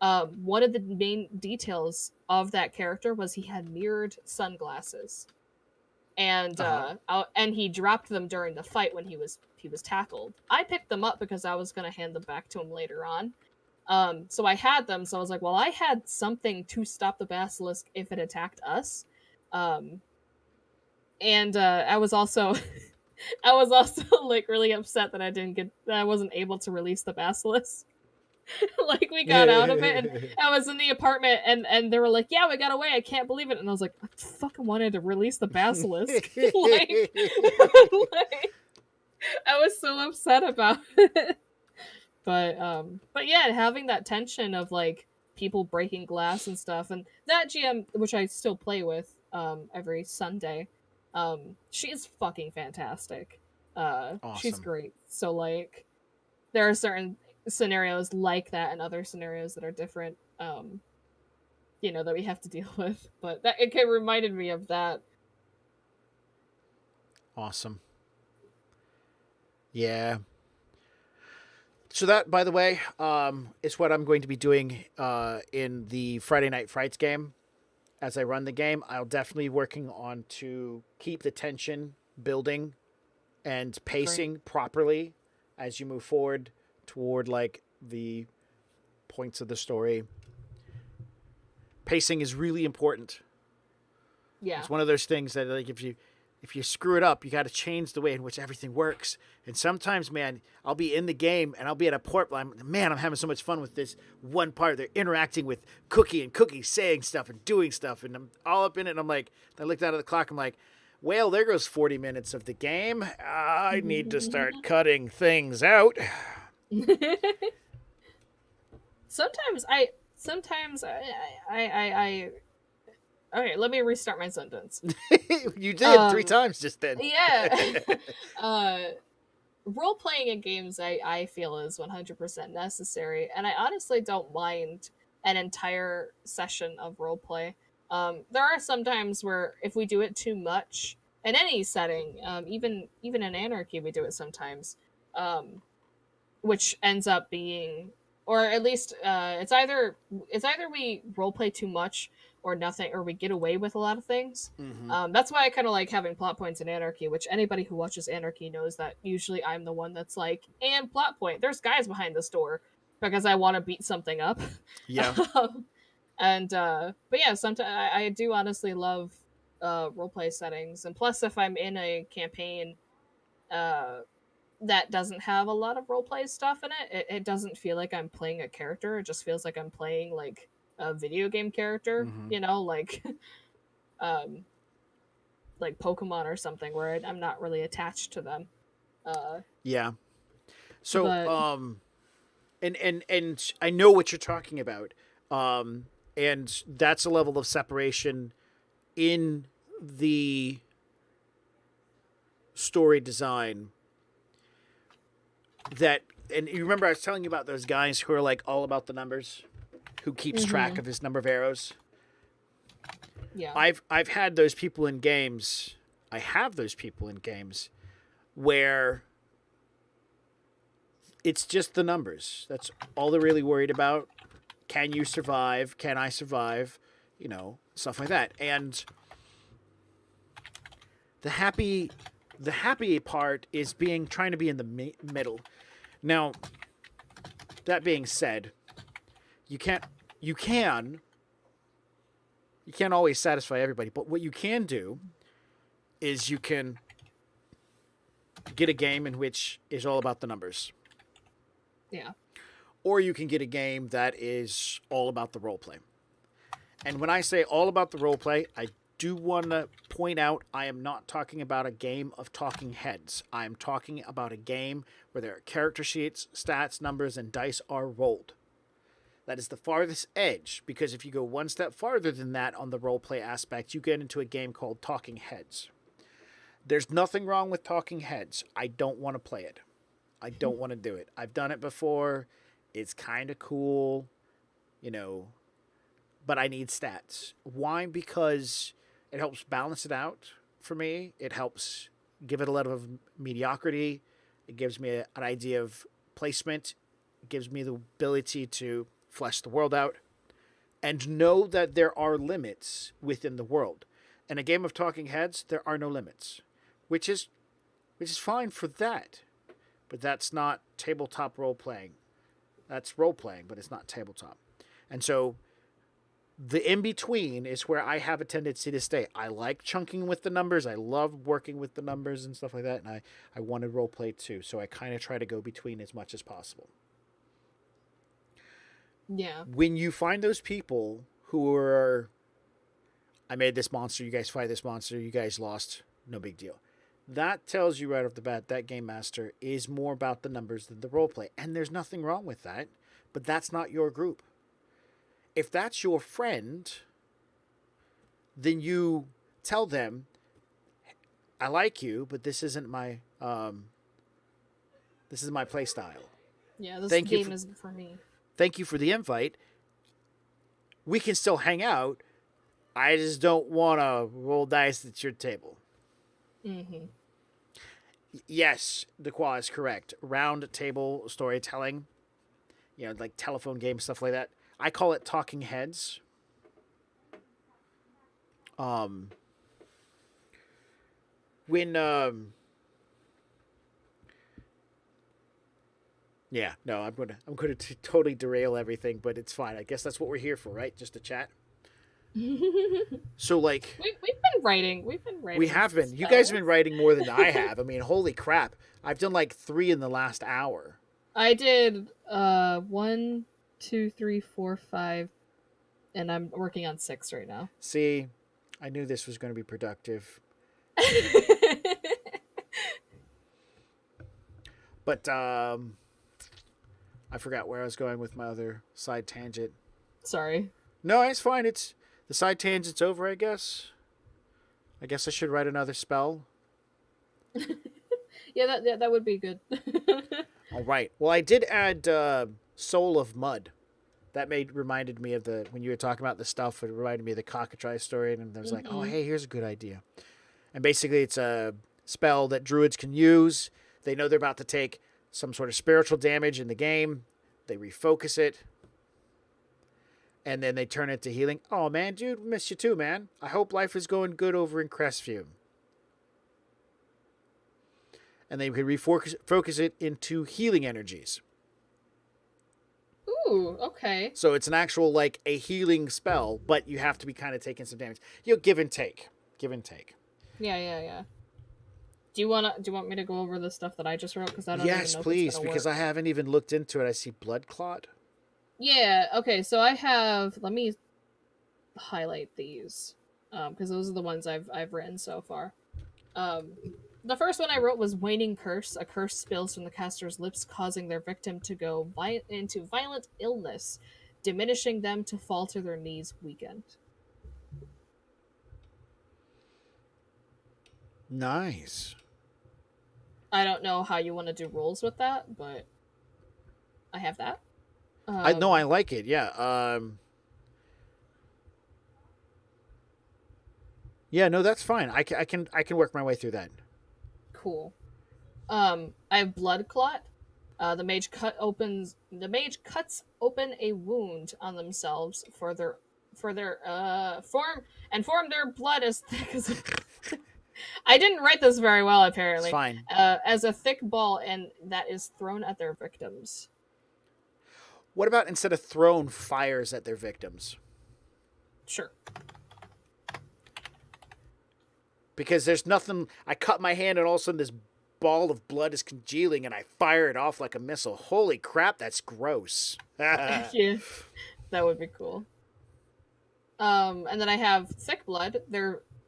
[SPEAKER 2] one of the main details of that character was he had mirrored sunglasses. And and he dropped them during the fight when he was tackled. I picked them up because I was going to hand them back to him later on. So I had them, so I was like, well, I had something to stop the basilisk if it attacked us. And I was also like really upset that I wasn't able to release the basilisk. Like, we got out of it, and I was in the apartment, and they were like, yeah, we got away, I can't believe it. And I was like, I fucking wanted to release the basilisk. like, I was so upset about it. But yeah, having that tension of like people breaking glass and stuff, and that GM, which I still play with every Sunday, she's fucking fantastic.
[SPEAKER 1] Awesome.
[SPEAKER 2] She's great. So like, there are certain scenarios like that and other scenarios that are different, that we have to deal with. But it reminded me of that.
[SPEAKER 1] Awesome. Yeah. So that, by the way, is what I'm going to be doing in the Friday Night Frights game. As I run the game, I'll definitely be working on to keep the tension building and pacing properly as you move forward toward like the points of the story. Pacing is really important.
[SPEAKER 2] Yeah.
[SPEAKER 1] It's one of those things that like if you screw it up, you got to change the way in which everything works. And sometimes, man, I'll be in the game and I'll be at a port, but I'm having so much fun with this one part. They're interacting with Cookie, and Cookie's saying stuff and doing stuff, and I'm all up in it. And I'm like, I looked out at the clock. I'm like, well, there goes 40 minutes of the game. I need to start cutting things out.
[SPEAKER 2] Sometimes sometimes I okay, let me restart my sentence.
[SPEAKER 1] You did 3
[SPEAKER 2] Um,
[SPEAKER 1] times just then.
[SPEAKER 2] yeah. uh, Role playing in games I feel is 100% necessary, and I honestly don't mind an entire session of role play. There are some times where if we do it too much in any setting, even in Anarchy, we do it sometimes, um, which ends up being, or at least it's either we role play too much or nothing, or we get away with a lot of things.
[SPEAKER 1] Hmm.
[SPEAKER 2] That's why I kind of like having plot points in Anarchy, which anybody who watches Anarchy knows that usually I'm the one that's like, and plot point, there's guys behind this door, because I want to beat something up.
[SPEAKER 1] Yeah.
[SPEAKER 2] And but yeah, sometimes I do honestly love roleplay settings, and plus if I'm in a campaign uh that doesn't have a lot of roleplay stuff in it doesn't feel like I'm playing a character. It just feels like I'm playing like a video game character,
[SPEAKER 1] Hmm.
[SPEAKER 2] like um like Pokemon or something, where I'm not really attached to them. Uh,
[SPEAKER 1] Yeah. So,
[SPEAKER 2] but
[SPEAKER 1] and I know what you're talking about. Um, and that's a level of separation in the story design that, and you remember I was telling you about those guys who are like all about the numbers, who keeps track
[SPEAKER 2] mhm,
[SPEAKER 1] of his number of arrows.
[SPEAKER 2] yeah,
[SPEAKER 1] I've had those people in games. I have those people in games where it's just the numbers. That's all they're really worried about. Can you survive? Can I survive? Stuff like that. And the happy the happy part is trying to be in the middle. Now, that being said, you can't you can you can't always satisfy everybody, but what you can do is you can get a game in which is all about the numbers,
[SPEAKER 2] yeah,
[SPEAKER 1] or you can get a game that is all about the role play. And when I say all about the role play, I do want to point out I am not talking about a game of talking heads. I am talking about a game where there are character sheets, stats, numbers, and dice are rolled. That is the farthest edge, because if you go one step farther than that on the role play aspect, you get into a game called Talking Heads. There's nothing wrong with Talking Heads. I don't want to play it. I don't want to do it. I've done it before. It's kind of cool, you know, but I need stats. Why? Because it helps balance it out for me. It helps give it a level of mediocrity. It gives me an idea of placement. It gives me the ability to flesh the world out and know that there are limits within the world. In a game of talking heads, there are no limits, which is fine for that. But that's not tabletop role playing. That's role playing, but it's not tabletop. And so the in between is where I have a tendency to stay. I like chunking with the numbers. I love working with the numbers and stuff like that. And I want to role play too. So I kind of try to go between as much as possible.
[SPEAKER 2] yeah,
[SPEAKER 1] When you find those people who are, I made this monster, you guys fight this monster, you guys lost, no big deal. That tells you right off the bat that game master is more about the numbers than the role play. And there's nothing wrong with that, but that's not your group. If that's your friend, then you tell them, I like you, but this isn't my play style.
[SPEAKER 2] yeah. This
[SPEAKER 1] Thank you
[SPEAKER 2] game
[SPEAKER 1] for,
[SPEAKER 2] isn't for me.
[SPEAKER 1] thank you for the invite. We can still hang out. I just don't want to roll dice at your table.
[SPEAKER 2] Hmm.
[SPEAKER 1] Yes, DeQuois is correct. Round table storytelling, like telephone games, stuff like that. I call it talking heads. Um, when yeah, no, I'm gonna totally derail everything, but it's fine. I guess that's what we're here for, right? Just to chat. So like,
[SPEAKER 2] We've been writing. We've been
[SPEAKER 1] we
[SPEAKER 2] writing
[SPEAKER 1] have been. You guys have
[SPEAKER 2] stuff.
[SPEAKER 1] been writing more than I have. I mean, holy crap! I've done like 3 in the last hour.
[SPEAKER 2] I did 1, 2, 3, 4, 5, and I'm working on 6 right now.
[SPEAKER 1] See, I knew this was going to be productive, but I forgot where I was going with my other side tangent.
[SPEAKER 2] Sorry.
[SPEAKER 1] No, it's fine. It's the side tangent's over, I guess. I guess I should write another spell.
[SPEAKER 2] Yeah, that would be good.
[SPEAKER 1] All right. Well, I did add Soul of Mud. That reminded me of when you were talking about the stuff. It reminded me of the cockatrice story, and I was like, oh,
[SPEAKER 2] Hmm.
[SPEAKER 1] hey, here's a good idea. And basically, it's a spell that druids can use. They know they're about to take some sort of spiritual damage in the game. They refocus it, and then they turn it to healing. Oh man, dude, miss you too, man. I hope life is going good over in Crestview. And they can refocus it into healing energies.
[SPEAKER 2] Ooh, okay.
[SPEAKER 1] So it's an actual like a healing spell, but you have to be kind of taking some damage. Give and take, give and take.
[SPEAKER 2] Yeah. Do you want me to go over the stuff that I just wrote? Because I don't even
[SPEAKER 1] Yes,
[SPEAKER 2] know if it's
[SPEAKER 1] please,
[SPEAKER 2] gonna
[SPEAKER 1] because
[SPEAKER 2] work.
[SPEAKER 1] I haven't even looked into it. I see blood clot.
[SPEAKER 2] Yeah. Okay. So I have. Let me highlight these, because those are the ones I've written so far. Um, the first one I wrote was Waning Curse. A curse spills from the caster's lips, causing their victim to go into violent illness, diminishing them to fall to their knees weakened.
[SPEAKER 1] Nice.
[SPEAKER 2] I don't know how you want to do rules with that, but I have that.
[SPEAKER 1] I know I
[SPEAKER 2] Um,
[SPEAKER 1] like it. Yeah. Yeah. No, that's fine. I can work my way through that.
[SPEAKER 2] cool. I have Blood Clot. The mage cuts open a wound on themselves form their blood as thick as I didn't write this very well
[SPEAKER 1] It's
[SPEAKER 2] apparently.
[SPEAKER 1] fine.
[SPEAKER 2] As a thick ball and that is thrown at their victims.
[SPEAKER 1] What about instead of thrown fires at their victims?
[SPEAKER 2] Sure.
[SPEAKER 1] Because there's nothing. I cut my hand and all of a sudden this ball of blood is congealing and I fire it off like a missile. Holy crap, that's gross.
[SPEAKER 2] Yeah, that would be cool. And then I have thick blood.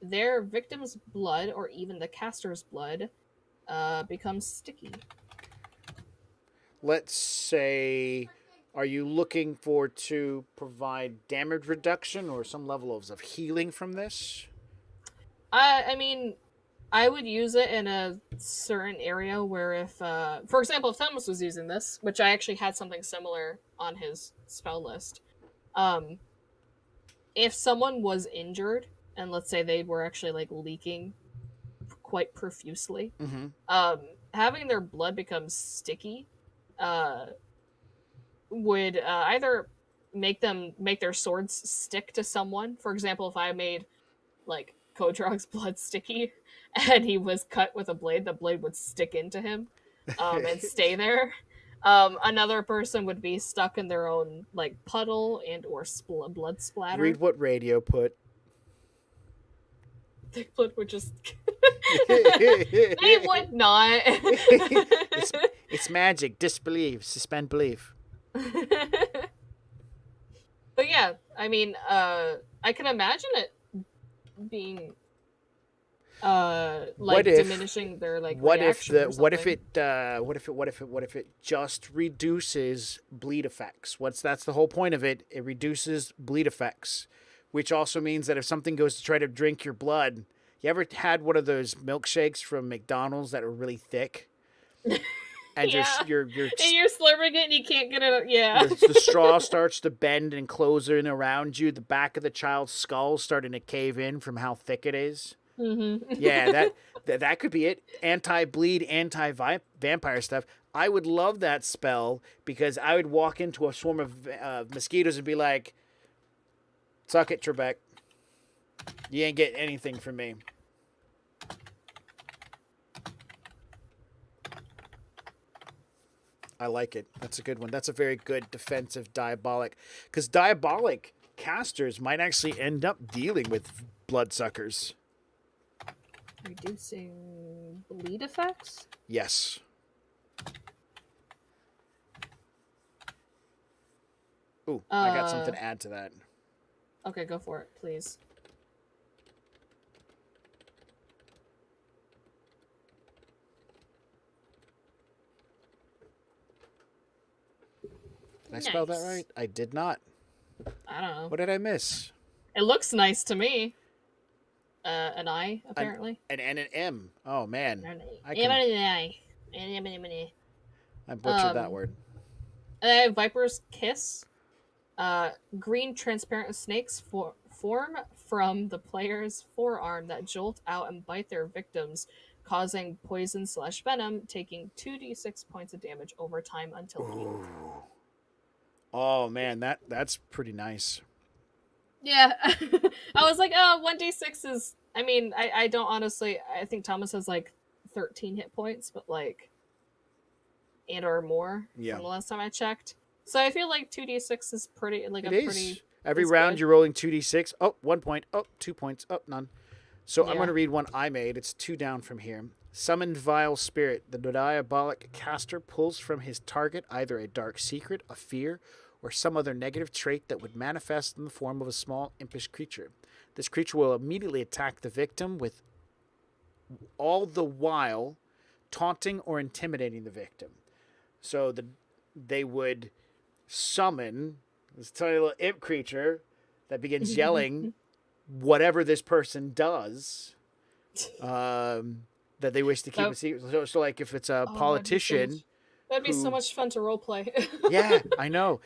[SPEAKER 2] Their victim's blood or even the caster's blood becomes sticky.
[SPEAKER 1] Let's say, are you looking for to provide damage reduction or some level of healing from this?
[SPEAKER 2] I mean, I would use it in a certain area where if, for example, if Thomas was using this, which I actually had something similar on his spell list, um, if someone was injured and let's say they were actually like leaking quite profusely,
[SPEAKER 1] Mm-hmm.
[SPEAKER 2] um, having their blood become sticky, uh, would either make their swords stick to someone. For example, if I made like Kodrog's blood sticky and he was cut with a blade, the blade would stick into him and stay there. Another person would be stuck in their own like puddle and or blood
[SPEAKER 1] Read
[SPEAKER 2] splatter.
[SPEAKER 1] what radio put.
[SPEAKER 2] Thick blood would just they
[SPEAKER 1] it's
[SPEAKER 2] would not.
[SPEAKER 1] it's magic. Disbelieve, suspend belief.
[SPEAKER 2] But yeah, I mean, I can imagine it being
[SPEAKER 1] What
[SPEAKER 2] like
[SPEAKER 1] if
[SPEAKER 2] diminishing their like
[SPEAKER 1] what if
[SPEAKER 2] reaction
[SPEAKER 1] the
[SPEAKER 2] or something.
[SPEAKER 1] what if it just reduces bleed effects? That's the whole point of it. It reduces bleed effects, which also means that if something goes to try to drink your blood, you ever had one of those milkshakes from McDonald's that are really thick, and
[SPEAKER 2] Yeah,
[SPEAKER 1] your
[SPEAKER 2] and you're slurping it and you can't get it. Yeah.
[SPEAKER 1] the straw starts to bend and close in around you. The back of the child's skull starting to cave in from how thick it is. Yeah,
[SPEAKER 2] Mm-hmm.
[SPEAKER 1] that could be it. Anti-bleed, anti-vampire stuff. I would love that spell because I would walk into a swarm of mosquitoes and be like, "Suck it, Trebek. You ain't getting anything from me." I like it. That's a good one. That's a very good defensive diabolic. Because diabolic casters might actually end up dealing with bloodsuckers.
[SPEAKER 2] Reducing bleed effects.
[SPEAKER 1] Yes. Ooh, I got something to add to that.
[SPEAKER 2] Okay, go for it, please.
[SPEAKER 1] Did I spell that
[SPEAKER 2] Nice.
[SPEAKER 1] right? I did not.
[SPEAKER 2] I don't know.
[SPEAKER 1] What did I miss?
[SPEAKER 2] It looks nice to me. An I, apparently.
[SPEAKER 1] An N and M. Oh man, I butchered that
[SPEAKER 2] Um,
[SPEAKER 1] word.
[SPEAKER 2] and I have Viper's Kiss. Green transparent snakes form from the player's forearm that jolt out and bite their victims, causing poison/venom, taking 2d6 points of damage over time until healed.
[SPEAKER 1] Ooh. Oh man, that's pretty nice.
[SPEAKER 2] Yeah. I was like, oh, 1d6 is. I mean, I don't honestly. I think Thomas has like 13 hit points, but like, and or more
[SPEAKER 1] Yeah,
[SPEAKER 2] from the last time I checked. So I feel like 2d6 is pretty, like
[SPEAKER 1] it
[SPEAKER 2] a
[SPEAKER 1] is.
[SPEAKER 2] pretty.
[SPEAKER 1] Every
[SPEAKER 2] Is
[SPEAKER 1] round
[SPEAKER 2] good.
[SPEAKER 1] you're rolling 2d6. Oh, 1 point. Oh, 2 points. Oh, none. So I'm
[SPEAKER 2] Yeah.
[SPEAKER 1] going to read one I made. It's 2 down from here. Summoned Vile Spirit. The diabolic caster pulls from his target either a dark secret, a fear, or some other negative trait that would manifest in the form of a small impish creature. This creature will immediately attack the victim with all the while taunting or intimidating the victim. So they would summon this tiny little imp creature that begins yelling whatever this person does that they wish to keep a secret. So like if it's a politician,
[SPEAKER 2] that'd be so much fun to roleplay.
[SPEAKER 1] yeah, I know.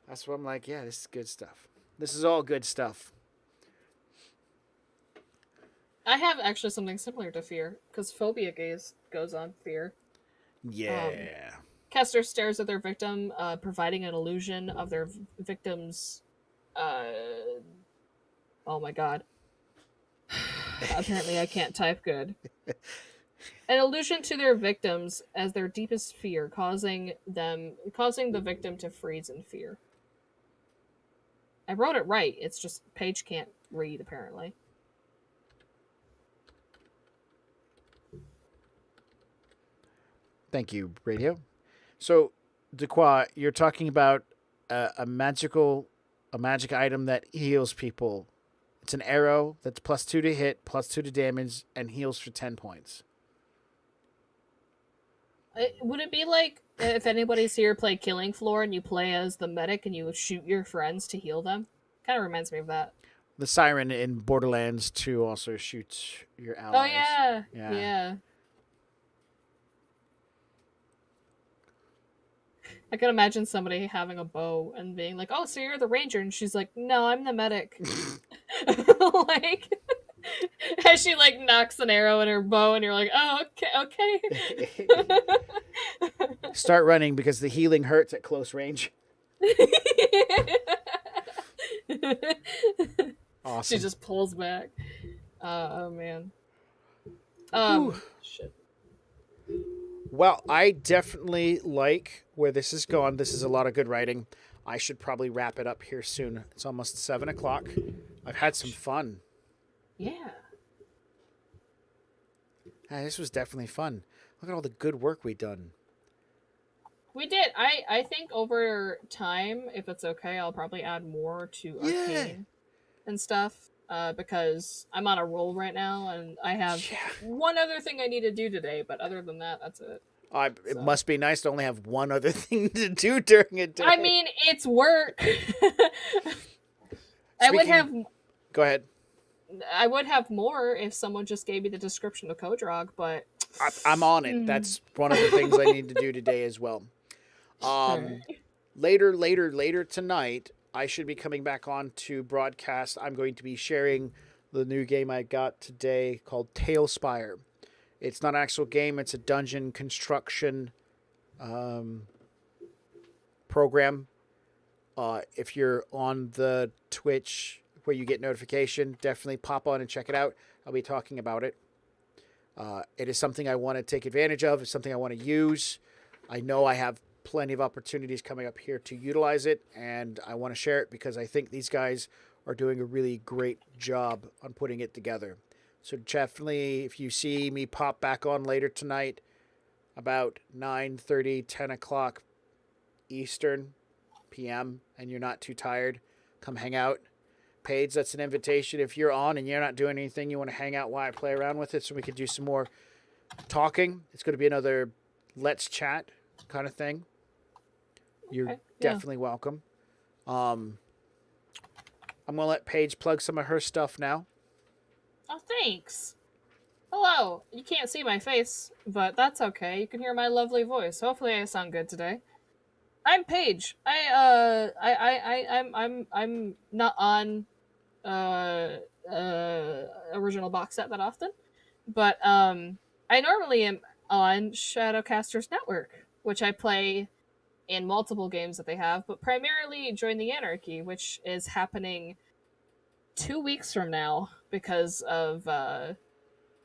[SPEAKER 1] That's what I'm like. Yeah, this is good stuff. This is all good stuff.
[SPEAKER 2] I have actually something similar to fear because phobia gaze goes on fear.
[SPEAKER 1] Yeah.
[SPEAKER 2] Caster stares at their victim, providing an illusion of their victim's. Oh my god. Apparently, I can't type good. An illusion to their victims as their deepest fear, causing the victim to freeze in fear. I wrote it right. It's just Paige can't read apparently.
[SPEAKER 1] Thank you, radio. So, Dequa, you're talking about a magic item that heals people. It's an arrow that's +2 to hit, +2 to damage, and heals for 10 points.
[SPEAKER 2] Would it be like if anybody's here play Killing Floor and you play as the medic and you shoot your friends to heal them? Kind of reminds me of that.
[SPEAKER 1] The siren in Borderlands 2 also shoots your allies.
[SPEAKER 2] Oh yeah. I can imagine somebody having a bow and being like, "Oh, so you're the ranger," and she's like, "No, I'm the medic." Like, as she like knocks an arrow in her bow, and you're like, "Oh, okay."
[SPEAKER 1] Start running because the healing hurts at close range. Awesome.
[SPEAKER 2] She just pulls back. Oh man. Shit.
[SPEAKER 1] Well, I definitely like where this is going. This is a lot of good writing. I should probably wrap it up here soon. It's almost 7 o'clock. I've had some fun.
[SPEAKER 2] Yeah.
[SPEAKER 1] This was definitely fun. Look at all the good work we've done.
[SPEAKER 2] We did. I think over time, if it's okay, I'll probably add more to Arcane and stuff. Because I'm on a roll right now, and I have one other thing I need to do today. But other than that, that's it.
[SPEAKER 1] It must be nice to only have one other thing to do during a day.
[SPEAKER 2] I mean, it's work. I would have.
[SPEAKER 1] Go ahead.
[SPEAKER 2] I would have more if someone just gave me the description of Kodrog, but
[SPEAKER 1] I'm on it. That's one of the things I need to do today as well. Later tonight, I should be coming back on to broadcast. I'm going to be sharing the new game I got today called Tailspire. It's not an actual game. It's a dungeon construction program. If you're on the Twitch where you get notification, definitely pop on and check it out. I'll be talking about it. It is something I want to take advantage of. It's something I want to use. I know I have plenty of opportunities coming up here to utilize it, and I want to share it because I think these guys are doing a really great job on putting it together. So definitely, if you see me pop back on later tonight, about 9:30, 10 o'clock Eastern PM, and you're not too tired, come hang out. Paige, that's an invitation. If you're on and you're not doing anything, you want to hang out while I play around with it so we could do some more talking. It's going to be another let's chat kind of thing. You're definitely welcome. I'm gonna let Paige plug some of her stuff now.
[SPEAKER 2] Oh, thanks. Hello. You can't see my face, but that's okay. You can hear my lovely voice. Hopefully, I sound good today. I'm Paige. I'm not on uh original box set that often, but I normally am on Shadowcasters Network, which I play in multiple games that they have, but primarily Join the Anarchy, which is happening 2 weeks from now because of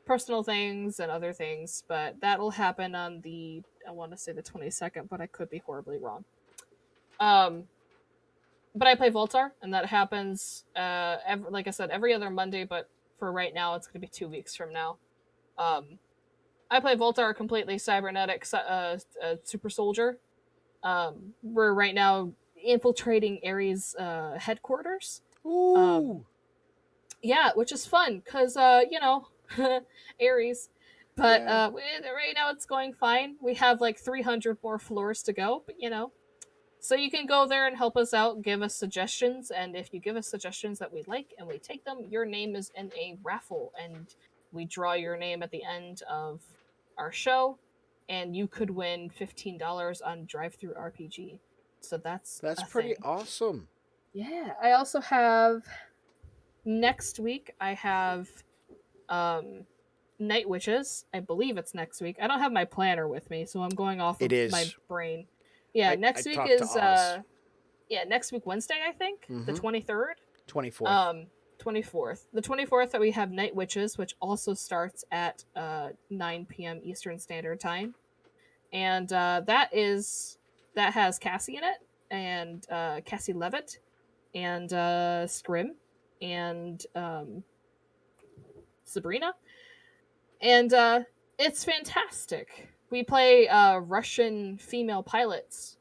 [SPEAKER 2] personal things and other things. But that'll happen on I want to say the 22nd, but I could be horribly wrong. Um, but I play Voltar, and that happens, like I said, every other Monday. But for right now, it's going to be 2 weeks from now. I play Voltar, completely cybernetic, super soldier. We're right now infiltrating Ares' headquarters.
[SPEAKER 1] Ooh.
[SPEAKER 2] Yeah, which is fun because Ares. But
[SPEAKER 1] Yeah.
[SPEAKER 2] right now it's going fine. We have like 300 more floors to go, but so you can go there and help us out, give us suggestions, and if you give us suggestions that we like and we take them, your name is in a raffle, and we draw your name at the end of our show, and you could win $15 on Drive-Through RPG. So that's
[SPEAKER 1] That's
[SPEAKER 2] a
[SPEAKER 1] pretty
[SPEAKER 2] thing.
[SPEAKER 1] awesome.
[SPEAKER 2] Yeah, I also have next week. I have Night Witches. I believe it's next week. I don't have my planner with me, so I'm going off
[SPEAKER 1] It
[SPEAKER 2] of my
[SPEAKER 1] is.
[SPEAKER 2] brain. Yeah,
[SPEAKER 1] I
[SPEAKER 2] next week
[SPEAKER 1] talked to
[SPEAKER 2] is
[SPEAKER 1] Oz.
[SPEAKER 2] next week Wednesday, I think. The
[SPEAKER 1] Mm-hmm.
[SPEAKER 2] 23rd.
[SPEAKER 1] 24th.
[SPEAKER 2] 24th. The 24th that we have Night Witches, which also starts at 9 p.m. Eastern Standard Time. And that has Cassie in it, and Cassie Levitt, and Scrim, and Sabrina, and it's fantastic. We play Russian female pilots,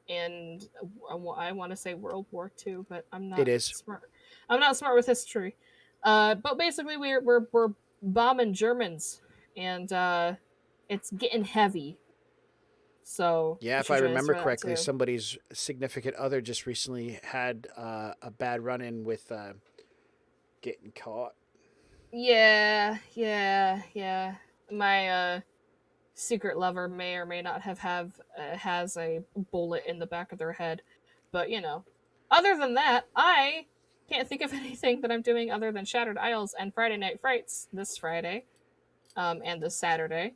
[SPEAKER 2] and I want to say World War II, but I'm
[SPEAKER 1] It
[SPEAKER 2] not
[SPEAKER 1] is.
[SPEAKER 2] smart. I'm not smart with history. But basically, we're bombing Germans, and it's getting heavy. So
[SPEAKER 1] Yeah,
[SPEAKER 2] you
[SPEAKER 1] if I
[SPEAKER 2] should join us
[SPEAKER 1] remember
[SPEAKER 2] for that
[SPEAKER 1] correctly,
[SPEAKER 2] too.
[SPEAKER 1] somebody's significant other just recently had a bad run in with getting caught.
[SPEAKER 2] Yeah. My secret lover may or may not have has a bullet in the back of their head, but other than that, I can't think of anything that I'm doing other than Shattered Isles and Friday Night Frights this Friday, and this Saturday.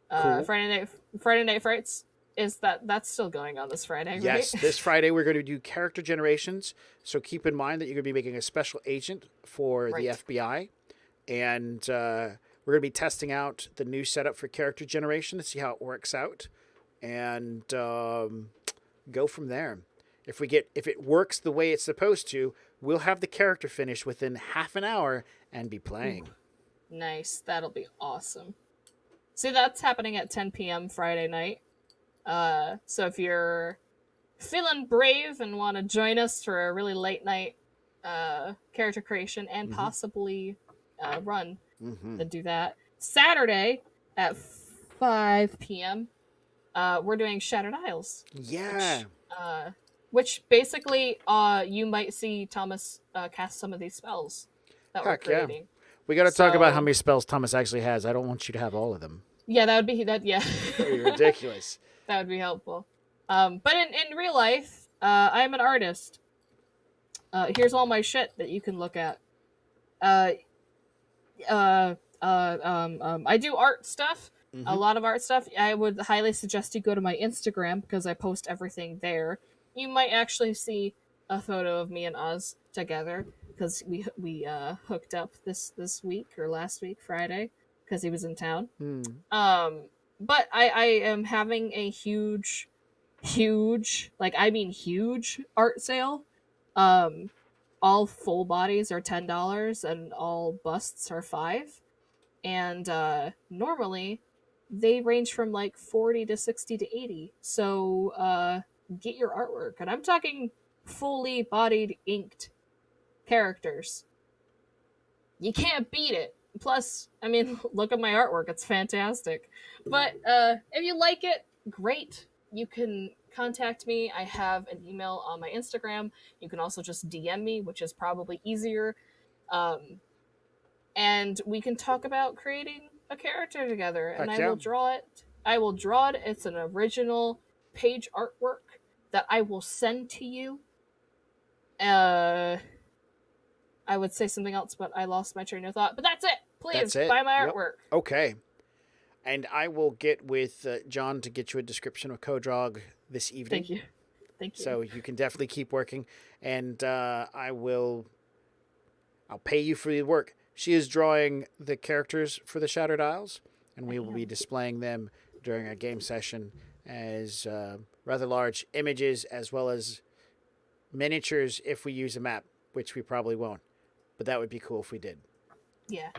[SPEAKER 2] Uh,
[SPEAKER 1] Cool.
[SPEAKER 2] Friday night Friday Night Frights is that's still going on this Friday, right?
[SPEAKER 1] Yes, this Friday we're going to do character generations. So keep in mind that you're going to be making a special agent for the
[SPEAKER 2] Right.
[SPEAKER 1] FBI. And we're going to be testing out the new setup for character generation to see how it works out. And go from there. If it works the way it's supposed to, we'll have the character finished within half an hour and be
[SPEAKER 2] Ooh,
[SPEAKER 1] playing.
[SPEAKER 2] nice. That'll be awesome. See, that's happening at 10 p.m. Friday night. So if you're feeling brave and want to join us for a really late night character creation and
[SPEAKER 1] Mm-hmm.
[SPEAKER 2] possibly run,
[SPEAKER 1] Mm-hmm.
[SPEAKER 2] then do that. Saturday at 5 p.m. We're doing Shattered Isles,
[SPEAKER 1] Yeah.
[SPEAKER 2] which which basically you might see Thomas cast some of these spells that we're
[SPEAKER 1] Heck yeah.
[SPEAKER 2] creating.
[SPEAKER 1] We got to talk about how
[SPEAKER 2] So
[SPEAKER 1] many spells Thomas actually has. I don't want you to have all of them.
[SPEAKER 2] yeah, that would be that. Yeah,
[SPEAKER 1] That'd be ridiculous.
[SPEAKER 2] that would be helpful. But in real life, I'm an artist. Here's all my shit that you can look at. Uh, I do art stuff, a
[SPEAKER 1] Mm-hmm.
[SPEAKER 2] lot of art stuff. I would highly suggest you go to my Instagram because I post everything there. You might actually see a photo of me and Oz together because we hooked up this week or last week Friday because he was in town.
[SPEAKER 1] Mm.
[SPEAKER 2] But I am having a huge, like I mean huge art sale. Um, all full bodies are $10 and all busts are 5. And normally they range from like 40 to 60 to 80. So get your artwork. And I'm talking fully bodied inked characters. You can't beat it. Plus, I mean, look at my artwork. It's fantastic. But if you like it, great. You can contact me. I have an email on my Instagram. You can also just DM me, which is probably easier. Um, and we can talk about creating a character together. And
[SPEAKER 1] Heck
[SPEAKER 2] I
[SPEAKER 1] yeah.
[SPEAKER 2] will draw it. I will draw it. It's an original page artwork that I will send to you. I would say something else, but I lost my train of thought. But that's it.
[SPEAKER 1] That's
[SPEAKER 2] Please
[SPEAKER 1] it.
[SPEAKER 2] buy my
[SPEAKER 1] Yep.
[SPEAKER 2] artwork.
[SPEAKER 1] Okay. And I will get with John to get you a description of Kodrog this evening.
[SPEAKER 2] Thank you. Thank you.
[SPEAKER 1] So you can definitely keep working, and I'll pay you for your work. She is drawing the characters for the Shattered Isles, and we will be displaying them during a game session as rather large images as well as miniatures if we use a map, which we probably won't. But that would be cool if we did.
[SPEAKER 2] Yeah.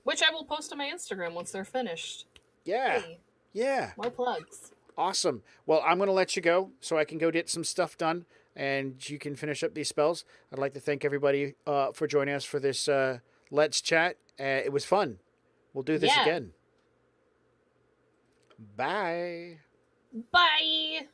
[SPEAKER 2] Which I will post on my Instagram once they're finished.
[SPEAKER 1] Yeah.
[SPEAKER 2] Hey,
[SPEAKER 1] Yeah.
[SPEAKER 2] more plugs.
[SPEAKER 1] Awesome. Well, I'm going to let you go so I can go get some stuff done and you can finish up these spells. I'd like to thank everybody for joining us for this Let's Chat. It was fun. We'll do this again. Bye.
[SPEAKER 2] Bye.